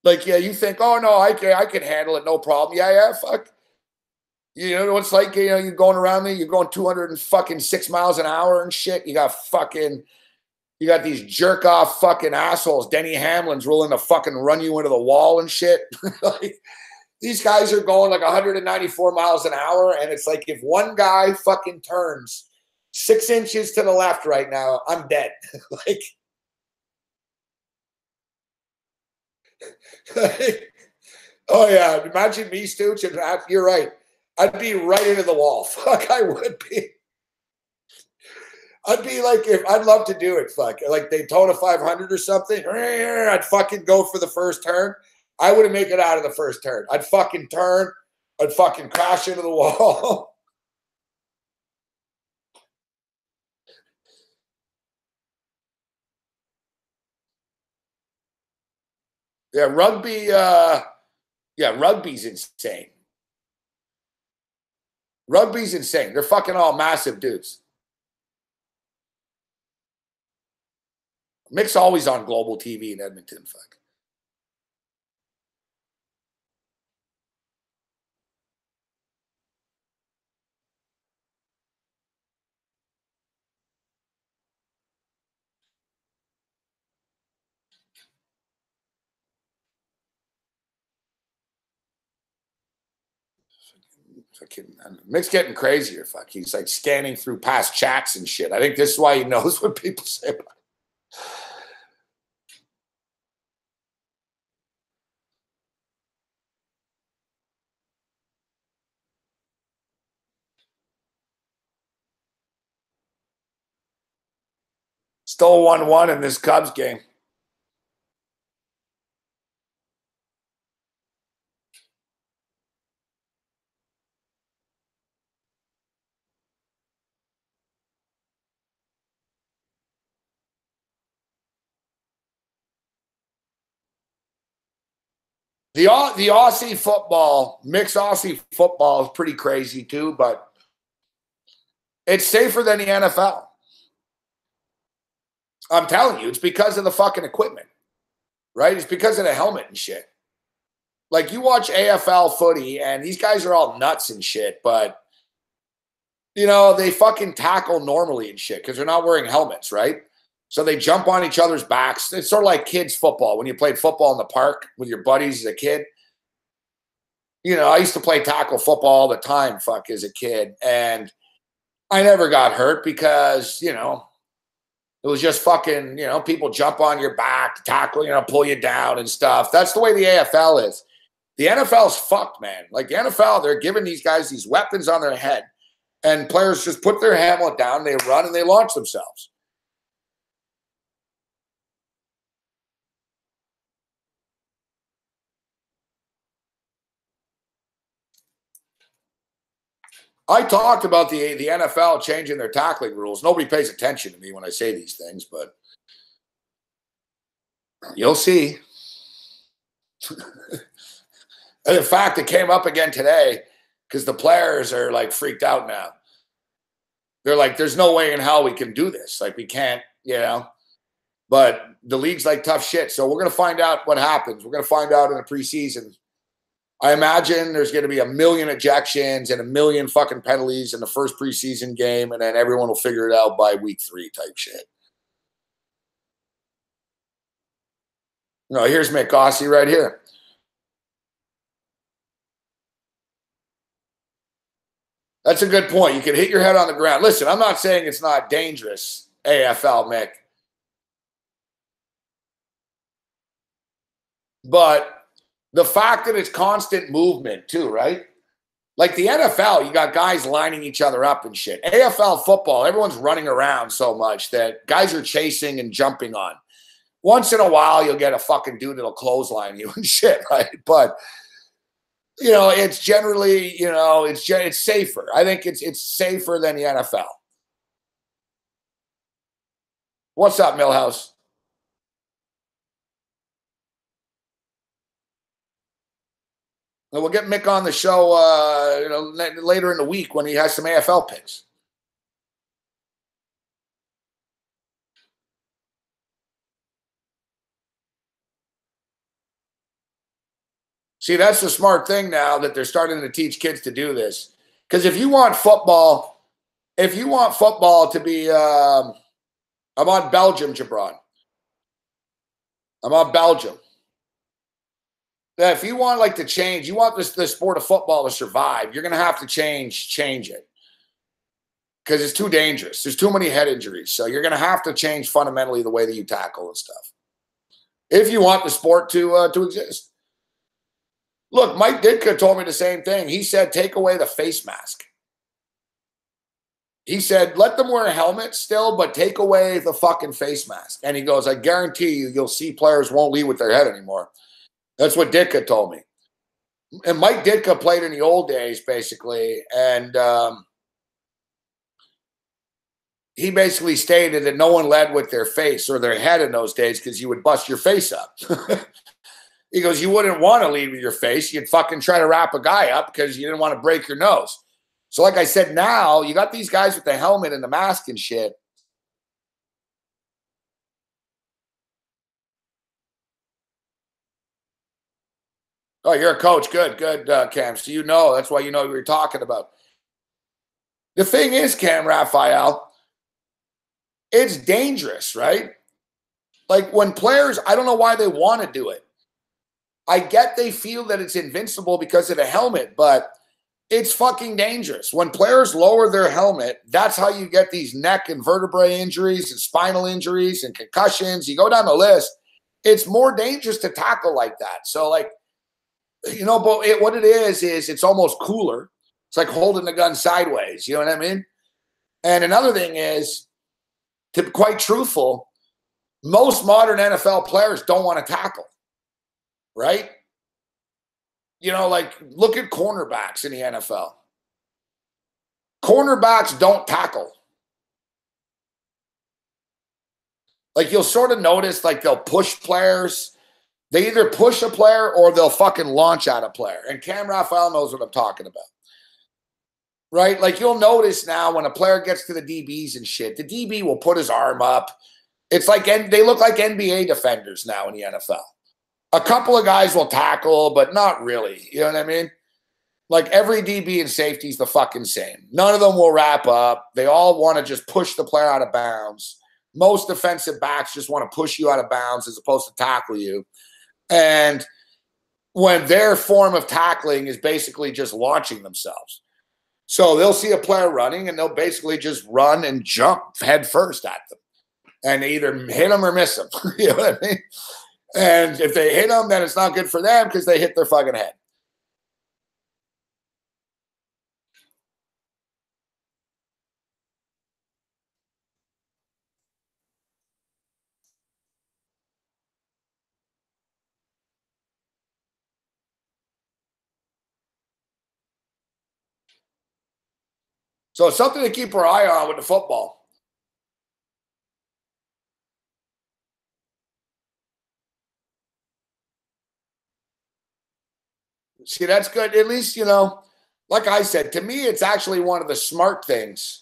like yeah, you think, oh no, I can handle it, no problem. Yeah, fuck. You know what it's like? You know, you're going around there, you're going 206 miles an hour and shit. You got these jerk off fucking assholes. Denny Hamlin's willing to fucking run you into the wall and shit. Like, these guys are going like 194 miles an hour, and it's like if one guy fucking turns 6 inches to the left right now, I'm dead. Like, oh yeah, imagine me, Stooch, and you're right. I'd be right into the wall. Fuck, I would be. I'd be like, if I'd love to do it, fuck. Like Daytona 500 or something. I'd fucking go for the first turn. I wouldn't make it out of the first turn. I'd fucking turn. I'd fucking crash into the wall. Yeah, rugby. Rugby's insane. Rugby's insane. They're fucking all massive dudes. Mick's always on global TV in Edmonton. Fuck. Mick's getting crazier. Fuck. He's like scanning through past chats and shit. I think this is why he knows what people say about it. Still 1-1 in this Cubs game. The Aussie football, mixed Aussie football is pretty crazy too, but it's safer than the NFL. I'm telling you, it's because of the fucking equipment, right? It's because of the helmet and shit. Like you watch AFL footy and these guys are all nuts and shit, but you know, they fucking tackle normally and shit because they're not wearing helmets, right? So they jump on each other's backs. It's sort of like kids football when you played football in the park with your buddies as a kid. You know, I used to play tackle football all the time, fuck, as a kid. And I never got hurt because, you know, it was just fucking, you know, people jump on your back, tackle, you know, pull you down and stuff. That's the way the AFL is. The NFL's fucked, man. Like the NFL, they're giving these guys these weapons on their head. And players just put their helmet down, they run, and they launch themselves. I talked about the NFL changing their tackling rules. Nobody pays attention to me when I say these things, but you'll see. And in fact, it came up again today because the players are like freaked out now. They're like, there's no way in hell we can do this. Like, we can't, you know. But the league's like tough shit. So we're going to find out what happens. We're going to find out in the preseason. I imagine there's going to be 1 million ejections and 1 million fucking penalties in the first preseason game, and then everyone will figure it out by week 3 type shit. No, here's Mick Gossie right here. That's a good point. You can hit your head on the ground. Listen, I'm not saying it's not dangerous, AFL, Mick. But the fact that it's constant movement too, right? Like the NFL, you got guys lining each other up and shit. AFL football, everyone's running around so much that guys are chasing and jumping on. Once in a while, you'll get a fucking dude that'll clothesline you and shit, right? But, you know, it's generally, you know, it's safer. I think it's safer than the NFL. What's up, Millhouse? We'll get Mick on the show, you know, later in the week when he has some AFL picks. See, that's the smart thing now that they're starting to teach kids to do this. Because if you want football to be, I'm on Belgium, Jabron. I'm on Belgium. Yeah, if you want like to change, you want the sport of football to survive, you're going to have to change it. Because it's too dangerous. There's too many head injuries. So you're going to have to change fundamentally the way that you tackle and stuff. If you want the sport to exist. Look, Mike Ditka told me the same thing. He said, take away the face mask. He said, let them wear a helmet still, but take away the fucking face mask. And he goes, I guarantee you'll see players won't lead with their head anymore. That's what Ditka told me. And Mike Ditka played in the old days, basically. And he basically stated that no one led with their face or their head in those days because you would bust your face up. He goes, you wouldn't want to lead with your face. You'd fucking try to wrap a guy up because you didn't want to break your nose. So like I said, now you got these guys with the helmet and the mask and shit. Oh, you're a coach. Good, Cam. So you know, that's why you know what you're talking about. The thing is, Cam Raphael, it's dangerous, right? Like when players, I don't know why they want to do it. I get they feel that it's invincible because of the helmet, but it's fucking dangerous. When players lower their helmet, that's how you get these neck and vertebrae injuries and spinal injuries and concussions. You go down the list. It's more dangerous to tackle like that. So like, you know, but what it is it's almost cooler. It's like holding the gun sideways. You know what I mean? And another thing is, to be quite truthful, most modern NFL players don't want to tackle, right? You know, like look at cornerbacks in the NFL. Cornerbacks don't tackle. Like you'll sort of notice like they'll push players. They either push a player or they'll fucking launch at a player. And Cam Raphael knows what I'm talking about. Right? Like you'll notice now when a player gets to the DBs and shit, the DB will put his arm up. It's like they look like NBA defenders now in the NFL. A couple of guys will tackle, but not really. You know what I mean? Like every DB and safety is the fucking same. None of them will wrap up. They all want to just push the player out of bounds. Most defensive backs just want to push you out of bounds as opposed to tackle you. And when their form of tackling is basically just launching themselves. So they'll see a player running and they'll basically just run and jump head first at them. And either hit them or miss them. You know what I mean? And if they hit them, then it's not good for them because they hit their fucking head. So it's something to keep our eye on with the football. See, that's good. At least, you know, like I said, to me, it's actually one of the smart things.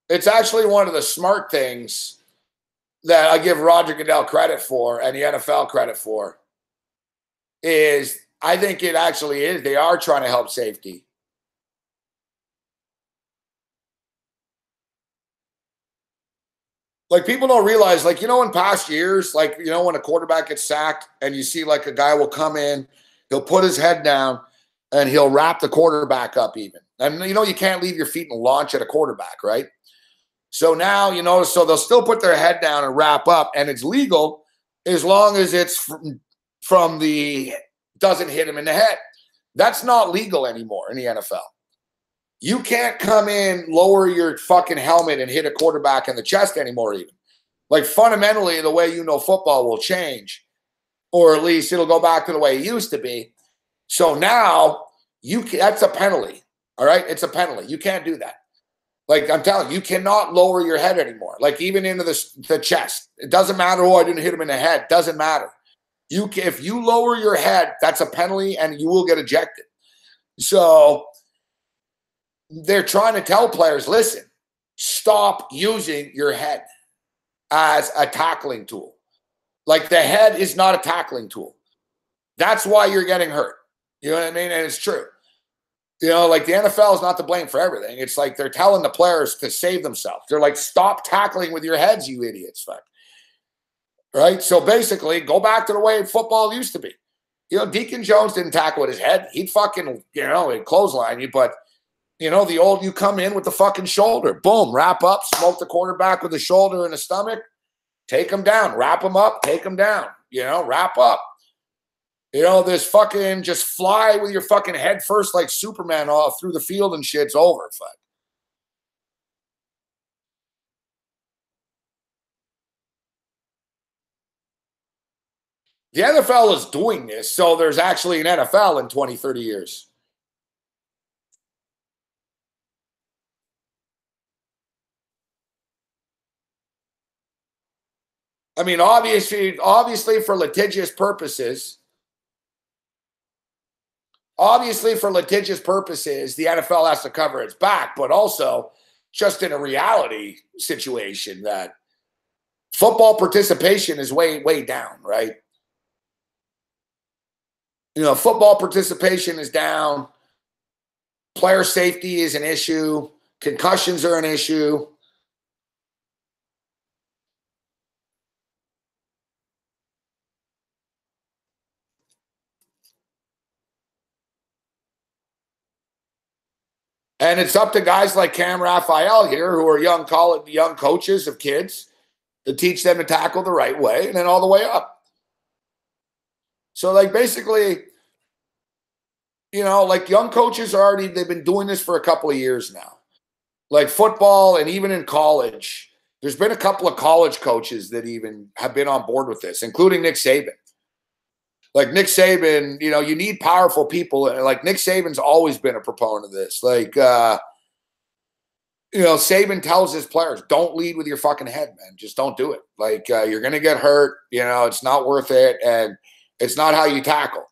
It's actually one of the smart things that I give Roger Goodell credit for and the NFL credit for is I think it actually is. They are trying to help safety. Like, people don't realize, like, you know, in past years, like, you know, when a quarterback gets sacked and you see like a guy will come in, he'll put his head down and he'll wrap the quarterback up even. And, you know, you can't leave your feet and launch at a quarterback, right? So now, you know, so they'll still put their head down and wrap up, and it's legal as long as it's from the, doesn't hit him in the head. That's not legal anymore in the NFL. You can't come in, lower your fucking helmet and hit a quarterback in the chest anymore even. Like, fundamentally, the way you know football will change, or at least it'll go back to the way it used to be. So now, that's a penalty, all right? It's a penalty. You can't do that. Like, I'm telling you, you cannot lower your head anymore, like even into the chest. It doesn't matter, oh, I didn't hit him in the head. Doesn't matter. If you lower your head, that's a penalty and you will get ejected. So they're trying to tell players, listen, stop using your head as a tackling tool. Like, the head is not a tackling tool. That's why you're getting hurt. You know what I mean? And it's true. You know, like, the NFL is not to blame for everything. It's like they're telling the players to save themselves. They're like, stop tackling with your heads, you idiots. Fuck. Right? So basically, go back to the way football used to be. You know, Deacon Jones didn't tackle with his head. He'd fucking, you know, he'd clothesline you. But, you know, the old, you come in with the fucking shoulder. Boom, wrap up, smoke the quarterback with the shoulder and the stomach. Take him down. Wrap him up, take him down. You know, wrap up. You know, this fucking just fly with your fucking head first like Superman all through the field and shit's over. Fuck. The NFL is doing this, so there's actually an NFL in 20, 30 years. I mean, obviously for litigious purposes, the NFL has to cover its back, but also just in a reality situation that football participation is way, way down, right? You know, football participation is down. Player safety is an issue. Concussions are an issue. And it's up to guys like Cam Raphael here, who are young coaches of kids, to teach them to tackle the right way and then all the way up. So, like, basically, you know, like, young coaches they've been doing this for a couple of years now. Like football and even in college, there's been a couple of college coaches that even have been on board with this, including Nick Saban. Like, Nick Saban, you know, you need powerful people. And like, Nick Saban's always been a proponent of this. Like, you know, Saban tells his players, don't lead with your fucking head, man. Just don't do it. Like, you're going to get hurt. You know, it's not worth it. And it's not how you tackle.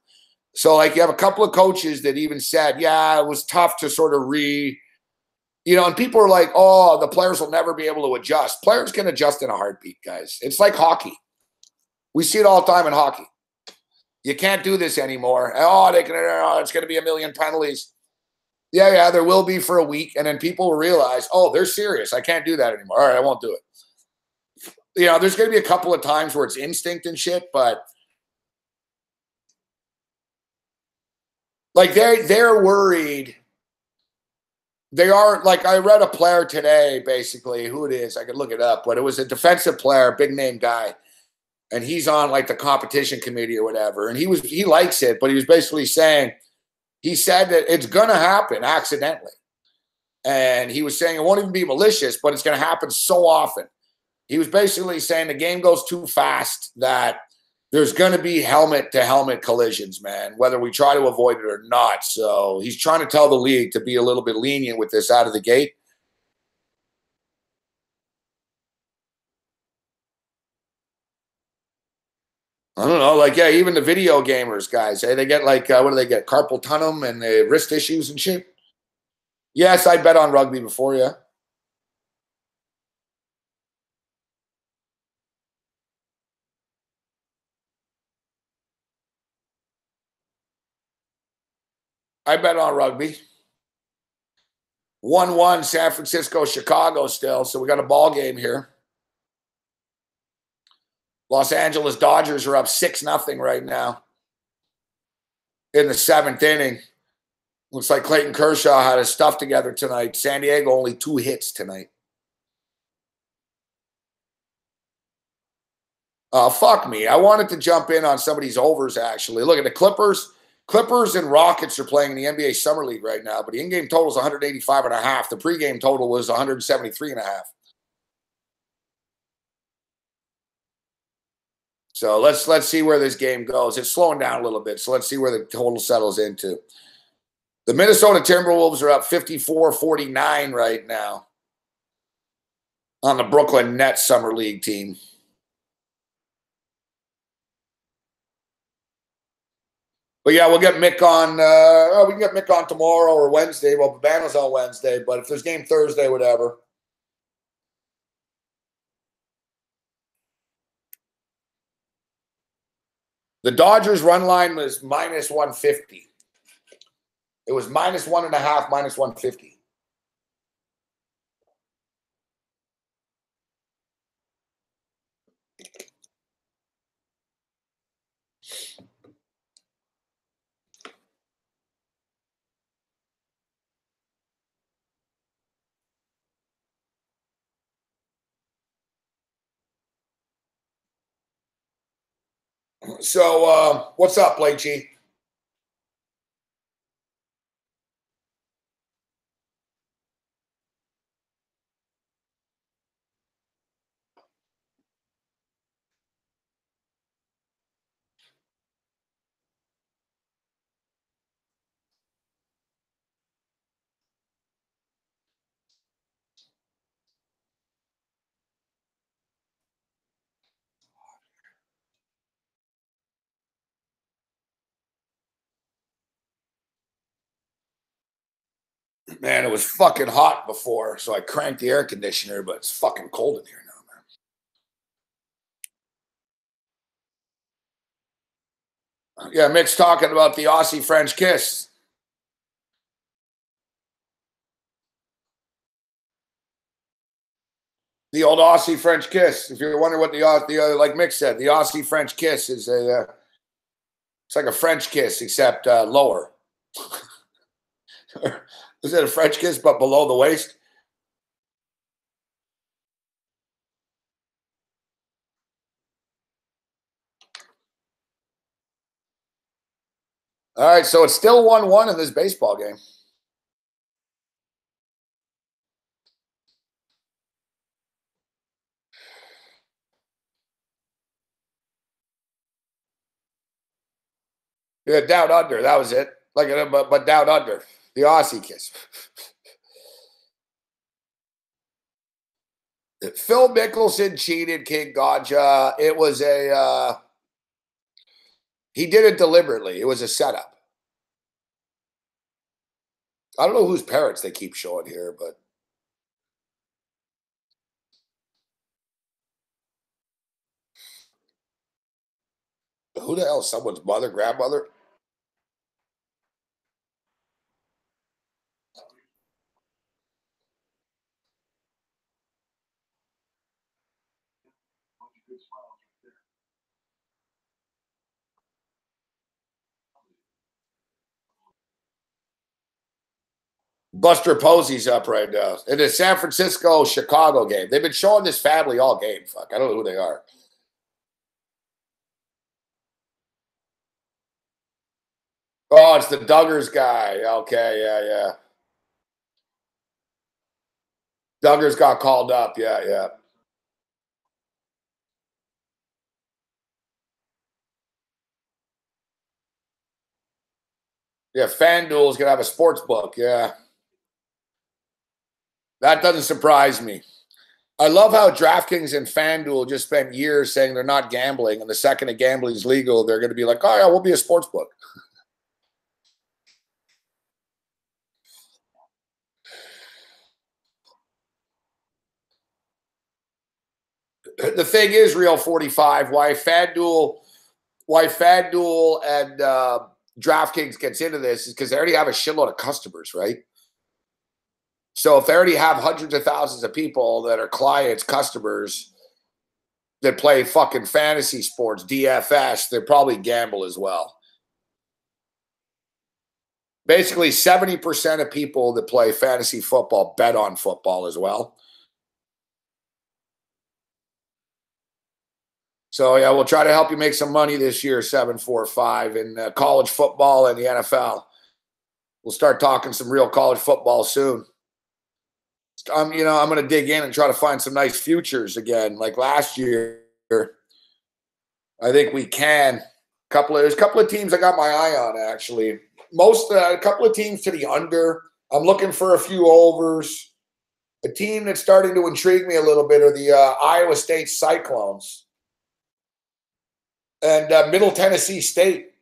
So, like, you have a couple of coaches that even said, yeah, it was tough to sort of you know, and people are like, oh, the players will never be able to adjust. Players can adjust in a heartbeat, guys. It's like hockey. We see it all the time in hockey. You can't do this anymore. Oh, it's going to be a million penalties. Yeah, there will be for a week. And then people will realize, oh, they're serious. I can't do that anymore. All right, I won't do it. You know, there's going to be a couple of times where it's instinct and shit, but like, they're worried. They are, like, I read a player today, basically, who it is. I could look it up, but it was a defensive player, big name guy. And he's on, like, the competition committee or whatever. And he likes it, but he was basically saying, he said that it's going to happen accidentally. And he was saying it won't even be malicious, but it's going to happen so often. He was basically saying the game goes too fast that there's going to be helmet-to-helmet collisions, man, whether we try to avoid it or not. So he's trying to tell the league to be a little bit lenient with this out of the gate. I don't know, like, yeah, even the video gamers guys, hey, they get like, what do they get? Carpal tunnel and wrist issues and shit. Yes, I bet on rugby before, yeah. I bet on rugby. 1-1 San Francisco, Chicago still. So we got a ball game here. Los Angeles Dodgers are up 6-0 right now in the 7th inning. Looks like Clayton Kershaw had his stuff together tonight. San Diego only 2 hits tonight. Fuck me. I wanted to jump in on some of these overs, actually. Look at the Clippers. Clippers and Rockets are playing in the NBA Summer League right now, but the in-game total is 185.5. The pregame total was 173.5. So let's see where this game goes. It's slowing down a little bit, so let's see where the total settles into. The Minnesota Timberwolves are up 54-49 right now on the Brooklyn Nets Summer League team. But yeah, we'll get Mick on. We can get Mick on tomorrow or Wednesday. Well, Babana's on Wednesday, but if there's game Thursday, whatever. The Dodgers run line was minus 150. It was minus 1.5, minus 150. So, what's up, Blake G? Man, it was fucking hot before, so I cranked the air conditioner, but it's fucking cold in here now, man. Yeah, Mick's talking about the Aussie French kiss. The old Aussie French kiss. If you're wondering what the like Mick said, the Aussie French kiss is it's like a French kiss except lower. Is it a French kiss but below the waist? All right, so it's still 1-1 in this baseball game. Yeah, down under. That was it. Like, but down under. The Aussie kiss. Phil Mickelson cheated King Ganja. It was he did it deliberately. It was a setup. I don't know whose parrots they keep showing here, but who the hell? Someone's mother, grandmother? Buster Posey's up right now. In the San Francisco-Chicago game. They've been showing this family all game. Fuck, I don't know who they are. Oh, it's the Duggars guy. Okay, yeah. Duggars got called up. Yeah. Yeah, FanDuel is going to have a sports book. Yeah. That doesn't surprise me. I love how DraftKings and FanDuel just spent years saying they're not gambling, and the second a gambling is legal, they're going to be like, oh, yeah, we'll be a sports book. The thing is, Real 45, why FanDuel and DraftKings gets into this is because they already have a shitload of customers, right? So if they already have hundreds of thousands of people that are clients, customers that play fucking fantasy sports, DFS, they probably gamble as well. Basically, 70% of people that play fantasy football bet on football as well. So, yeah, we'll try to help you make some money this year, 745, in college football and the NFL. We'll start talking some real college football soon. I'm going to dig in and try to find some nice futures again, like last year. I think we can. There's a couple of teams I got my eye on, actually. A couple of teams to the under. I'm looking for a few overs. A team that's starting to intrigue me a little bit are the Iowa State Cyclones and Middle Tennessee State.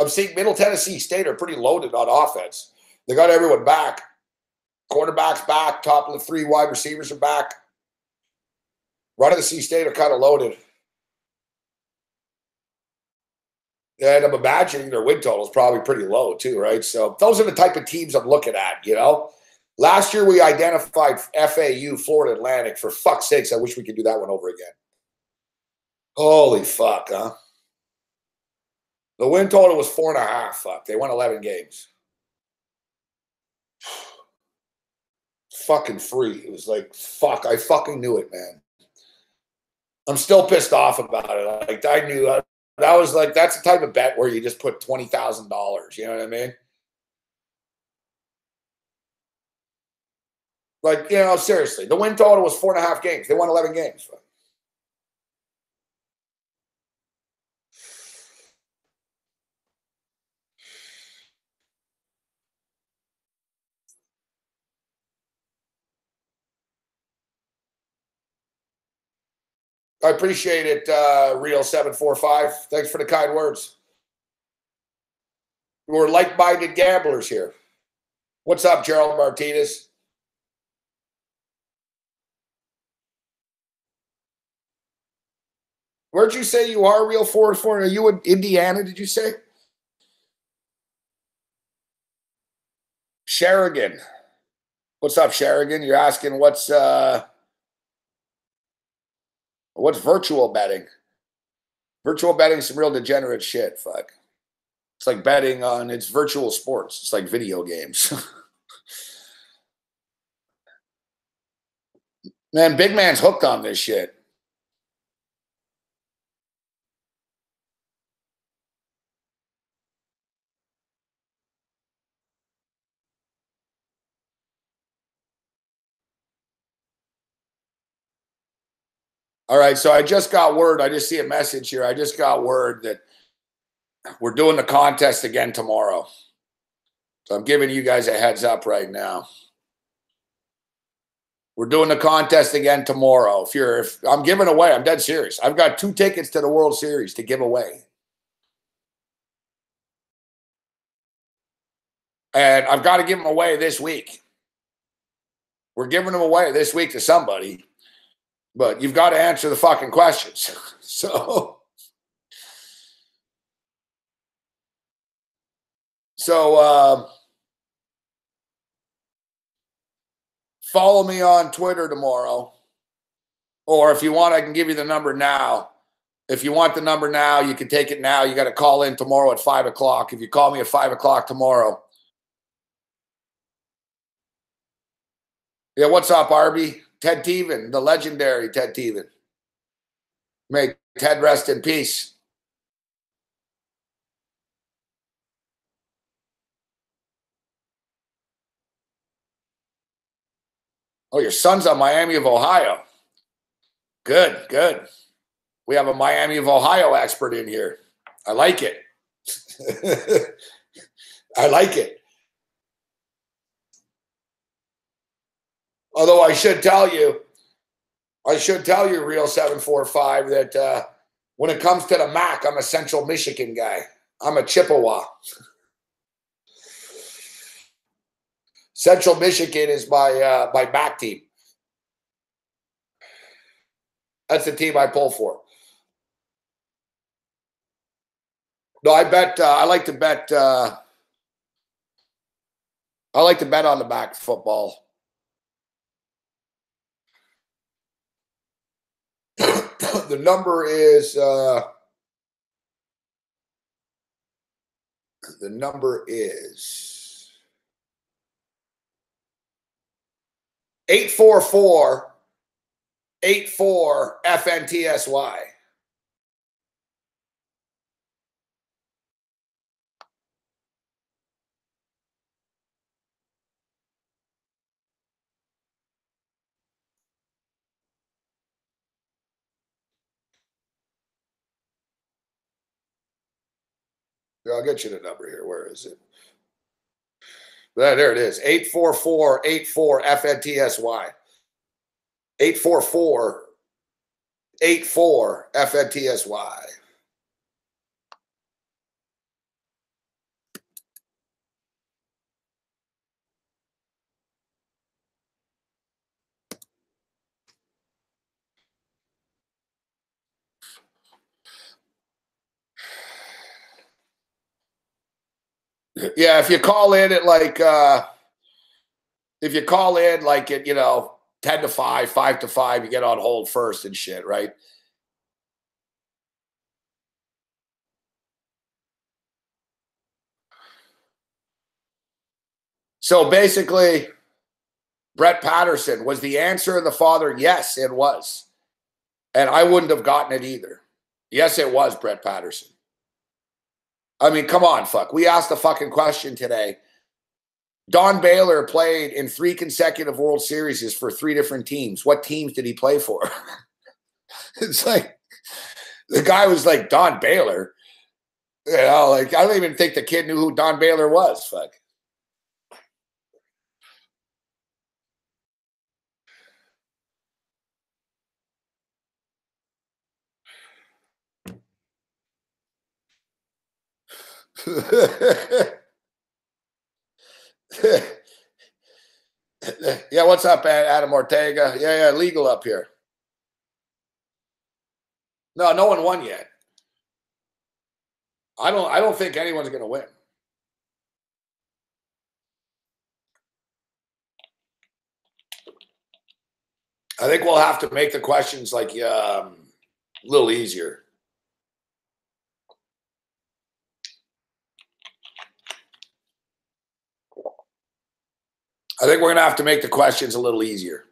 I'm seeing Middle Tennessee State are pretty loaded on offense. They got everyone back. Quarterback's back. Top of the 3 wide receivers are back. Run of the C State are kind of loaded. And I'm imagining their win total is probably pretty low too, right? So those are the type of teams I'm looking at, Last year we identified FAU, Florida Atlantic. For fuck's sakes, I wish we could do that one over again. Holy fuck, huh? The win total was 4.5. Fuck, they won 11 games. Fucking free. It was like, fuck, I fucking knew it, man. I'm still pissed off about it. Like, I knew that was like, that's the type of bet where you just put $20,000. You know what I mean? Like, seriously, the win total was 4.5 games. They won 11 games. I appreciate it, Real 745. Thanks for the kind words. We're like-minded gamblers here. What's up, Gerald Martinez? Where'd you say you are, Real 4-4? Are you in Indiana, did you say? Sherigan. What's up, Sherigan? You're asking what's virtual betting? Virtual betting is some real degenerate shit, fuck. It's like betting on, it's virtual sports. It's like video games. Man, big man's hooked on this shit. All right, so I just got word. I just see a message here. I just got word that we're doing the contest again tomorrow. So I'm giving you guys a heads up right now. We're doing the contest again tomorrow. If I'm giving away, I'm dead serious. I've got 2 tickets to the World Series to give away. And I've got to give them away this week. We're giving them away this week to somebody. But you've got to answer the fucking questions. So follow me on Twitter tomorrow. Or if you want, I can give you the number now. If you want the number now, you can take it now. You got to call in tomorrow at 5 o'clock. If you call me at 5 o'clock tomorrow. Yeah, what's up, Arby? Ted Teven, the legendary Ted Teven. May Ted rest in peace. Oh, your son's on Miami of Ohio. Good, good. We have a Miami of Ohio expert in here. I like it. I like it. Although I should tell you, Real 745, that when it comes to the MAC, I'm a Central Michigan guy. I'm a Chippewa. Central Michigan is my MAC team. That's the team I pull for. No, I bet. I like to bet. I like to bet on the MAC football. The number is 844-84 FNTSY. I'll get you the number here. Where is it? There it is. 844-84 FNTSY. 844-84 FNTSY. Yeah, if you call in at like if you call in like at 10 to 5, 5 to 5, you get on hold first and shit, right? So basically, Brett Patterson, was the answer of the father? Yes, it was. And I wouldn't have gotten it either. Yes, it was Brett Patterson. I mean, come on, fuck. We asked the fucking question today. Don Baylor played in 3 consecutive World Series for 3 different teams. What teams did he play for? It's like, the guy was like, Don Baylor. Like, I don't even think the kid knew who Don Baylor was. Fuck. Yeah, what's up, Adam Ortega? Yeah, legal up here. No one won yet. I don't think anyone's going to win. I think we'll have to make the questions like a little easier. I think we're going to have to make the questions a little easier.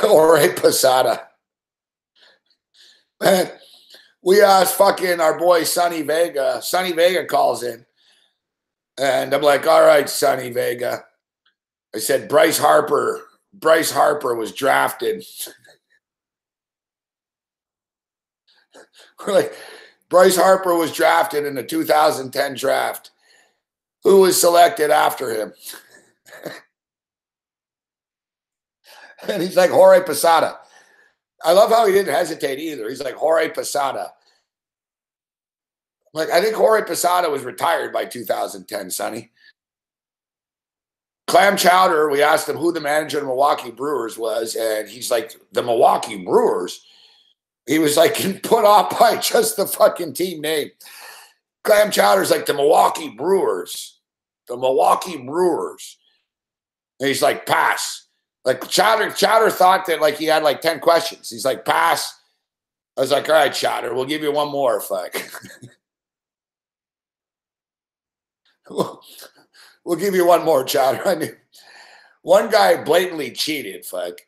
All right, Posada. Man, we asked fucking our boy Sonny Vega. Sonny Vega calls in. And I'm like, all right, Sonny Vega. I said, Bryce Harper was drafted. We're like, Bryce Harper was drafted in the 2010 draft. Who was selected after him? And he's like, Jorge Posada. I love how he didn't hesitate either. He's like, Jorge Posada. Like, I think Jorge Posada was retired by 2010, Sonny. Clam Chowder, we asked him who the manager of the Milwaukee Brewers was, and he's like, the Milwaukee Brewers? He was like put off by just the fucking team name. Clam Chowder's like, the Milwaukee Brewers. The Milwaukee Brewers. And he's like, pass. Like, Chowder thought that, like, he had, like, 10 questions. He's like, pass. I was like, all right, Chowder, we'll give you one more, fuck. We'll give you one more, Chowder. I mean, one guy blatantly cheated, fuck.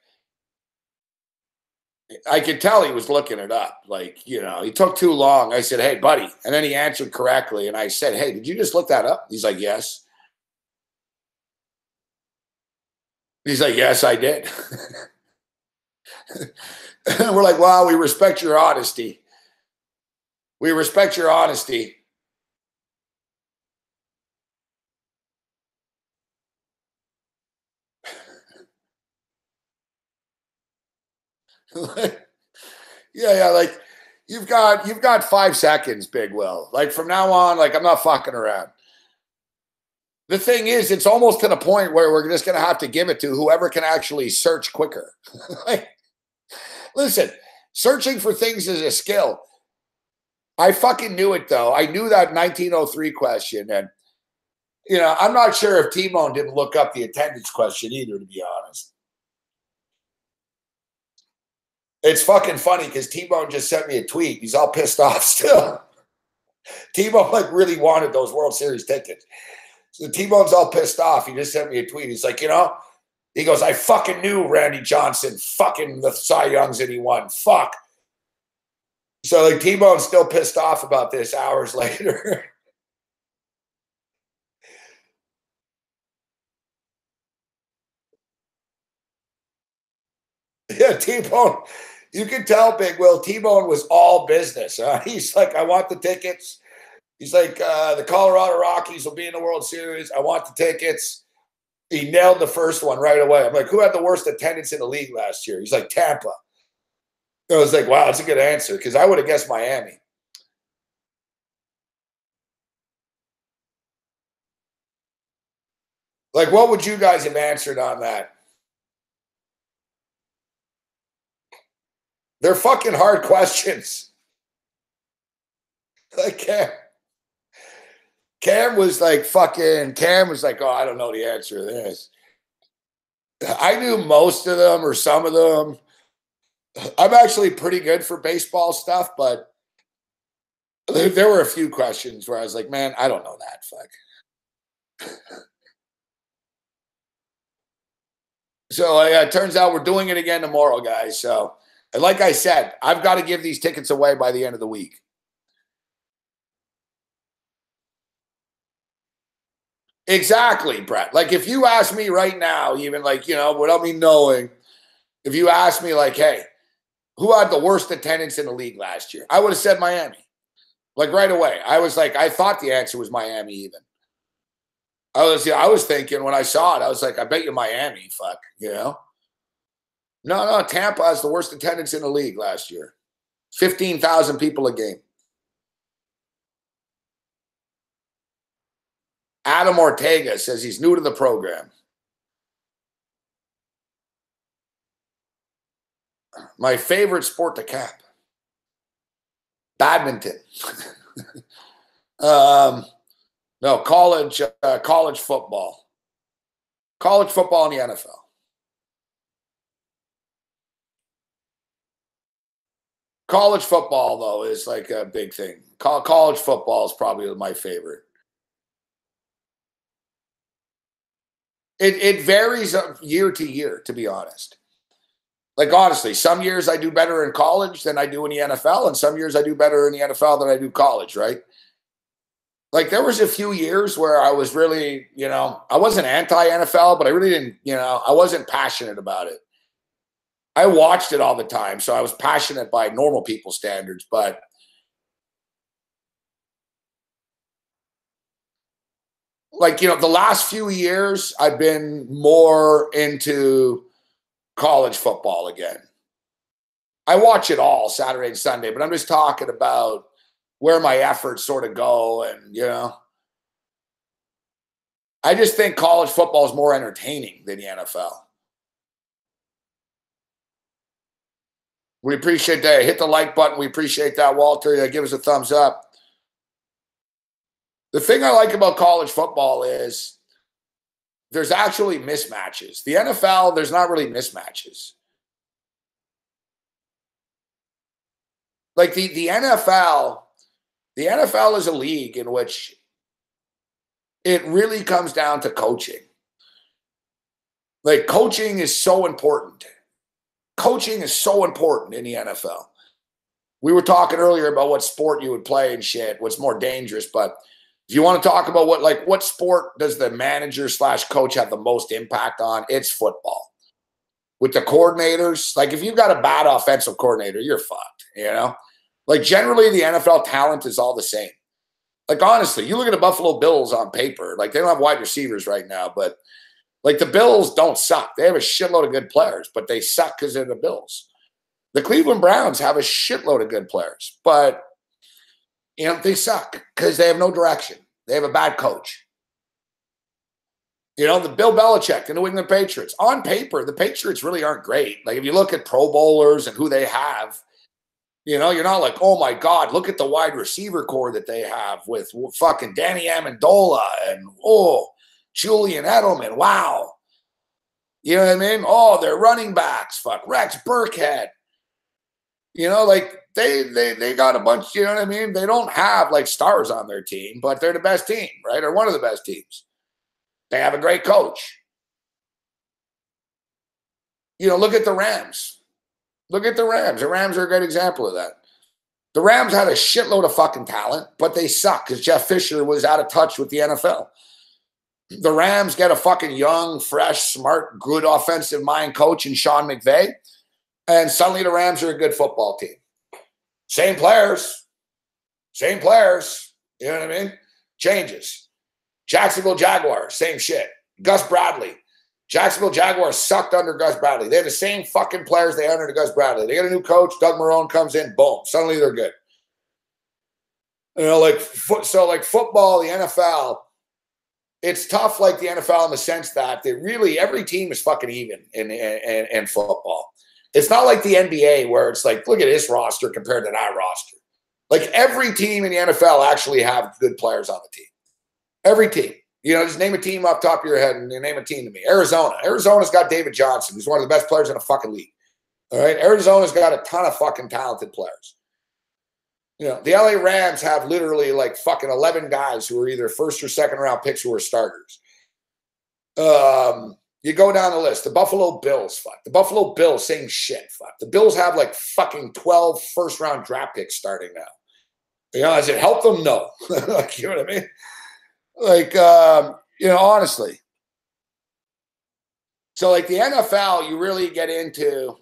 I could tell he was looking it up. Like, he took too long. I said, hey, buddy. And then he answered correctly. And I said, hey, did you just look that up? He's like, yes. He's like, yes, I did. We're like, wow, we respect your honesty. We respect your honesty. Yeah, like you've got 5 seconds, Big Will. Like from now on, like I'm not fucking around. The thing is, it's almost to the point where we're just gonna have to give it to whoever can actually search quicker. Like, listen, searching for things is a skill. I fucking knew it though. I knew that 1903 question, and I'm not sure if T-Bone didn't look up the attendance question either, to be honest. It's fucking funny because T-Bone just sent me a tweet. He's all pissed off still. T-Bone like really wanted those World Series tickets. So T-Bone's all pissed off. He just sent me a tweet. He's like, he goes, I fucking knew Randy Johnson fucking the Cy Youngs and he won. Fuck. So like T-Bone's still pissed off about this hours later. Yeah, T-Bone. You can tell, Big Will, T-Bone was all business. He's like, I want the tickets. He's like, the Colorado Rockies will be in the World Series. I want the tickets. He nailed the first one right away. I'm like, who had the worst attendance in the league last year? He's like, Tampa. I was like, wow, that's a good answer because I would have guessed Miami. Like, what would you guys have answered on that? They're fucking hard questions. Like Cam was like, oh, I don't know the answer to this. I knew most of them or some of them. I'm actually pretty good for baseball stuff, but there were a few questions where I was like, man, I don't know that. Fuck. So it turns out we're doing it again tomorrow, guys. So, and like I said, I've got to give these tickets away by the end of the week. Exactly, Brett. Like if you ask me right now, even like, without me knowing, if you ask me like, hey, who had the worst attendance in the league last year? I would have said Miami. Like right away. I was like, I thought the answer was Miami even. I was thinking when I saw it, I was like, I bet you Miami, fuck, No, Tampa has the worst attendance in the league last year. 15,000 people a game. Adam Ortega says he's new to the program. My favorite sport to cap. Badminton. No, college football. College football in the NFL. College football, though, is like a big thing. College football is probably my favorite. It varies year to year, to be honest. Like, honestly, some years I do better in college than I do in the NFL, and some years I do better in the NFL than I do college, right? Like, there was a few years where I was really, I wasn't anti-NFL, but I really didn't, I wasn't passionate about it. I watched it all the time, so I was passionate by normal people standards, but like, the last few years, I've been more into college football again. I watch it all Saturday and Sunday, but I'm just talking about where my efforts sort of go. And, I just think college football is more entertaining than the NFL. We appreciate that. Hit the like button. We appreciate that, Walter. Give us a thumbs up. The thing I like about college football is there's actually mismatches. The NFL, there's not really mismatches. Like the NFL is a league in which it really comes down to coaching. Like coaching is so important. Coaching is so important in the NFL. We were talking earlier about what sport you would play and shit, what's more dangerous, but If you want to talk about what sport does the manager / coach have the most impact on, it's football. With the coordinators, like if you've got a bad offensive coordinator, you're fucked, you know? Like generally the NFL talent is all the same. Like honestly, you look at the Buffalo Bills on paper, like they don't have wide receivers right now, but like the Bills don't suck. They have a shitload of good players, but they suck because they're the Bills. The Cleveland Browns have a shitload of good players, but you know, they suck because they have no direction. They have a bad coach. You know, the Bill Belichick, the New England Patriots. On paper, the Patriots really aren't great. Like if you look at Pro Bowlers and who they have, you know, you're not like, oh my God, look at the wide receiver core that they have with fucking Danny Amendola and Julian Edelman. Wow. You know what I mean? Oh, they're running backs. Fuck, Rex Burkhead. You know, like they got a bunch, you know what I mean? They don't have like stars on their team, but they're the best team, right? Or one of the best teams. They have a great coach. You know, look at the Rams. Look at the Rams. The Rams are a great example of that. The Rams had a shitload of fucking talent, but they suck because Jeff Fisher was out of touch with the NFL. The Rams get a fucking young, fresh, smart, good offensive mind coach in Sean McVay, and suddenly the Rams are a good football team. Same players. Same players. You know what I mean? Changes. Jacksonville Jaguars, same shit. Gus Bradley. Jacksonville Jaguars sucked under Gus Bradley. They had the same fucking players they had under Gus Bradley. They get a new coach. Doug Marrone comes in. Boom. Suddenly they're good. You know, like football, the NFL, it's tough like the NFL in the sense that they really, every team is fucking even in football. It's not like the NBA where it's like, look at this roster compared to that roster. Like every team in the NFL actually have good players on the team. Every team. You know, just name a team off the top of your head and name a team to me. Arizona. Arizona's got David Johnson, who's one of the best players in the fucking league. All right? Arizona's got a ton of fucking talented players. You know, the LA Rams have literally like fucking 11 guys who are either first or second round picks who are starters. You go down the list. The Buffalo Bills, fuck. The Buffalo Bills, same shit, fuck. The Bills have like fucking 12 first round draft picks starting now. You know, does it help them? No. Like, you know what I mean? Like, you know, honestly. So, like, the NFL, you really get into.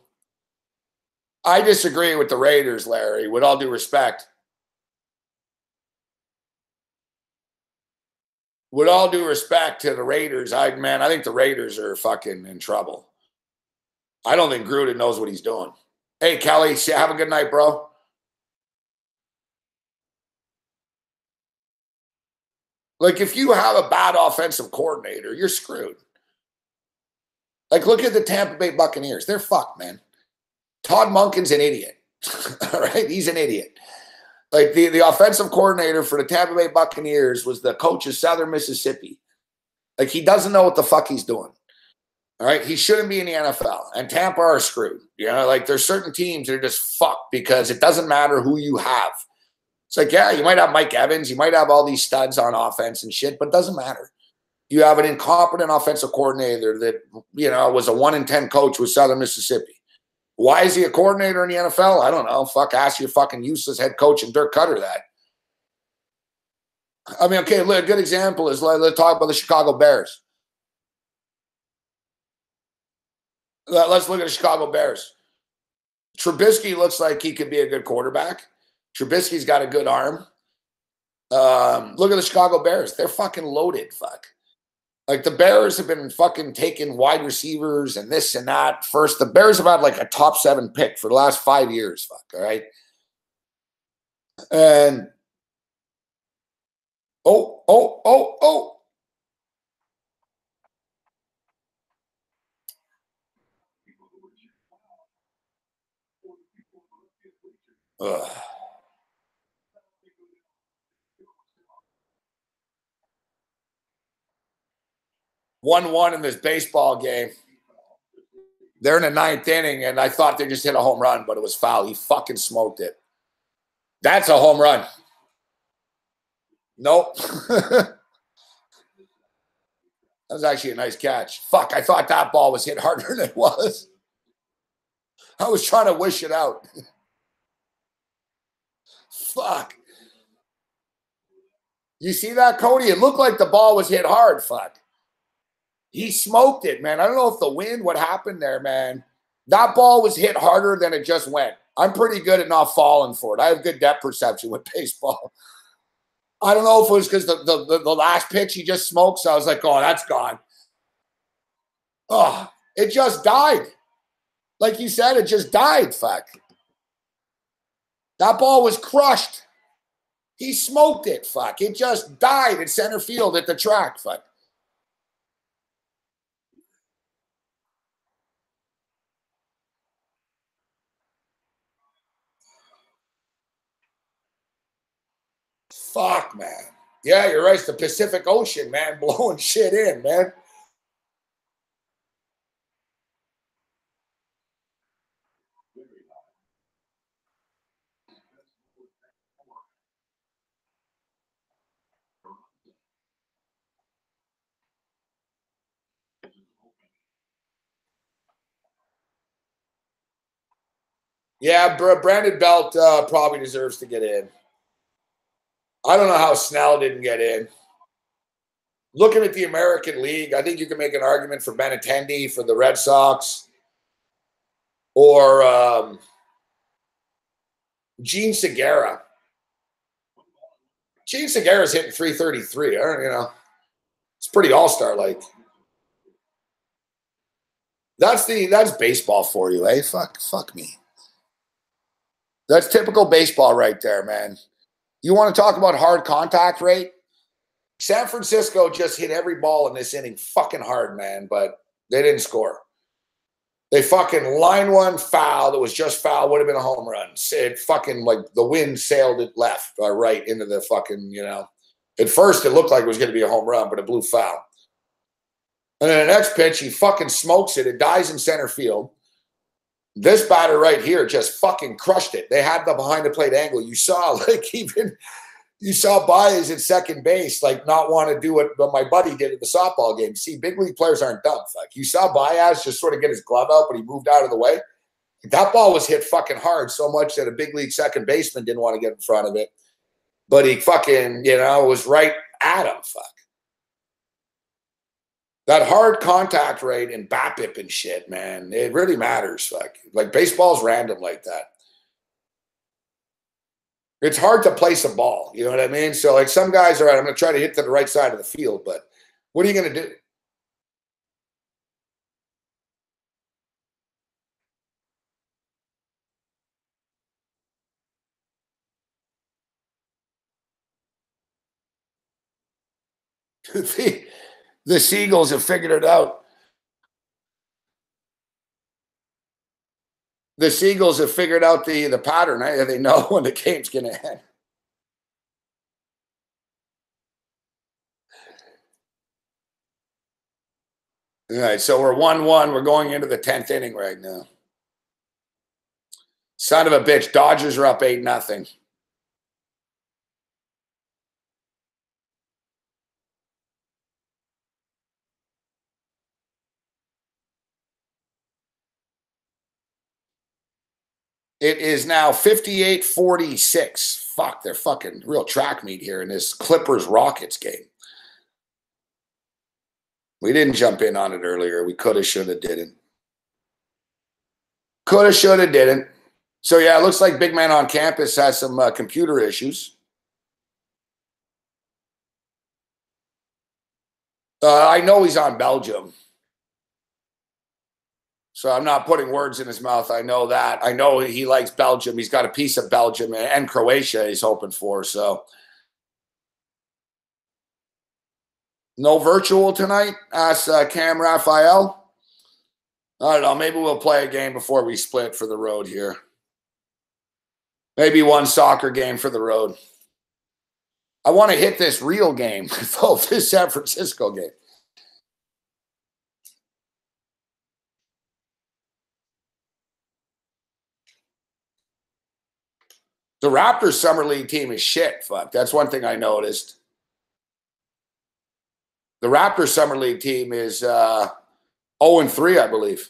I disagree with the Raiders, Larry, with all due respect. With all due respect to the Raiders, I think the Raiders are fucking in trouble. I don't think Gruden knows what he's doing. Hey, Kelly, have a good night, bro. Like, if you have a bad offensive coordinator, you're screwed. Like, look at the Tampa Bay Buccaneers. They're fucked, man. Todd Monken's an idiot. All right? He's an idiot. Like, the offensive coordinator for the Tampa Bay Buccaneers was the coach of Southern Mississippi. Like, he doesn't know what the fuck he's doing. All right? He shouldn't be in the NFL. And Tampa are screwed. You know, like, there's certain teams that are just fucked because it doesn't matter who you have. It's like, yeah, you might have Mike Evans. You might have all these studs on offense and shit, but it doesn't matter. You have an incompetent offensive coordinator that, you know, was a 1-10 coach with Southern Mississippi. Why is he a coordinator in the NFL? I don't know. Fuck, ask your fucking useless head coach and Dirk Cutter that. I mean, okay, a good example is let's talk about the Chicago Bears. Let's look at the Chicago Bears. Trubisky looks like he could be a good quarterback. Trubisky's got a good arm. Look at the Chicago Bears. They're fucking loaded, fuck. Like, the Bears have been fucking taking wide receivers and this and that first. The Bears have had like a top 7 pick for the last 5 years, fuck, all right? And, oh. Ugh. 1-1 in this baseball game. They're in the 9th inning, and I thought they just hit a home run, but it was foul. He fucking smoked it. That's a home run. Nope. That was actually a nice catch. Fuck, I thought that ball was hit harder than it was. I was trying to wish it out. Fuck. You see that, Cody? It looked like the ball was hit hard, fuck. He smoked it, man. I don't know if the wind, what happened there, man. That ball was hit harder than it just went. I'm pretty good at not falling for it. I have good depth perception with baseball. I don't know if it was because the last pitch he just smoked, so I was like, oh, that's gone. Oh, it just died. Like you said, it just died, fuck. That ball was crushed. He smoked it, fuck. It just died in center field at the track, fuck. Fuck, man. Yeah, you're right. It's the Pacific Ocean, man, blowing shit in, man. Yeah, Brandon Belt probably deserves to get in. I don't know how Snell didn't get in. Looking at the American League, I think you can make an argument for Benintendi for the Red Sox or Gene Segura. Gene Segura's hitting 333. I don't, you know, it's pretty all-star like. That's baseball for you, eh? Fuck me. That's typical baseball right there, man. You want to talk about hard contact rate? San Francisco just hit every ball in this inning fucking hard, man, but they didn't score. They fucking line one foul that was just foul, would have been a home run. It fucking, like, the wind sailed it left or right into the fucking, you know. At first, it looked like it was going to be a home run, but it blew foul. And then the next pitch, he fucking smokes it. It dies in center field. This batter right here just fucking crushed it. They had the behind the plate angle. You saw, like, even you saw Baez at second base, like, not want to do what my buddy did at the softball game. See, big league players aren't dumb. Like, you saw Baez just sort of get his glove out, but he moved out of the way. That ball was hit fucking hard so much that a big league second baseman didn't want to get in front of it. But he fucking, you know, was right at him. Fuck. That hard contact rate and BABIP and shit, man, it really matters. Like baseball's random like that. It's hard to place a ball, you know what I mean? So, like, some guys are right, I'm going to try to hit to the right side of the field, but what are you going to do? The Seagulls have figured it out. The Seagulls have figured out the pattern. Eh? They know when the game's going to end. All right, so we're 1-1. We're going into the 10th inning right now. Son of a bitch. Dodgers are up 8-0. It is now 58-46. Fuck, they're fucking real track meet here in this Clippers-Rockets game. We didn't jump in on it earlier. We coulda, shoulda, didn't. Coulda, shoulda, didn't. So, yeah, it looks like big man on campus has some computer issues. I know he's on Belgium. So I'm not putting words in his mouth. I know that. I know he likes Belgium. He's got a piece of Belgium and Croatia he's hoping for. So no virtual tonight? Asks Cam Raphael. I don't know. Maybe we'll play a game before we split for the road here. Maybe one soccer game for the road. I want to hit this real game, this San Francisco game. The Raptors summer league team is shit. Fuck, that's one thing I noticed. The Raptors summer league team is 0-3, I believe.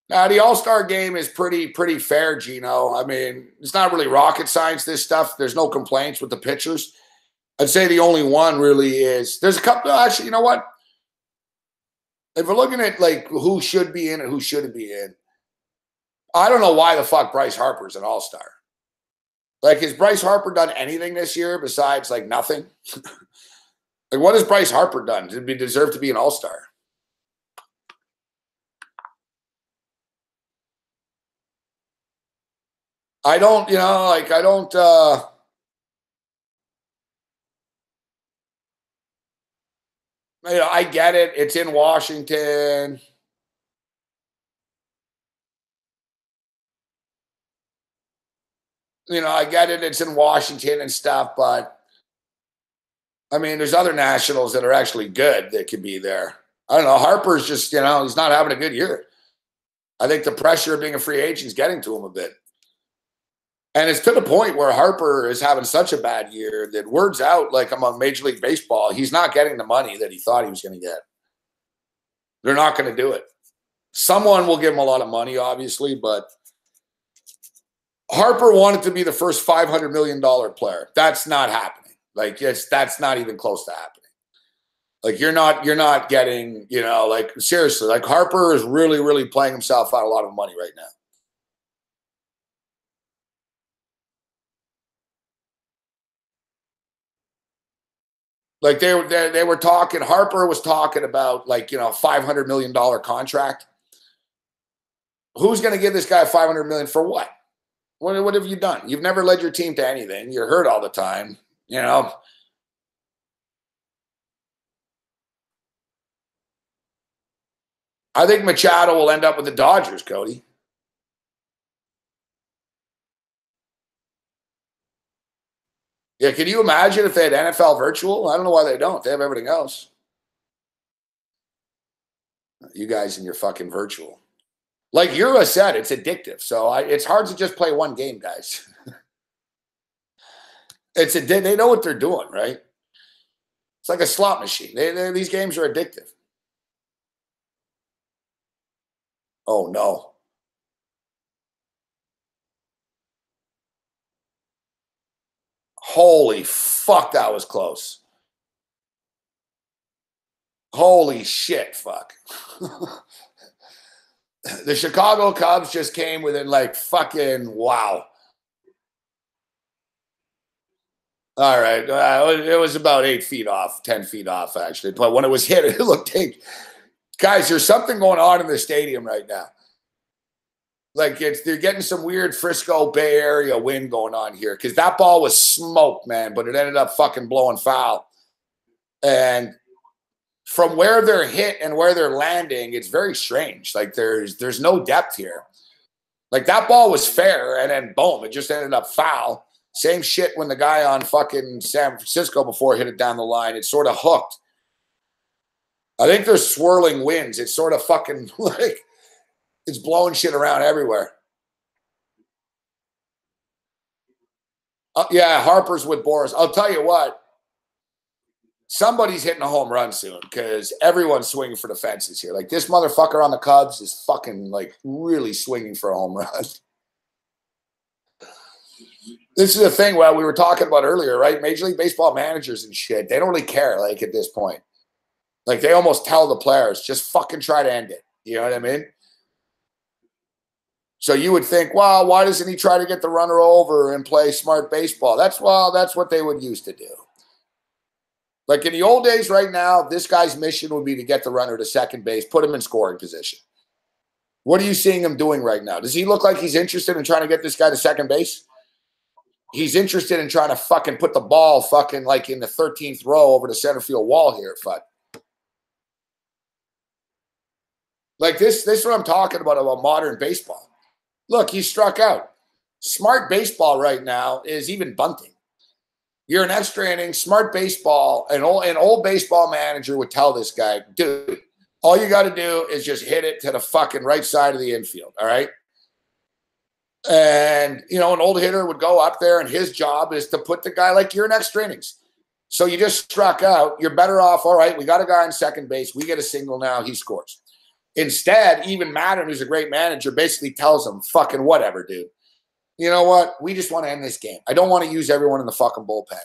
Now, the All-Star game is pretty fair, Gino. I mean, it's not really rocket science, this stuff. There's no complaints with the pitchers. I'd say the only one really is, there's a couple, actually, you know what? If we're looking at, like, who should be in and who shouldn't be in, I don't know why the fuck Bryce Harper's an All-Star. Like, has Bryce Harper done anything this year besides, like, nothing? Like, what has Bryce Harper done to deserve to be an All-Star? I don't, you know, like, I don't, you know, I get it. It's in Washington. You know, I get it. It's in Washington and stuff, but I mean, there's other nationals that are actually good that could be there. I don't know. Harper's just, you know, he's not having a good year. I think the pressure of being a free agent is getting to him a bit. And it's to the point where Harper is having such a bad year that word's out, like among Major League Baseball, he's not getting the money that he thought he was going to get. They're not going to do it. Someone will give him a lot of money, obviously, but Harper wanted to be the first $500 million player. That's not happening. Like, that's not even close to happening. Like, you're not getting, you know, like, seriously, like, Harper is really playing himself out a lot of money right now. Like, they were talking, Harper was talking about, like, you know, $500 million contract. Who's going to give this guy $500 million for what? What have you done? You've never led your team to anything. You're hurt all the time, you know. I think Machado will end up with the Dodgers, Cody. Yeah, can you imagine if they had NFL virtual? I don't know why they don't. They have everything else. You guys and your fucking virtual. Like Yura said, it's addictive. So it's hard to just play one game, guys. They know what they're doing, right? It's like a slot machine. These games are addictive. Oh, no. Holy fuck, that was close. Holy shit, fuck. The Chicago Cubs just came within, like, fucking wow. All right. It was about 8 feet off, 10 feet off, actually. But when it was hit, it looked like, guys, there's something going on in the stadium right now. Like, they're getting some weird Frisco Bay Area wind going on here because that ball was smoked, man, but it ended up fucking blowing foul. And from where they're hit and where they're landing, it's very strange. Like, there's no depth here. Like, that ball was fair, and then boom, it just ended up foul. Same shit when the guy on fucking San Francisco before hit it down the line. It sort of hooked. I think there's swirling winds. It's sort of fucking like it's blowing shit around everywhere. Yeah, Harper's with Boris. I'll tell you what. Somebody's hitting a home run soon because everyone's swinging for the fences here. Like, this motherfucker on the Cubs is fucking, like, really swinging for a home run. This is the thing, well, we were talking about earlier, right? Major League Baseball managers and shit, they don't really care, like, at this point. Like, they almost tell the players, just fucking try to end it. You know what I mean? So you would think, well, why doesn't he try to get the runner over and play smart baseball? That's what they would used to do. Like, in the old days right now, this guy's mission would be to get the runner to second base, put him in scoring position. What are you seeing him doing right now? Does he look like he's interested in trying to get this guy to second base? He's interested in trying to fucking put the ball fucking like in the 13th row over the center field wall here, fuck. Like, this is what I'm talking about modern baseball. Look, he struck out. Smart baseball right now is even bunting. You're an extra inning, smart baseball, an old baseball manager would tell this guy, dude, all you got to do is just hit it to the fucking right side of the infield, all right? And, you know, an old hitter would go up there, and his job is to put the guy, like, you're in extra innings. So you just struck out. You're better off, all right, we got a guy on second base. We get a single now. He scores. Instead, even Madden, who's a great manager, basically tells him, fucking whatever, dude. You know what? We just want to end this game. I don't want to use everyone in the fucking bullpen.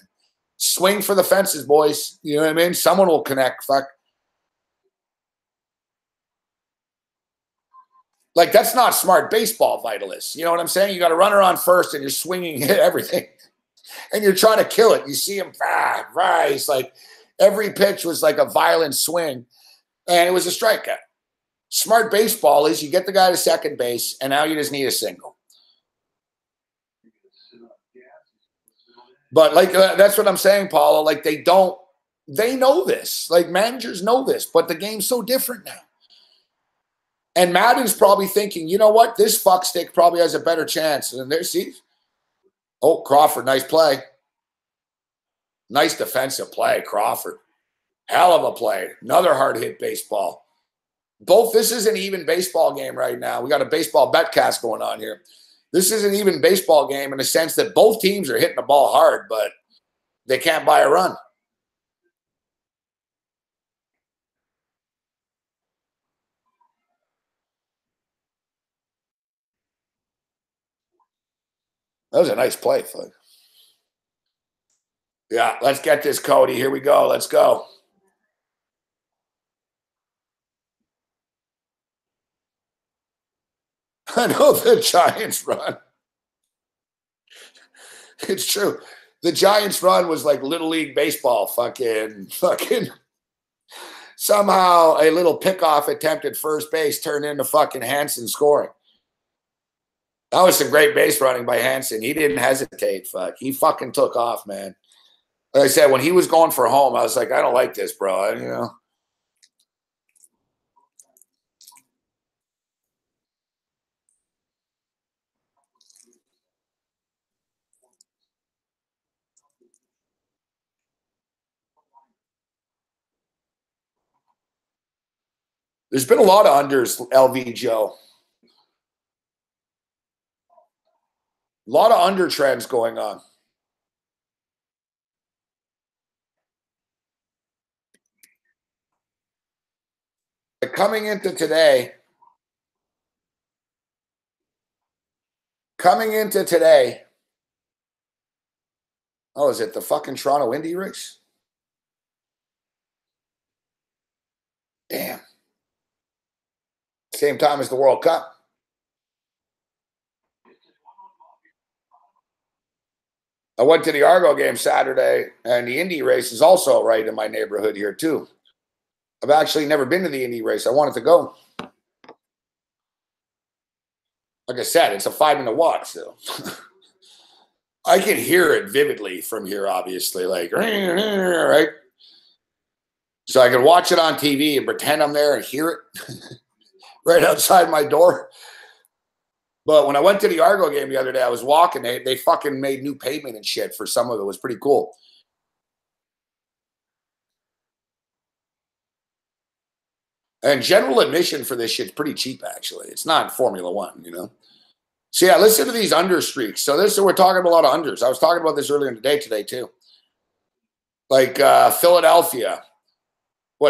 Swing for the fences, boys. You know what I mean? Someone will connect. Fuck. Like, that's not smart baseball, Vitalist. You know what I'm saying? You got a runner on first, and you're swinging at everything. And you're trying to kill it. You see him rise. Like, every pitch was like a violent swing. And it was a strikeout. Smart baseball is you get the guy to second base, and now you just need a single. But, like, that's what I'm saying, Paulo. Like, they know this. Like, managers know this. But the game's so different now. And Madden's probably thinking, you know what? This fuckstick probably has a better chance. And there, see? Oh, Crawford, nice play. Nice defensive play, Crawford. Hell of a play. Another hard-hit baseball. This is an even baseball game right now. We got a baseball betcast going on here. This is an even baseball game in the sense that both teams are hitting the ball hard, but they can't buy a run. That was a nice play, Fud. Yeah, let's get this, Cody. Here we go. Let's go. I know the Giants run. It's true. The Giants run was like Little League baseball. Fucking. Somehow a little pickoff attempt at first base turned into fucking Hansen scoring. That was some great base running by Hansen. He didn't hesitate. Fuck. He fucking took off, man. Like I said, when he was going for home, I was like, I don't like this, bro. You know. There's been a lot of unders, LV Joe. A lot of under trends going on. But coming into today, oh, is it the fucking Toronto Indy race? Damn. Same time as the World Cup. I went to the Argo game Saturday, and the Indy race is also right in my neighborhood here, too. I've actually never been to the Indy race. I wanted to go. Like I said, it's a 5-minute walk, so. I can hear it vividly from here, obviously. Like, right? So I can watch it on TV and pretend I'm there and hear it right outside my door. But when I went to the Argo game the other day, I was walking. They fucking made new pavement and shit for some of it. It was pretty cool. And general admission for this shit's pretty cheap, actually. It's not Formula One, you know? So, yeah, listen to these under streaks. So we're talking about a lot of unders. I was talking about this earlier in the day today, too. Like Philadelphia.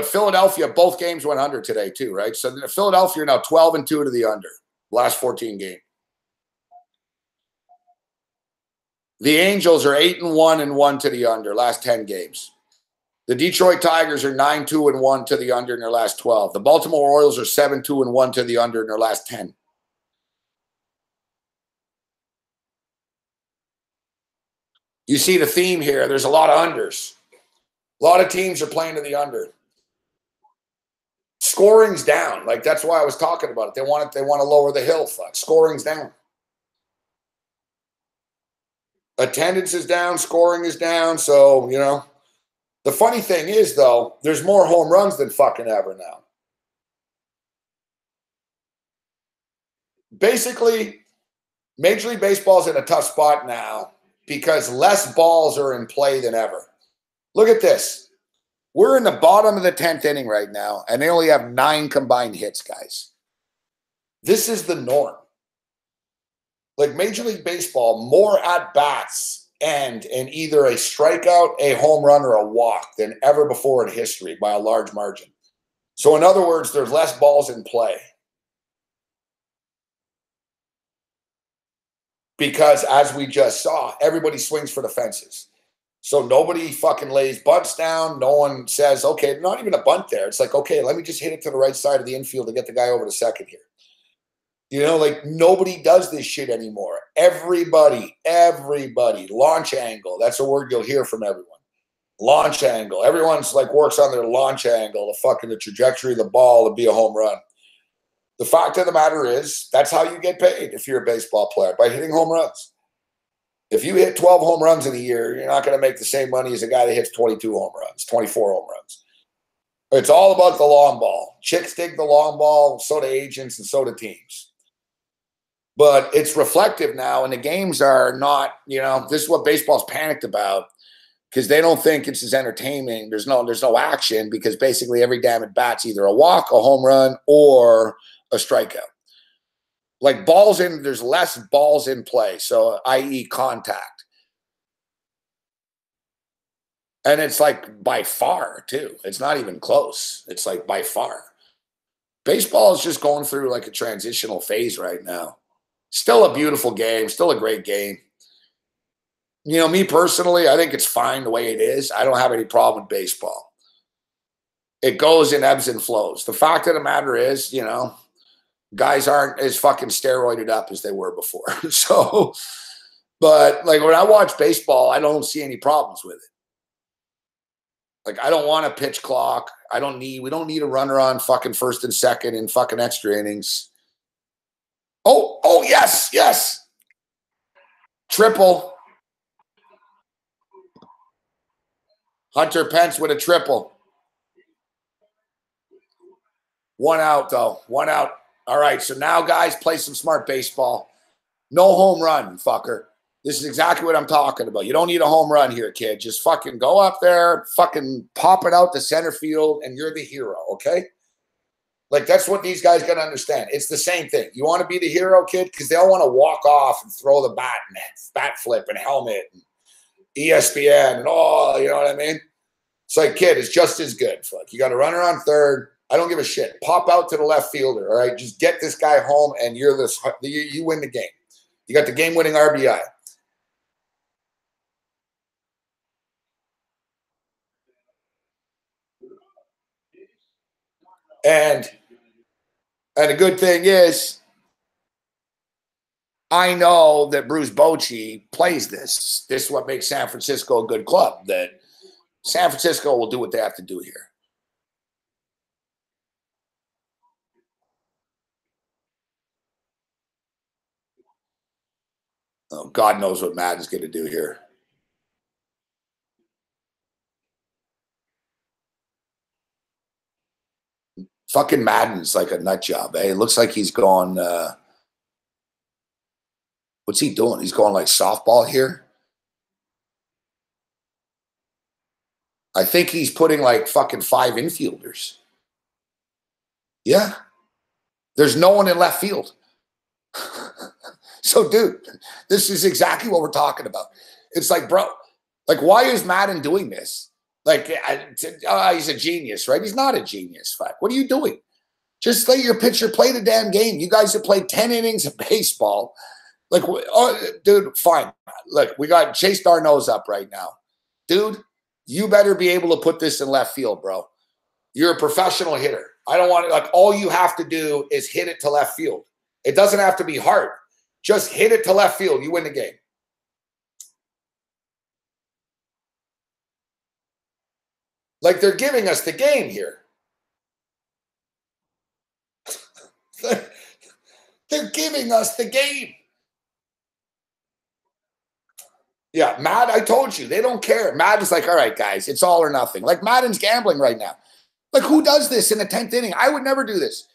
Philadelphia, both games went under today, too, right? So Philadelphia are now 12-2 to the under. Last 14 games. The Angels are 8-1 to the under. Last 10 games. The Detroit Tigers are 9-2-1 to the under in their last 12. The Baltimore Orioles are 7-2-1 to the under in their last 10. You see the theme here. There's a lot of unders. A lot of teams are playing to the under. Scoring's down. Like, that's why I was talking about it. They want to lower the hill. Fuck. Scoring's down. Attendance is down. Scoring is down. So, you know. The funny thing is, though, there's more home runs than fucking ever now. Basically, Major League Baseball's in a tough spot now because less balls are in play than ever. Look at this. We're in the bottom of the 10th inning right now, and they only have 9 combined hits, guys. This is the norm. Like Major League Baseball, more at-bats end in either a strikeout, a home run, or a walk than ever before in history by a large margin. So in other words, there's less balls in play. Because as we just saw, everybody swings for the fences. So nobody fucking lays bunts down. No one says, okay, not even a bunt there. It's like, okay, let me just hit it to the right side of the infield to get the guy over to second here. You know, like nobody does this shit anymore. Everybody, launch angle. That's a word you'll hear from everyone. Launch angle. Everyone's like works on their launch angle, the trajectory of the ball to be a home run. The fact of the matter is, that's how you get paid if you're a baseball player, by hitting home runs. If you hit 12 home runs in a year, you're not going to make the same money as a guy that hits 22 home runs, 24 home runs. It's all about the long ball. Chicks dig the long ball, so do agents, and so do teams. But it's reflective now, and the games are not, you know, this is what baseball's panicked about, because they don't think it's as entertaining. There's no action, because basically every damn at bat's either a walk, a home run, or a strikeout. Like balls in, there's less balls in play, so i.e. contact. And it's like by far, too. It's not even close. It's like by far. Baseball is just going through like a transitional phase right now. Still a beautiful game, still a great game. You know, me personally, I think it's fine the way it is. I don't have any problem with baseball. It goes in ebbs and flows. The fact of the matter is, you know, guys aren't as fucking steroided up as they were before. So, but like when I watch baseball, I don't see any problems with it. Like I don't want a pitch clock. We don't need a runner on fucking first and second in fucking extra innings. Oh, yes. Triple. Hunter Pence with a triple. One out, though. One out. All right, so now, guys, play some smart baseball. No home run, fucker. This is exactly what I'm talking about. You don't need a home run here, kid. Just fucking go up there, fucking pop it out to center field, and you're the hero, okay? Like, that's what these guys got to understand. It's the same thing. You want to be the hero, kid? Because they all want to walk off and throw the bat and bat flip and helmet and ESPN and all, you know what I mean? It's like, kid, it's just as good. Fuck, you got a runner on third. I don't give a shit. Pop out to the left fielder, all right? Just get this guy home, and you win the game. You got the game-winning RBI. And the good thing is, I know that Bruce Bochy plays this. This is what makes San Francisco a good club, that San Francisco will do what they have to do here. Oh, God knows what Madden's going to do here. Fucking Madden's like a nut job, eh? It looks like he's going, what's he doing? He's going like softball here. I think he's putting like fucking 5 infielders. Yeah. There's no one in left field. So, dude, this is exactly what we're talking about. It's like, bro, like, why is Madden doing this? Like, he's a genius, right? He's not a genius. Fuck. What are you doing? Just let your pitcher play the damn game. You guys have played 10 innings of baseball. Like, oh, dude, fine. Look, we got Chase Darno's up right now. Dude, you better be able to put this in left field, bro. You're a professional hitter. I don't want it. Like, all you have to do is hit it to left field. It doesn't have to be hard. Just hit it to left field. You win the game. Like, they're giving us the game here. They're giving us the game. Yeah, I told you, they don't care. Madden's like, all right, guys, it's all or nothing. Like, Madden's gambling right now. Like, who does this in the 10th inning? I would never do this.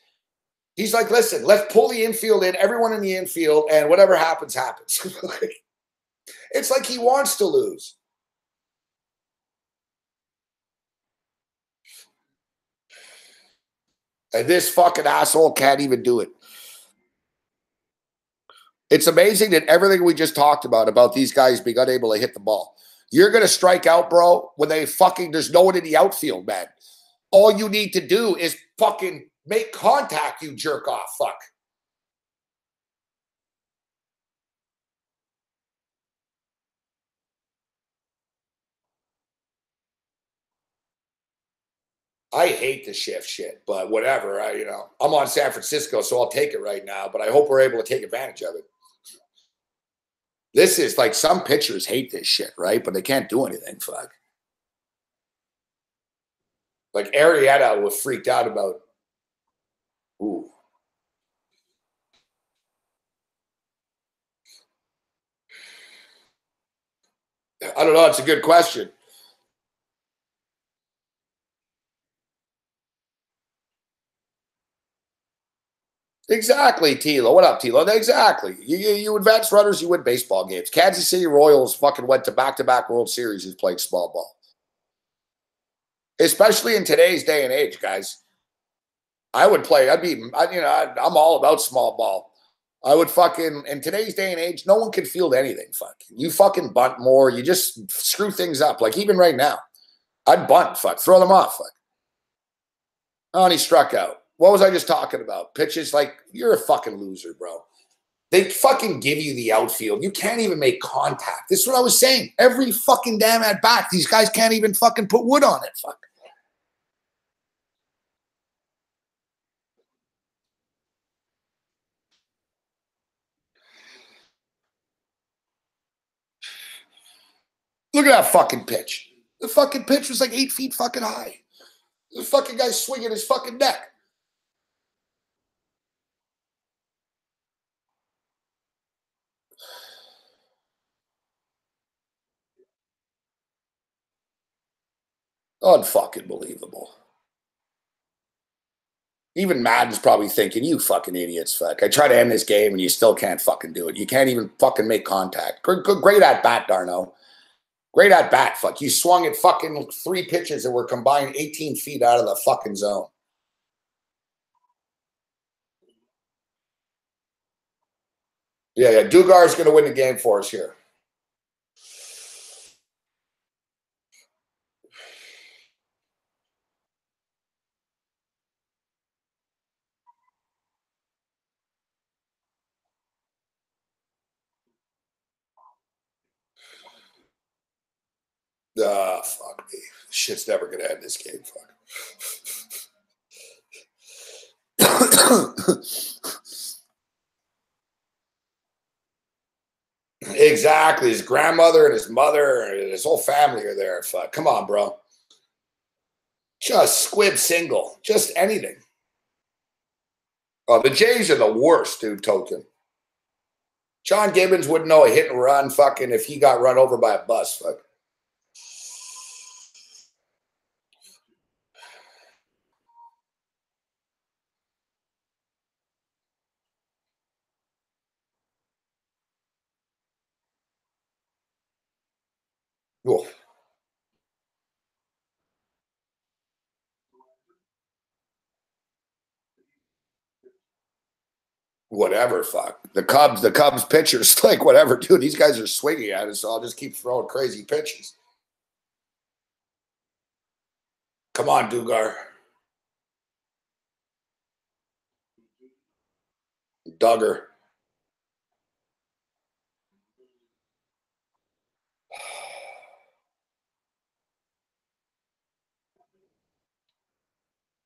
He's like, listen, let's pull the infield in, everyone in the infield, and whatever happens, happens. It's like he wants to lose. And this fucking asshole can't even do it. It's amazing that everything we just talked about these guys being unable to hit the ball. You're going to strike out, bro, when there's no one in the outfield, man. All you need to do is fucking make contact, you jerk off. Fuck. I hate the shift shit, but whatever. I'm on San Francisco, so I'll take it right now, but I hope we're able to take advantage of it. This is like some pitchers hate this shit, right? But they can't do anything. Fuck. Like Arrieta was freaked out about. Ooh. I don't know. It's a good question. Exactly, Tilo. What up, Tilo? Exactly. You advance runners, you win baseball games. Kansas City Royals fucking went to back-to-back World Series and played small ball. Especially in today's day and age, guys. I would play. I'm all about small ball. I would fucking, in today's day and age, no one can field anything. Fuck. You fucking bunt more. You just screw things up. Like even right now, I'd bunt. Fuck. Throw them off. Fuck. Oh, and he struck out. What was I just talking about? Pitches, like, you're a fucking loser, bro. They fucking give you the outfield. You can't even make contact. This is what I was saying. Every fucking damn at bat, these guys can't even fucking put wood on it. Fuck. Look at that fucking pitch. The fucking pitch was like 8 feet fucking high. The fucking guy's swinging his fucking neck. Unfucking believable. Even Madden's probably thinking, you fucking idiots, fuck. I try to end this game and you still can't fucking do it. You can't even fucking make contact. Great at bat, Darno. Great at bat, fuck. You swung at fucking 3 pitches that were combined 18 feet out of the fucking zone. Yeah. Dugar's going to win the game for us here. Fuck me. Shit's never going to end this game, fuck. Exactly. His grandmother and his mother and his whole family are there. Fuck. Come on, bro. Just squib single. Just anything. Oh, the Jays are the worst, dude, Token. John Gibbons wouldn't know a hit and run fucking if he got run over by a bus. Fuck. Oof. Whatever, fuck. The Cubs pitchers, like, whatever, dude. These guys are swinging at us, so I'll just keep throwing crazy pitches. Come on, Dugar. Duggar.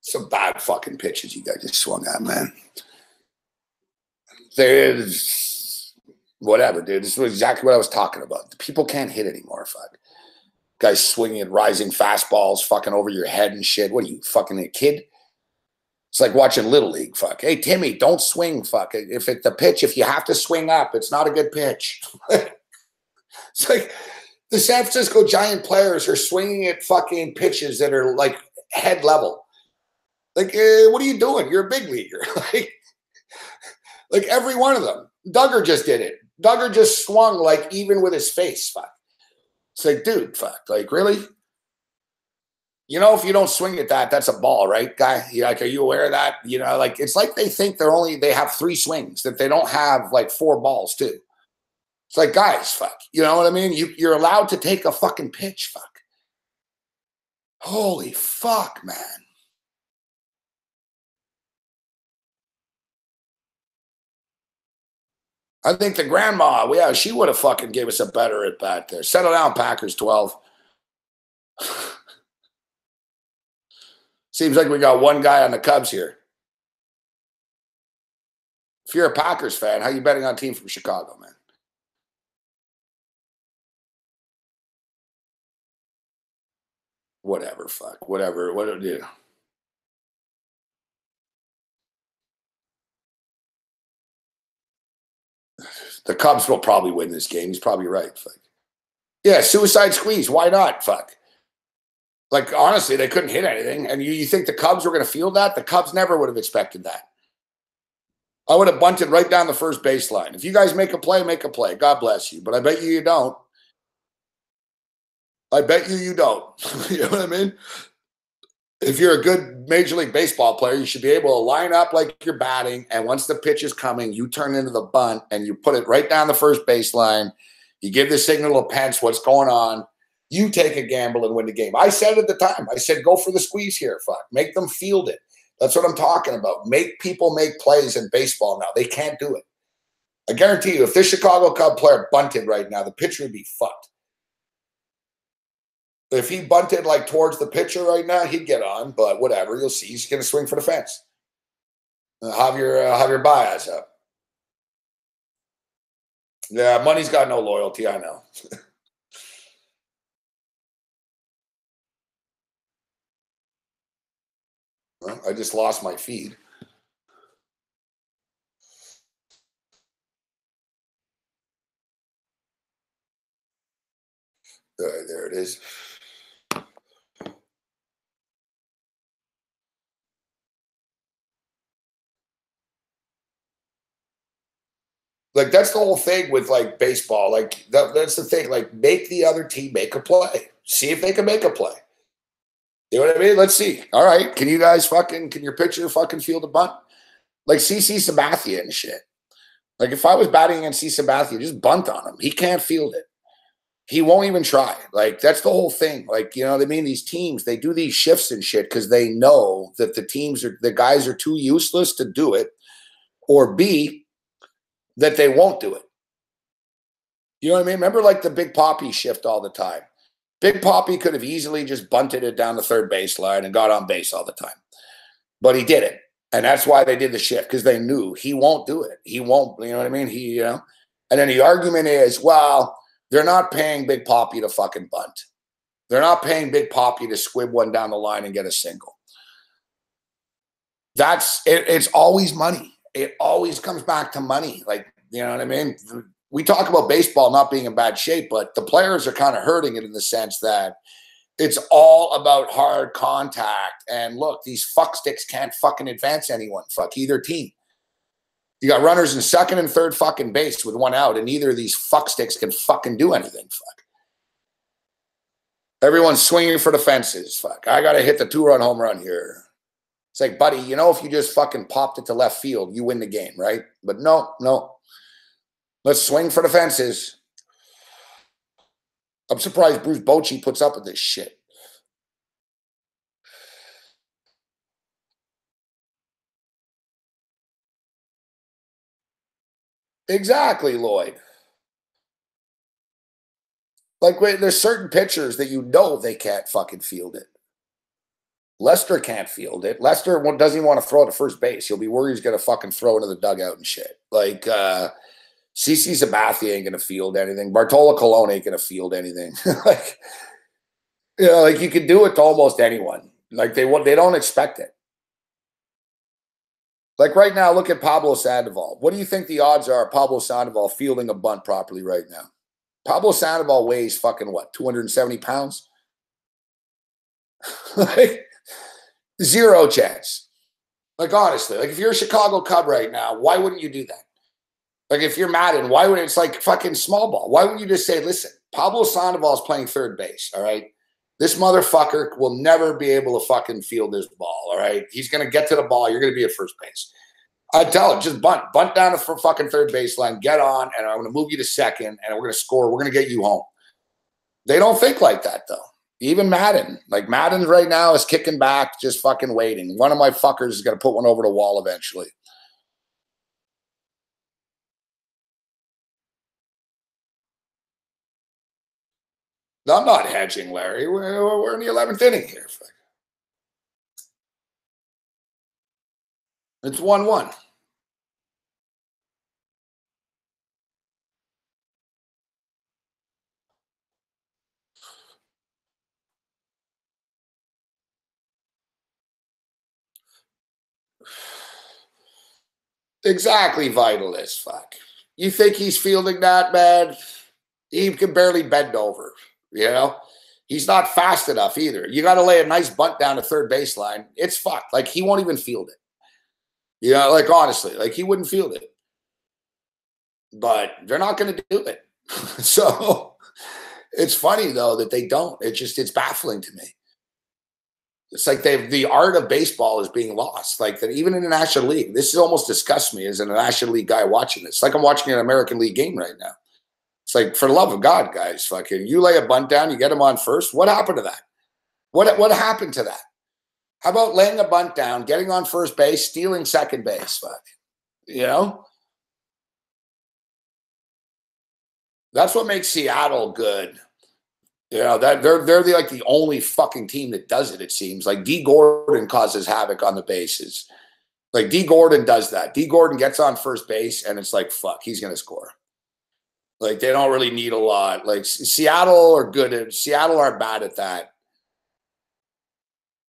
Some bad fucking pitches you guys just swung at, man. There's whatever, dude. This is exactly what I was talking about. People can't hit anymore, fuck. Guys swinging at rising fastballs, fucking over your head and shit. What are you, fucking a kid? It's like watching Little League, fuck. Hey, Timmy, don't swing, fuck. If it's the pitch, if you have to swing up, it's not a good pitch. It's like the San Francisco Giant players are swinging at fucking pitches that are like head level. Like, what are you doing? You're a big leaguer. Like every one of them. Duggar just did it. Duggar just swung like even with his face, fuck. It's like, dude, fuck. Like, really? You know, if you don't swing at that, that's a ball, right, guy? Like, are you aware of that? You know, like, it's like they think they have 3 swings, that they don't have like 4 balls too. It's like, guys, fuck. You know what I mean? You're allowed to take a fucking pitch, fuck. Holy fuck, man. I think the grandma, yeah, she would have fucking gave us a better at bat there. Settle down, Packers 12. Seems like we got one guy on the Cubs here. If you're a Packers fan, how you betting on a team from Chicago, man? Whatever, fuck. Whatever. What do it do? The Cubs will probably win this game. He's probably right. Fuck. Yeah, suicide squeeze. Why not? Fuck. Like, honestly, they couldn't hit anything. And you think the Cubs were going to feel that? The Cubs never would have expected that. I would have bunted right down the first baseline. If you guys make a play, make a play. God bless you. But I bet you don't. I bet you don't. You know what I mean? If you're a good Major League Baseball player, you should be able to line up like you're batting. And once the pitch is coming, you turn into the bunt and you put it right down the first baseline. You give the signal to Pence what's going on. You take a gamble and win the game. I said at the time, I said, go for the squeeze here. Fuck. Make them field it. That's what I'm talking about. Make people make plays in baseball now. They can't do it. I guarantee you, if this Chicago Cub player bunted right now, the pitcher would be fucked. If he bunted like towards the pitcher right now, he'd get on, but whatever. You'll see. He's going to swing for the fence. Have your bias up. Yeah, money's got no loyalty. I know. Well, I just lost my feed. There it is. Like, that's the whole thing with, like, baseball. Like, that's the thing. Like, make the other team make a play. See if they can make a play. You know what I mean? Let's see. All right. Can you guys can your pitcher fucking field a bunt? Like CC Sabathia and shit. Like, if I was batting against CC Sabathia, just bunt on him. He can't field it. He won't even try. Like, that's the whole thing. Like, you know what I mean? These teams, they do these shifts and shit because they know that the guys are too useless to do it, or B, that they won't do it. You know what I mean? Remember, like, the Big Poppy shift all the time. Big Poppy could have easily just bunted it down the third baseline and got on base all the time. But he didn't. And that's why they did the shift, because they knew he won't do it. He won't, you know what I mean? And then the argument is, well, they're not paying Big Poppy to fucking bunt. They're not paying Big Poppy to squib one down the line and get a single. It's always money. It always comes back to money. Like, you know what I mean? We talk about baseball not being in bad shape, but the players are kind of hurting it in the sense that it's all about hard contact. And look, these fucksticks can't fucking advance anyone. Fuck either team. You got runners in second and third fucking base with one out, and neither of these fucksticks can fucking do anything. Fuck. Everyone's swinging for the fences. Fuck. I got to hit the 2-run home run here. It's like, buddy, you know, if you just fucking popped it to left field, you win the game, right? But no. Let's swing for the fences. I'm surprised Bruce Bochy puts up with this shit. Exactly, Lloyd. Like, there's certain pitchers that you know they can't fucking field it. Lester can't field it. Lester doesn't even want to throw to first base. He'll be worried he's going to fucking throw into the dugout and shit. Like, CC Sabathia ain't going to field anything. Bartolo Colon ain't going to field anything. Like, you know, like, you can do it to almost anyone. Like, they don't expect it. Like, right now, look at Pablo Sandoval. What do you think the odds are of Pablo Sandoval fielding a bunt properly right now? Pablo Sandoval weighs fucking what, 270 pounds? Like, zero chance. Like, honestly, like, if you're a Chicago Cub right now, why wouldn't you do that? Like, if you're Madden, why would it's like fucking small ball? Why wouldn't you just say, listen, Pablo Sandoval is playing third base, all right? This motherfucker will never be able to fucking field this ball, all right? He's going to get to the ball. You're going to be at first base. I tell him, just bunt down the fucking third baseline, get on, and I'm going to move you to second, and we're going to score. We're going to get you home. They don't think like that, though. Even Madden. Like, Madden right now is kicking back, just fucking waiting. One of my fuckers is going to put one over the wall eventually. I'm not hedging, Larry. We're in the 11th inning here. It's 1-1. Exactly, Vitalist. Fuck. You think he's fielding that, man? He can barely bend over, you know? He's not fast enough either. You got to lay a nice bunt down to third baseline. It's fucked. Like, he won't even field it. You know, like, honestly, like, he wouldn't field it. But they're not going to do it. So it's funny, though, that they don't. It's baffling to me. It's like the art of baseball is being lost. Like that, even in the National League, this almost disgusts me as a National League guy watching this. It's like I'm watching an American League game right now. It's like, for the love of God, guys, fucking, you lay a bunt down, you get him on first. What happened to that? What happened to that? How about laying a bunt down, getting on first base, stealing second base? Fuck, you know, that's what makes Seattle good. You know, that they're like the only fucking team that does it. It seems like D. Gordon causes havoc on the bases. Like D. Gordon does that. D. Gordon gets on first base, and it's like, fuck, he's gonna score. Like, they don't really need a lot. Like, Seattle are good at Seattle are bad at that.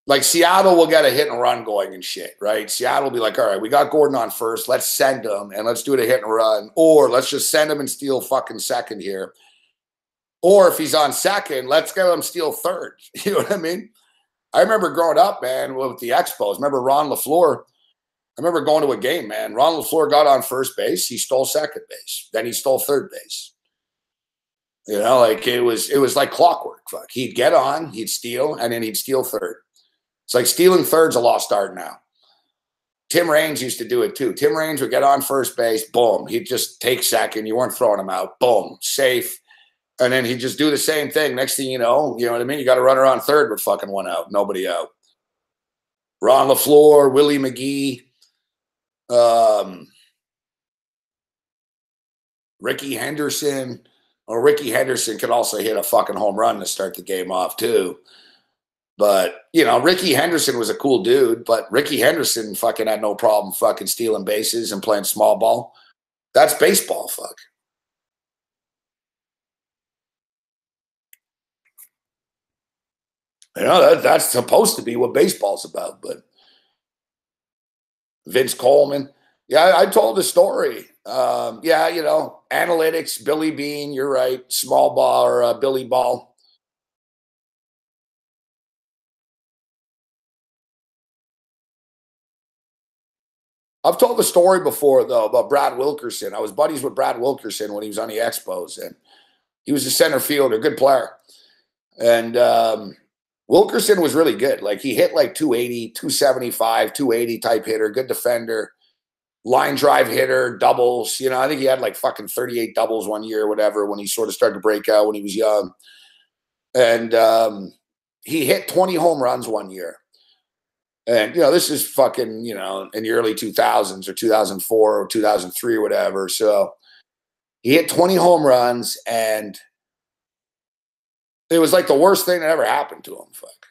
Like, Seattle will get a hit and run going and shit, right? Seattle will be like, all right, we got Gordon on first. Let's send him and let's do it a hit and run. Or let's just send him and steal fucking second here. Or if he's on second, let's get him steal third. You know what I mean? I remember growing up, man, with the Expos. Remember Ron LaFleur? I remember going to a game, man. Ron LaFleur got on first base. He stole second base. Then he stole third base. You know, like it was like clockwork. Fuck. He'd get on, he'd steal, and then he'd steal third. It's like stealing third's a lost art now. Tim Raines used to do it too. Tim Raines would get on first base, boom. He'd just take second. You weren't throwing him out. Boom, safe. And then he'd just do the same thing. Next thing you know what I mean? You got to run around third with fucking one out. Nobody out. Ron LaFleur, Willie McGee, Ricky Henderson. Or Ricky Henderson could also hit a fucking home run to start the game off too. But, you know, Ricky Henderson was a cool dude, but Ricky Henderson fucking had no problem fucking stealing bases and playing small ball. That's baseball, fuck. You know, that's supposed to be what baseball's about, but Vince Coleman. Yeah, I told the story. Yeah, you know, analytics, Billy Bean, you're right. Small ball or Billy Ball. I've told the story before, though, about Brad Wilkerson. I was buddies with Brad Wilkerson when he was on the Expos, and he was a center fielder, good player. And Wilkerson was really good. Like, he hit like 280, 275, 280 type hitter, good defender, line drive hitter, doubles. You know, I think he had like fucking 38 doubles one year or whatever when he sort of started to break out when he was young. And he hit 20 home runs one year. And, you know, this is fucking, you know, in the early 2000s or 2004 or 2003 or whatever. So he hit 20 home runs, and it was like the worst thing that ever happened to him. Fuck.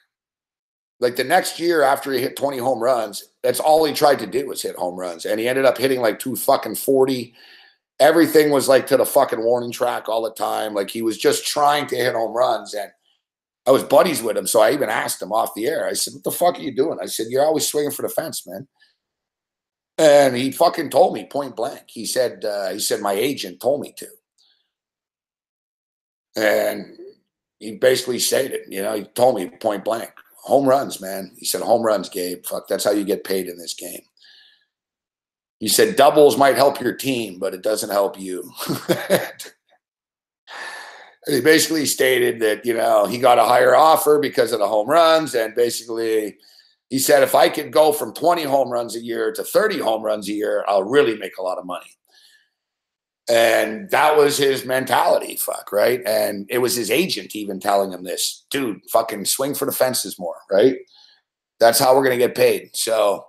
Like the next year after he hit 20 home runs, that's all he tried to do was hit home runs. And he ended up hitting like 240. Everything was like to the fucking warning track all the time. Like, he was just trying to hit home runs. And I was buddies with him, so I even asked him off the air. I said, what the fuck are you doing? I said, you're always swinging for the fence, man. And he fucking told me point blank. He said, my agent told me to. And he basically stated, you know, he told me point blank, home runs, man. He said, home runs, Gabe. Fuck, that's how you get paid in this game. He said, doubles might help your team, but it doesn't help you. He basically stated that, you know, he got a higher offer because of the home runs. And basically, he said, if I could go from 20 home runs a year to 30 home runs a year, I'll really make a lot of money. And that was his mentality, fuck, right? And it was his agent even telling him this. Dude, fucking swing for the fences more, right? That's how we're going to get paid. So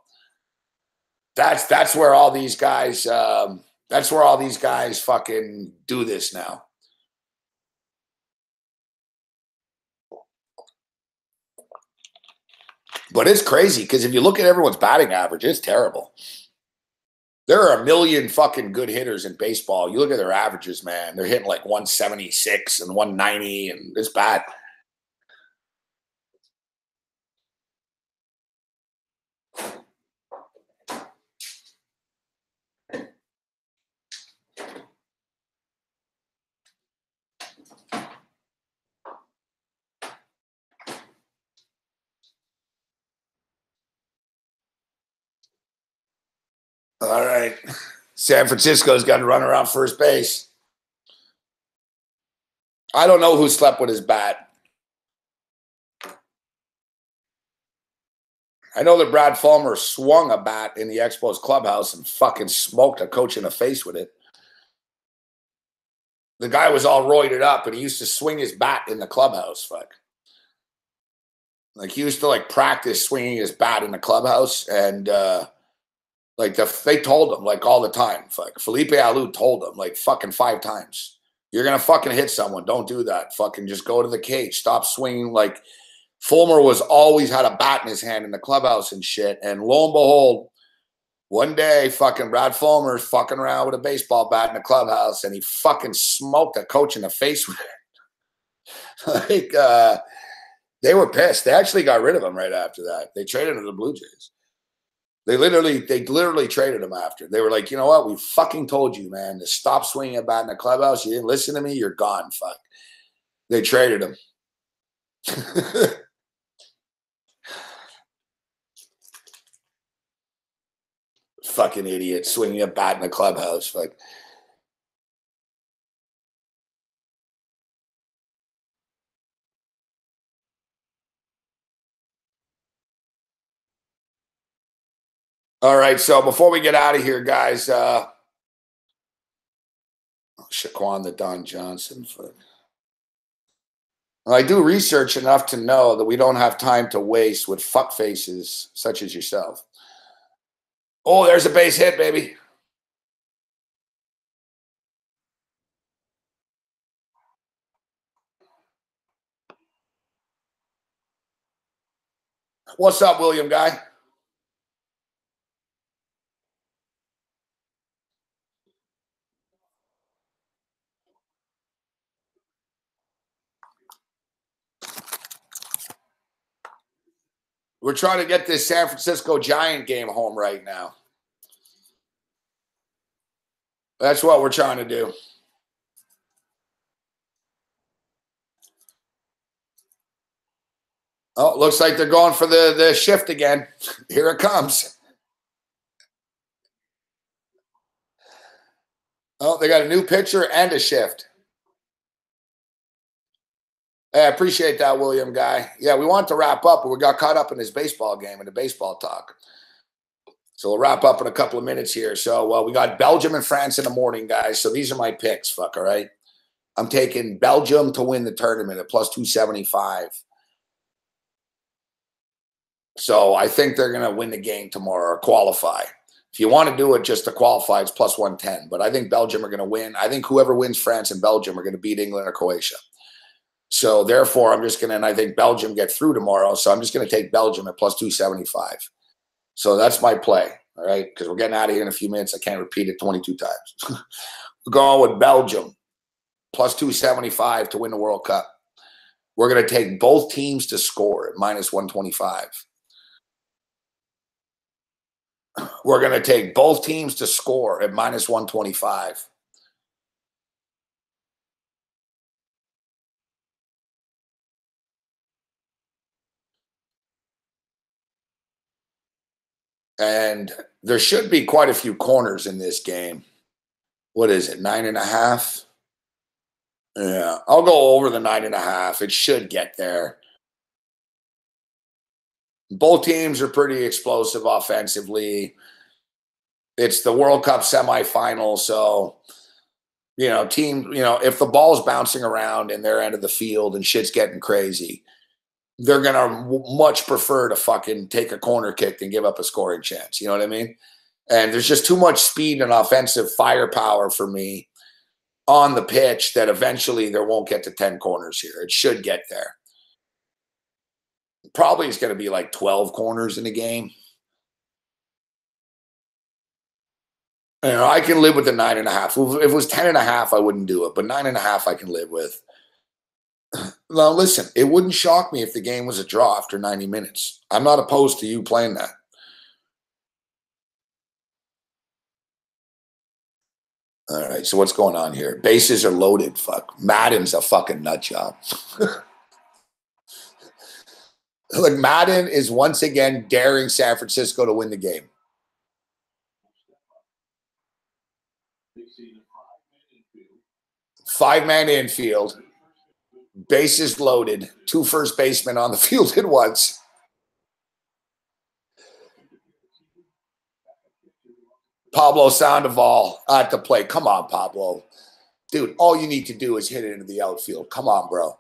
that's where all these guys fucking do this now. But it's crazy because if you look at everyone's batting average, it's terrible. There are a million fucking good hitters in baseball. You look at their averages, man. They're hitting like 176 and 190, and it's bad. All right. San Francisco's got to run around first base. I don't know who slept with his bat. I know that Brad Fulmer swung a bat in the Expos clubhouse and fucking smoked a coach in the face with it. The guy was all roided up, and he used to swing his bat in the clubhouse. Fuck. Like, he used to, like, practice swinging his bat in the clubhouse, and, they told him, like, all the time. Fuck. Felipe Alou told him, like, fucking 5 times. You're going to fucking hit someone. Don't do that. Fucking just go to the cage. Stop swinging. Like, Fulmer was always had a bat in his hand in the clubhouse and shit. And lo and behold, one day, fucking Brad Fulmer's fucking around with a baseball bat in the clubhouse, and he fucking smoked a coach in the face with it. Like, they were pissed. They actually got rid of him right after that. They traded him to the Blue Jays. They literally traded him after. They were like, you know what? We fucking told you, man, to stop swinging a bat in the clubhouse. You didn't listen to me. You're gone. Fuck. They traded him. Fucking idiot swinging a bat in the clubhouse. Fuck. All right, so before we get out of here, guys, Shaquan the Don Johnson. I do research enough to know that we don't have time to waste with fuck faces such as yourself. Oh, there's a base hit, baby. What's up, William guy? We're trying to get this San Francisco Giant game home right now. That's what we're trying to do. Oh, looks like they're going for the shift again. Here it comes. Oh, they got a new pitcher and a shift. Hey, I appreciate that, William guy. Yeah, we wanted to wrap up, but we got caught up in this baseball game and the baseball talk. So we'll wrap up in a couple of minutes here. So we got Belgium and France in the morning, guys. So these are my picks, fuck, all right? I'm taking Belgium to win the tournament at plus 275. So I think they're going to win the game tomorrow or qualify. If you want to do it just to qualify, it's plus 110. But I think Belgium are going to win. I think whoever wins France and Belgium are going to beat England or Croatia. So therefore, I'm just going to, and I think Belgium get through tomorrow. So I'm just going to take Belgium at plus 275. So that's my play, all right? Because we're getting out of here in a few minutes. I can't repeat it 22 times. We're going with Belgium, plus 275 to win the World Cup. We're going to take both teams to score at minus 125. We're going to take both teams to score at minus 125. And there should be quite a few corners in this game. What is it, 9.5? Yeah, I'll go over the 9.5. It should get there. Both teams are pretty explosive offensively. It's the World Cup semifinal, so if the ball's bouncing around in their end of the field and shit's getting crazy, they're going to much prefer to fucking take a corner kick than give up a scoring chance. You know what I mean? And there's just too much speed and offensive firepower for me on the pitch that eventually there won't get to 10 corners here. It should get there. Probably it's going to be like 12 corners in the game. You know, I can live with the 9.5. If it was 10.5, I wouldn't do it, but 9.5 I can live with. Now, listen, it wouldn't shock me if the game was a draw after 90 minutes. I'm not opposed to you playing that. All right, so what's going on here? Bases are loaded. Fuck. Madden's a fucking nut job. Look, Madden is once again daring San Francisco to win the game. Five-man infield. Bases loaded. 2 first basemen on the field at once. Pablo Sandoval at the plate. Come on, Pablo. Dude, all you need to do is hit it into the outfield. Come on, bro.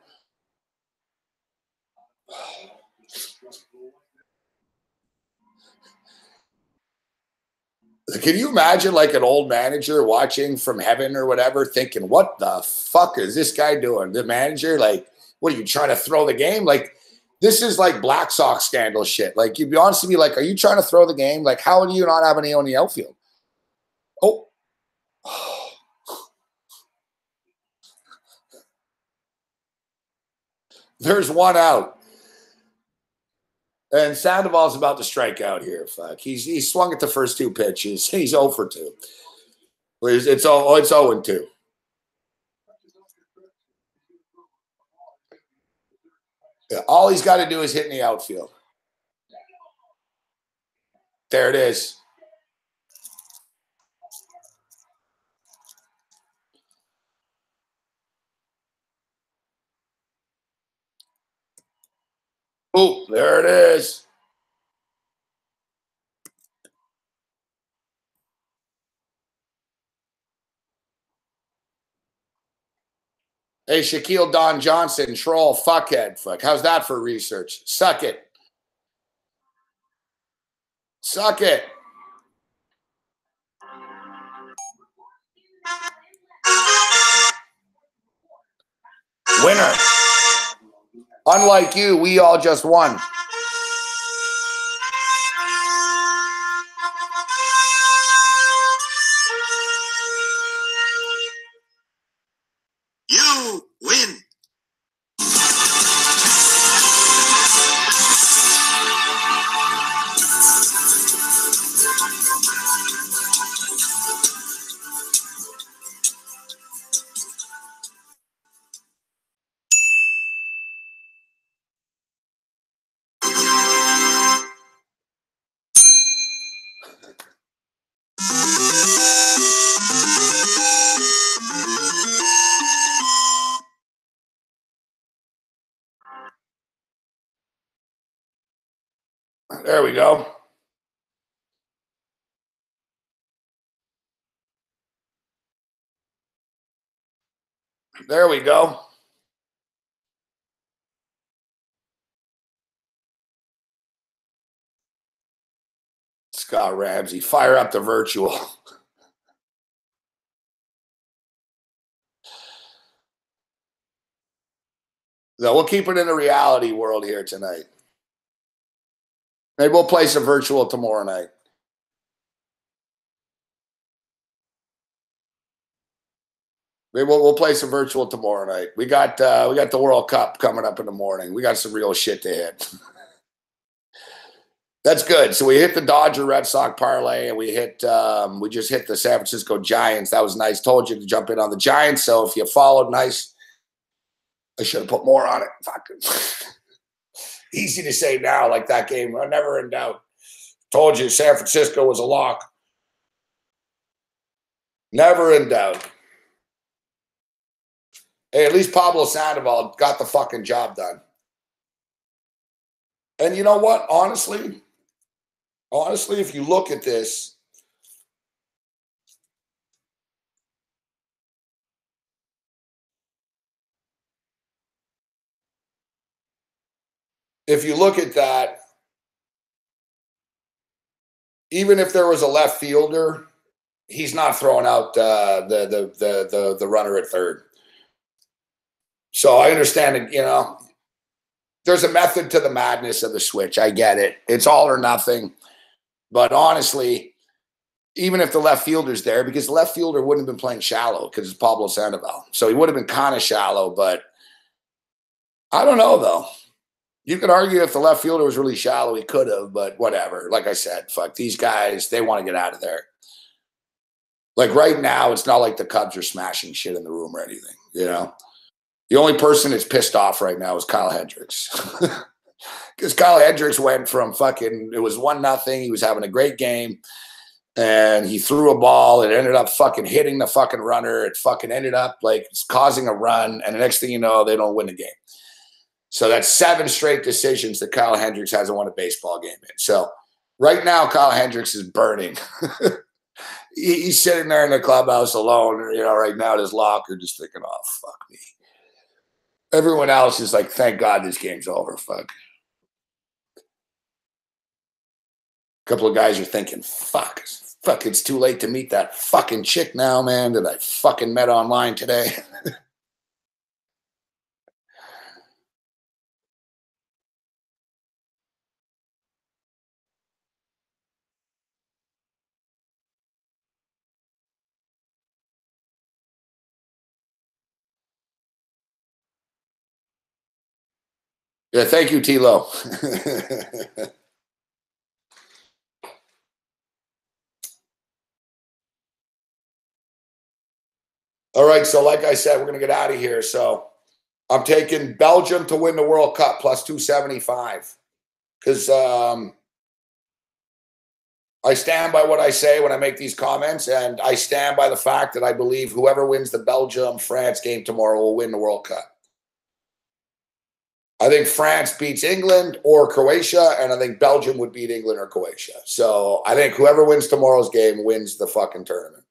Can you imagine like an old manager watching from heaven or whatever thinking, what the fuck is this guy doing? The manager, like, what are you trying to throw the game? Like, this is like Black Sox scandal shit. Like, you'd be honest with me, like, are you trying to throw the game? Like, how do you not have any on the outfield? Oh. There's one out. And Sandoval's about to strike out here. Fuck. He swung at the first 2 pitches. He's 0 for 2. It's 0-2. Yeah, all he's got to do is hit in the outfield. There it is. Oh, there it is. Hey, Shaquille Don Johnson, troll, fuckhead. Fuck. How's that for research? Suck it. Suck it. Winner. Unlike you, we all just won. You win. There we go. There we go. Scott Ramsey, fire up the virtual. So we'll keep it in the reality world here tonight. Maybe we'll play some virtual tomorrow night. Maybe we'll play some virtual tomorrow night. We got the World Cup coming up in the morning. We got some real shit to hit. That's good. So we hit the Dodger Red Sox parlay, and we just hit the San Francisco Giants. That was nice. Told you to jump in on the Giants. So if you followed, nice. I should have put more on it. Fuck. Easy to say now, like that game. I'm never in doubt. Told you San Francisco was a lock. Never in doubt. Hey, at least Pablo Sandoval got the fucking job done. And you know what? Honestly, if you look at this, if you look at that, even if there was a left fielder, he's not throwing out the runner at third. So I understand that, you know, there's a method to the madness of the switch. I get it. It's all or nothing. But honestly, even if the left fielder's there, because the left fielder wouldn't have been playing shallow because it's Pablo Sandoval. So he would have been kind of shallow, but I don't know, though. You could argue if the left fielder was really shallow, he could have, but whatever. Like I said, fuck, these guys, they want to get out of there. Like right now, it's not like the Cubs are smashing shit in the room or anything, you know? The only person that's pissed off right now is Kyle Hendricks. Because Kyle Hendricks went from fucking, it was 1-0, he was having a great game, and he threw a ball, it ended up fucking hitting the fucking runner, it fucking ended up like causing a run, and the next thing you know, they don't win the game. So that's 7 straight decisions that Kyle Hendricks hasn't won a baseball game in. So right now, Kyle Hendricks is burning. He's sitting there in the clubhouse alone, you know, right now in his locker, just thinking, oh, fuck me. Everyone else is like, thank God this game's over, fuck. A couple of guys are thinking, fuck, it's too late to meet that fucking chick now, man, that I fucking met online today. Yeah, thank you, T-Lo. All right, so like I said, we're going to get out of here. So I'm taking Belgium to win the World Cup plus 275 because I stand by what I say when I make these comments, and I stand by the fact that I believe whoever wins the Belgium-France game tomorrow will win the World Cup. I think France beats England or Croatia, and I think Belgium would beat England or Croatia. So I think whoever wins tomorrow's game wins the fucking tournament.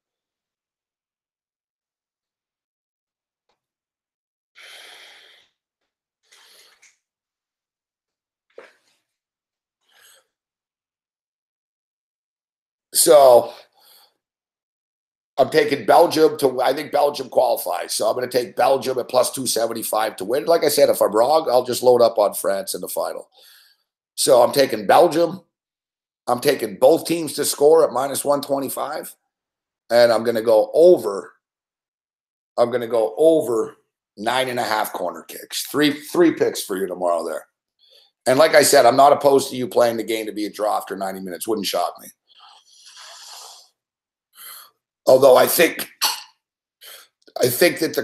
So I'm taking Belgium to, I think Belgium qualifies. So I'm going to take Belgium at plus 275 to win. Like I said, if I'm wrong, I'll just load up on France in the final. So I'm taking Belgium. I'm taking both teams to score at minus 125. And I'm going to go over. I'm going to go over 9.5 corner kicks. Three picks for you tomorrow there. And like I said, I'm not opposed to you playing the game to be a draw after 90 minutes. Wouldn't shock me. Although I think that the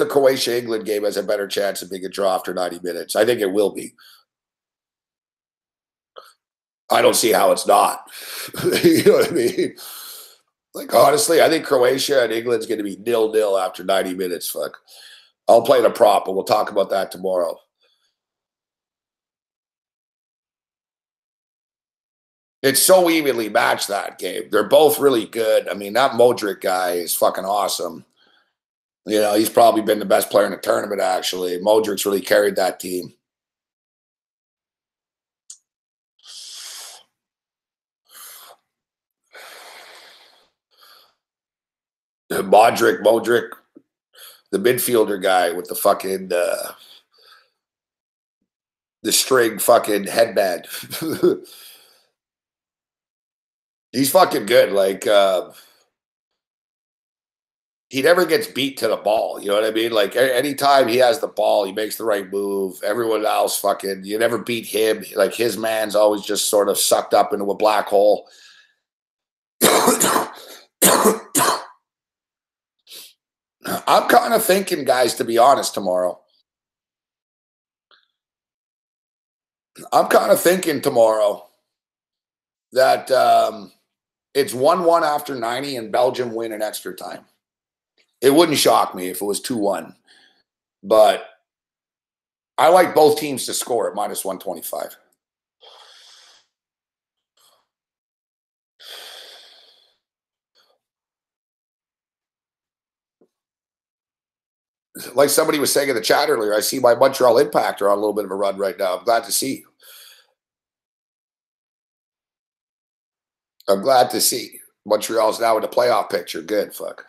Croatia England game has a better chance of being a draw after 90 minutes. I think it will be. I don't see how it's not. You know what I mean? Like, honestly, I think Croatia and England's going to be 0-0 after 90 minutes. Fuck. I'll play the prop, but we'll talk about that tomorrow. It's so evenly matched, that game. They're both really good. I mean, that Modric guy is fucking awesome. You know, he's probably been the best player in the tournament, actually. Modric's really carried that team. Modric, the midfielder guy with the fucking the string fucking headband. He's fucking good. Like, he never gets beat to the ball. You know what I mean? Like, anytime he has the ball, he makes the right move. Everyone else fucking, you never beat him. Like, his man's always just sort of sucked up into a black hole. I'm kind of thinking, guys, to be honest, tomorrow. I'm kind of thinking tomorrow that it's 1-1 after 90 and Belgium win in extra time. It wouldn't shock me if it was 2-1. But I like both teams to score at minus 125. Like somebody was saying in the chat earlier, I see my Montreal Impact are on a little bit of a run right now. I'm glad to see. I'm glad to see. Montreal's now in the playoff picture. Good, fuck.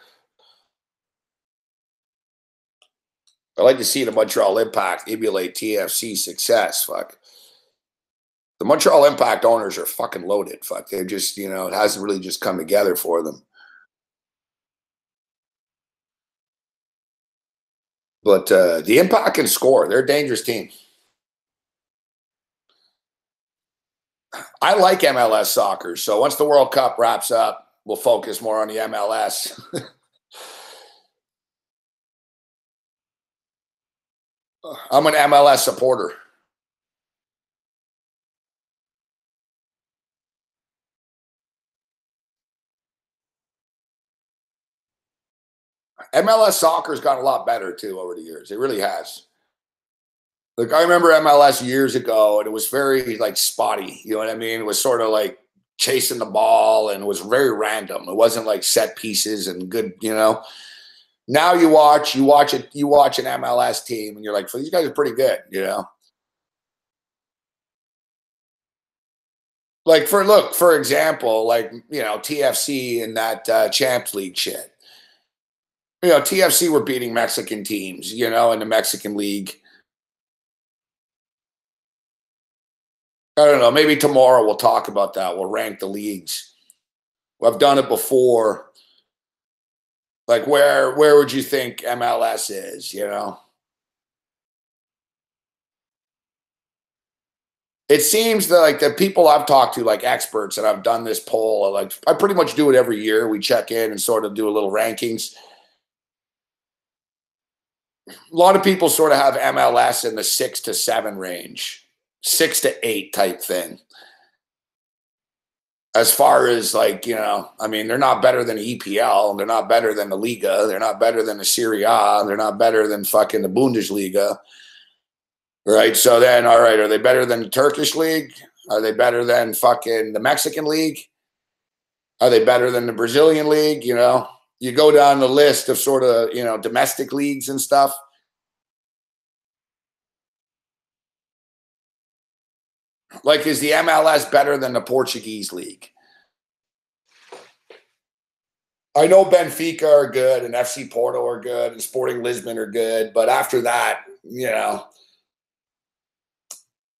I like to see the Montreal Impact emulate TFC success. Fuck. The Montreal Impact owners are fucking loaded. Fuck. They're just, you know, it hasn't really just come together for them. But the Impact can score. They're a dangerous team. I like MLS soccer. So once the World Cup wraps up, we'll focus more on the MLS. I'm an MLS supporter. MLS soccer's gotten a lot better too over the years. It really has. Like I remember MLS years ago, and it was very like spotty. You know what I mean? It was sort of like chasing the ball, and it was very random. It wasn't like set pieces and good. You know. Now you watch an MLS team, and you're like, well, these guys are pretty good. You know. Like for example, like you know TFC and that Champs League shit. You know TFC were beating Mexican teams. You know in the Mexican League. I don't know. Maybe tomorrow we'll talk about that. We'll rank the leagues. I've done it before. Like where would you think MLS is? You know, it seems that like the people I've talked to, like experts, and I've done this poll. Like I pretty much do it every year. We check in and sort of do a little rankings. A lot of people sort of have MLS in the 6 to 7 range, 6 to 8 type thing. As far as like, you know, I mean, they're not better than the EPL. They're not better than the Liga. They're not better than the Serie A. They're not better than fucking the Bundesliga. Right. So then, all right, are they better than the Turkish league? Are they better than fucking the Mexican league? Are they better than the Brazilian league? You know, you go down the list of sort of, you know, domestic leagues and stuff. Like, is the MLS better than the Portuguese league? I know Benfica are good and FC Porto are good and Sporting Lisbon are good. But after that, you know,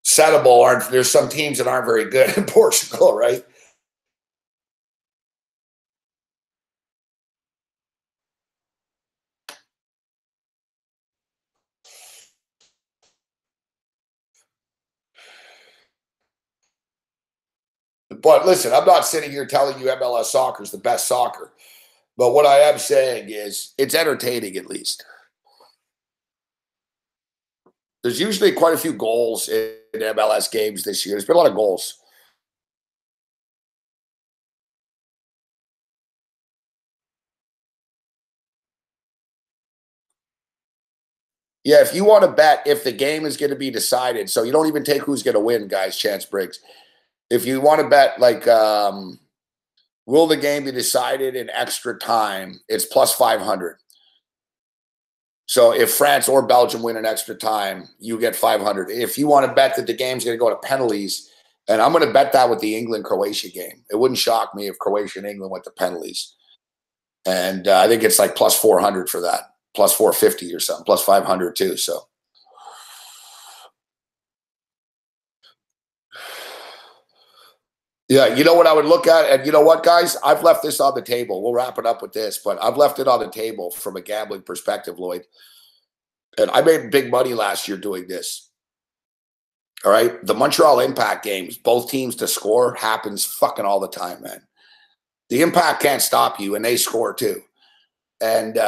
Setable aren't, there's some teams that aren't very good in Portugal, right? But listen, I'm not sitting here telling you MLS soccer is the best soccer. But what I am saying is it's entertaining at least. There's usually quite a few goals in MLS games this year. There's been a lot of goals. Yeah, if you want to bet if the game is going to be decided, so you don't even take who's going to win, guys, Chance Briggs. If you want to bet, like, will the game be decided in extra time, it's plus 500. So if France or Belgium win in extra time, you get 500. If you want to bet that the game's going to go to penalties, and I'm going to bet that with the England-Croatia game. It wouldn't shock me if Croatia and England went to penalties. And I think it's like plus 400 for that, plus 450 or something, plus 500 too. So. Yeah, you know what I would look at? And you know what, guys? I've left this on the table. We'll wrap it up with this, but I've left it on the table from a gambling perspective, Lloyd. And I made big money last year doing this. All right? The Montreal Impact games, both teams to score, happens fucking all the time, man. The Impact can't stop you, and they score too. And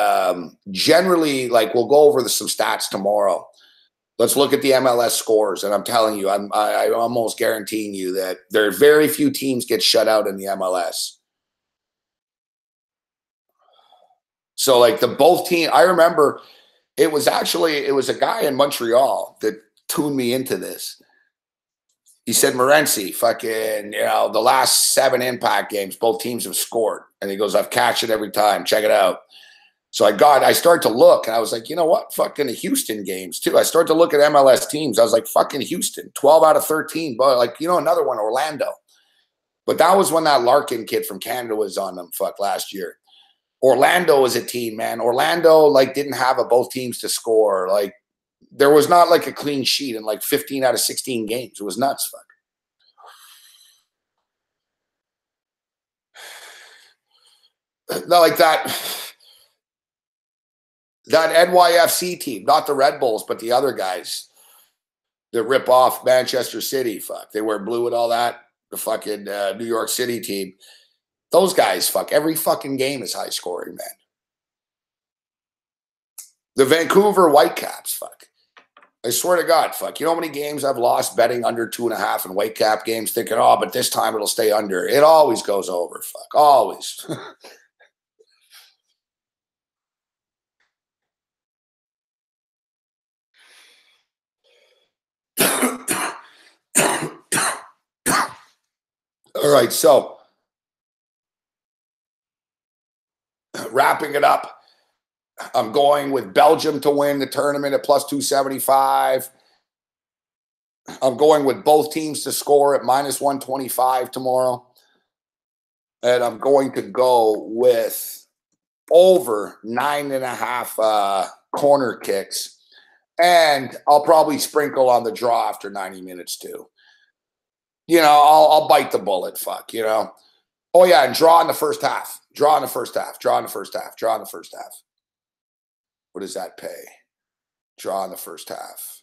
generally, like, we'll go over some stats tomorrow. Let's look at the MLS scores, and I'm telling you, I'm almost guaranteeing you that there are very few teams get shut out in the MLS. So, like both teams, I remember it was a guy in Montreal that tuned me into this. He said, Morency, fucking, you know, the last 7 Impact games, both teams have scored. And he goes, I've cashed it every time. Check it out. So I started to look, and I was like, you know what? Fucking the Houston games, too. I started to look at MLS teams. I was like, fucking Houston, 12 out of 13. But, like, you know, another one, Orlando. But that was when that Larkin kid from Canada was on them, last year. Orlando is a team, man. Orlando like didn't have both teams to score. Like there was not like a clean sheet in like 15 out of 16 games. It was nuts, fuck. Not like that NYFC team, not the Red Bulls, but the other guys that rip off Manchester City. Fuck, they wear blue and all that. The fucking New York City team. Those guys, fuck, every fucking game is high scoring, man. The Vancouver Whitecaps, fuck. I swear to God, fuck. You know how many games I've lost betting under 2.5 in Whitecap games, thinking, oh, but this time it'll stay under. It always goes over, fuck. Always. All right, so wrapping it up, I'm going with Belgium to win the tournament at plus 275. I'm going with both teams to score at minus 125 tomorrow. And I'm going to go with over 9.5 corner kicks. And I'll probably sprinkle on the draw after 90 minutes too. You know, I'll bite the bullet, fuck, you know. Oh, yeah, and draw in the first half. Draw in the first half. Draw in the first half. Draw in the first half. What does that pay? Draw in the first half.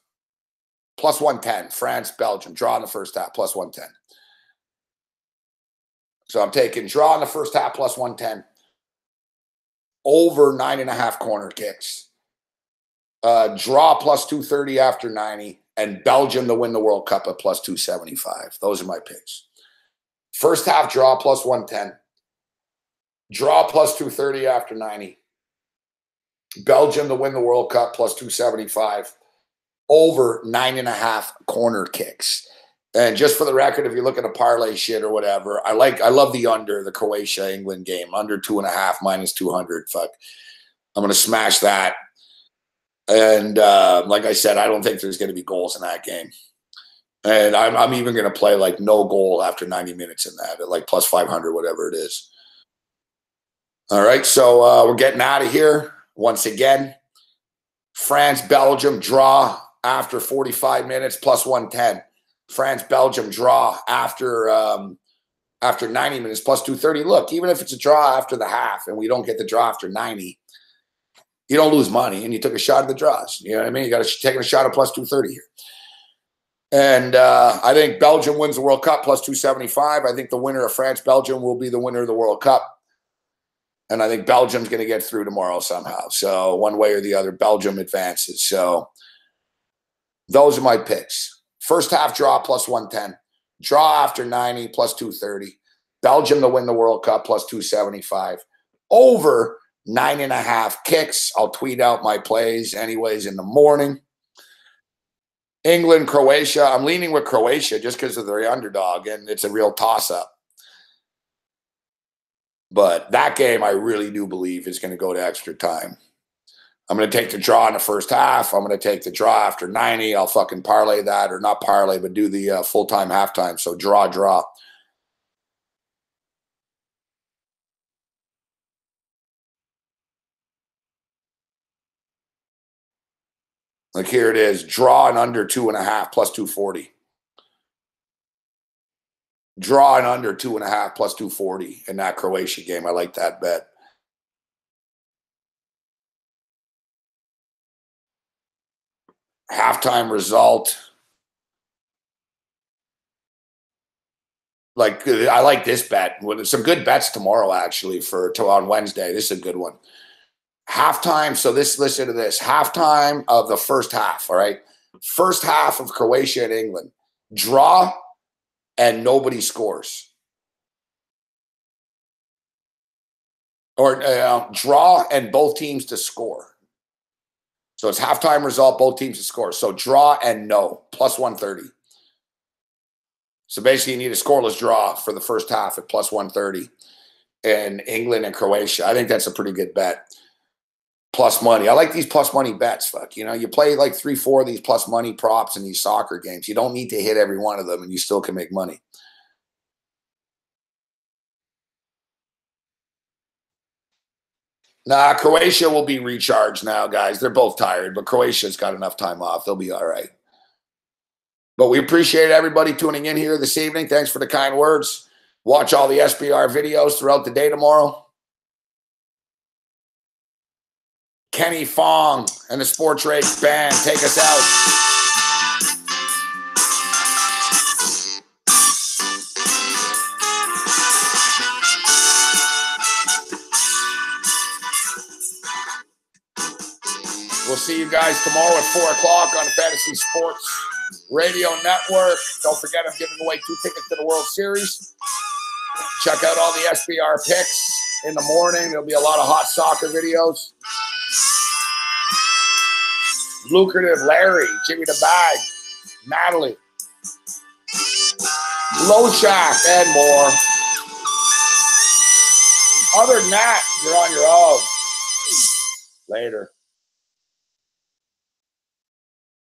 Plus 110. France, Belgium. Draw in the first half. Plus 110. So I'm taking draw in the first half plus 110. Over 9.5 corner kicks. Draw plus 230 after 90. And Belgium to win the World Cup at plus 275. Those are my picks. First half draw plus 110. Draw plus 230 after 90. Belgium to win the World Cup plus 275. Over 9.5 corner kicks. And just for the record, if you look at a parlay shit or whatever, I love the under, the Croatia-England game. Under 2.5 minus 200. Fuck. I'm going to smash that. And like I said, I don't think there's going to be goals in that game. And I'm even going to play like no goal after 90 minutes in that at like plus 500, whatever it is. All right, so we're getting out of here. Once again, France, Belgium, draw after 45 minutes, plus 110. France, Belgium, draw after 90 minutes, plus 230. Look, even if it's a draw after the half and we don't get the draw after 90, you don't lose money and you took a shot at the draws. You know what I mean? You got to take a shot at plus 230 here. And I think Belgium wins the World Cup plus 275. I think the winner of France-Belgium will be the winner of the World Cup. And I think Belgium's going to get through tomorrow somehow. So one way or the other, Belgium advances. So those are my picks. First half draw plus 110. Draw after 90 plus 230. Belgium to win the World Cup plus 275. Over 9.5 kicks. I'll tweet out my plays anyways in the morning. England, Croatia. I'm leaning with Croatia just because of their underdog, and it's a real toss-up. But that game, I really do believe is going to go to extra time. I'm going to take the draw in the first half. I'm going to take the draw after 90. I'll fucking parlay that, or not parlay, but do the full-time halftime. So draw. Like here it is, draw and under 2.5 plus 240. Draw and under 2.5 plus 240 in that Croatia game. I like that bet. Halftime result. Like I like this bet. Some good bets tomorrow actually on Wednesday. This is a good one. Halftime. So listen to this. Halftime of the first half. All right. First half of Croatia and England. Draw and nobody scores. Or draw and both teams to score. So it's halftime result, both teams to score. So draw and no, plus 130. So basically you need a scoreless draw for the first half at plus 130. And England and Croatia. I think that's a pretty good bet. Plus money. I like these plus money bets. Fuck, you know, you play like 3-4 of these plus money props in these soccer games. You don't need to hit every one of them, and you still can make money. Nah, Croatia will be recharged now, guys. They're both tired, but Croatia's got enough time off. They'll be all right. But we appreciate everybody tuning in here this evening. Thanks for the kind words. Watch all the SBR videos throughout the day tomorrow. Kenny Fong and the Sports Rage Band take us out. We'll see you guys tomorrow at 4 o'clock on the Fantasy Sports Radio Network. Don't forget, I'm giving away 2 tickets to the World Series. Check out all the SBR picks in the morning. There'll be a lot of hot soccer videos. Lucrative Larry, Jimmy the Bag, Natalie, Low Shack, and more. Other than that, you're on your own. Later.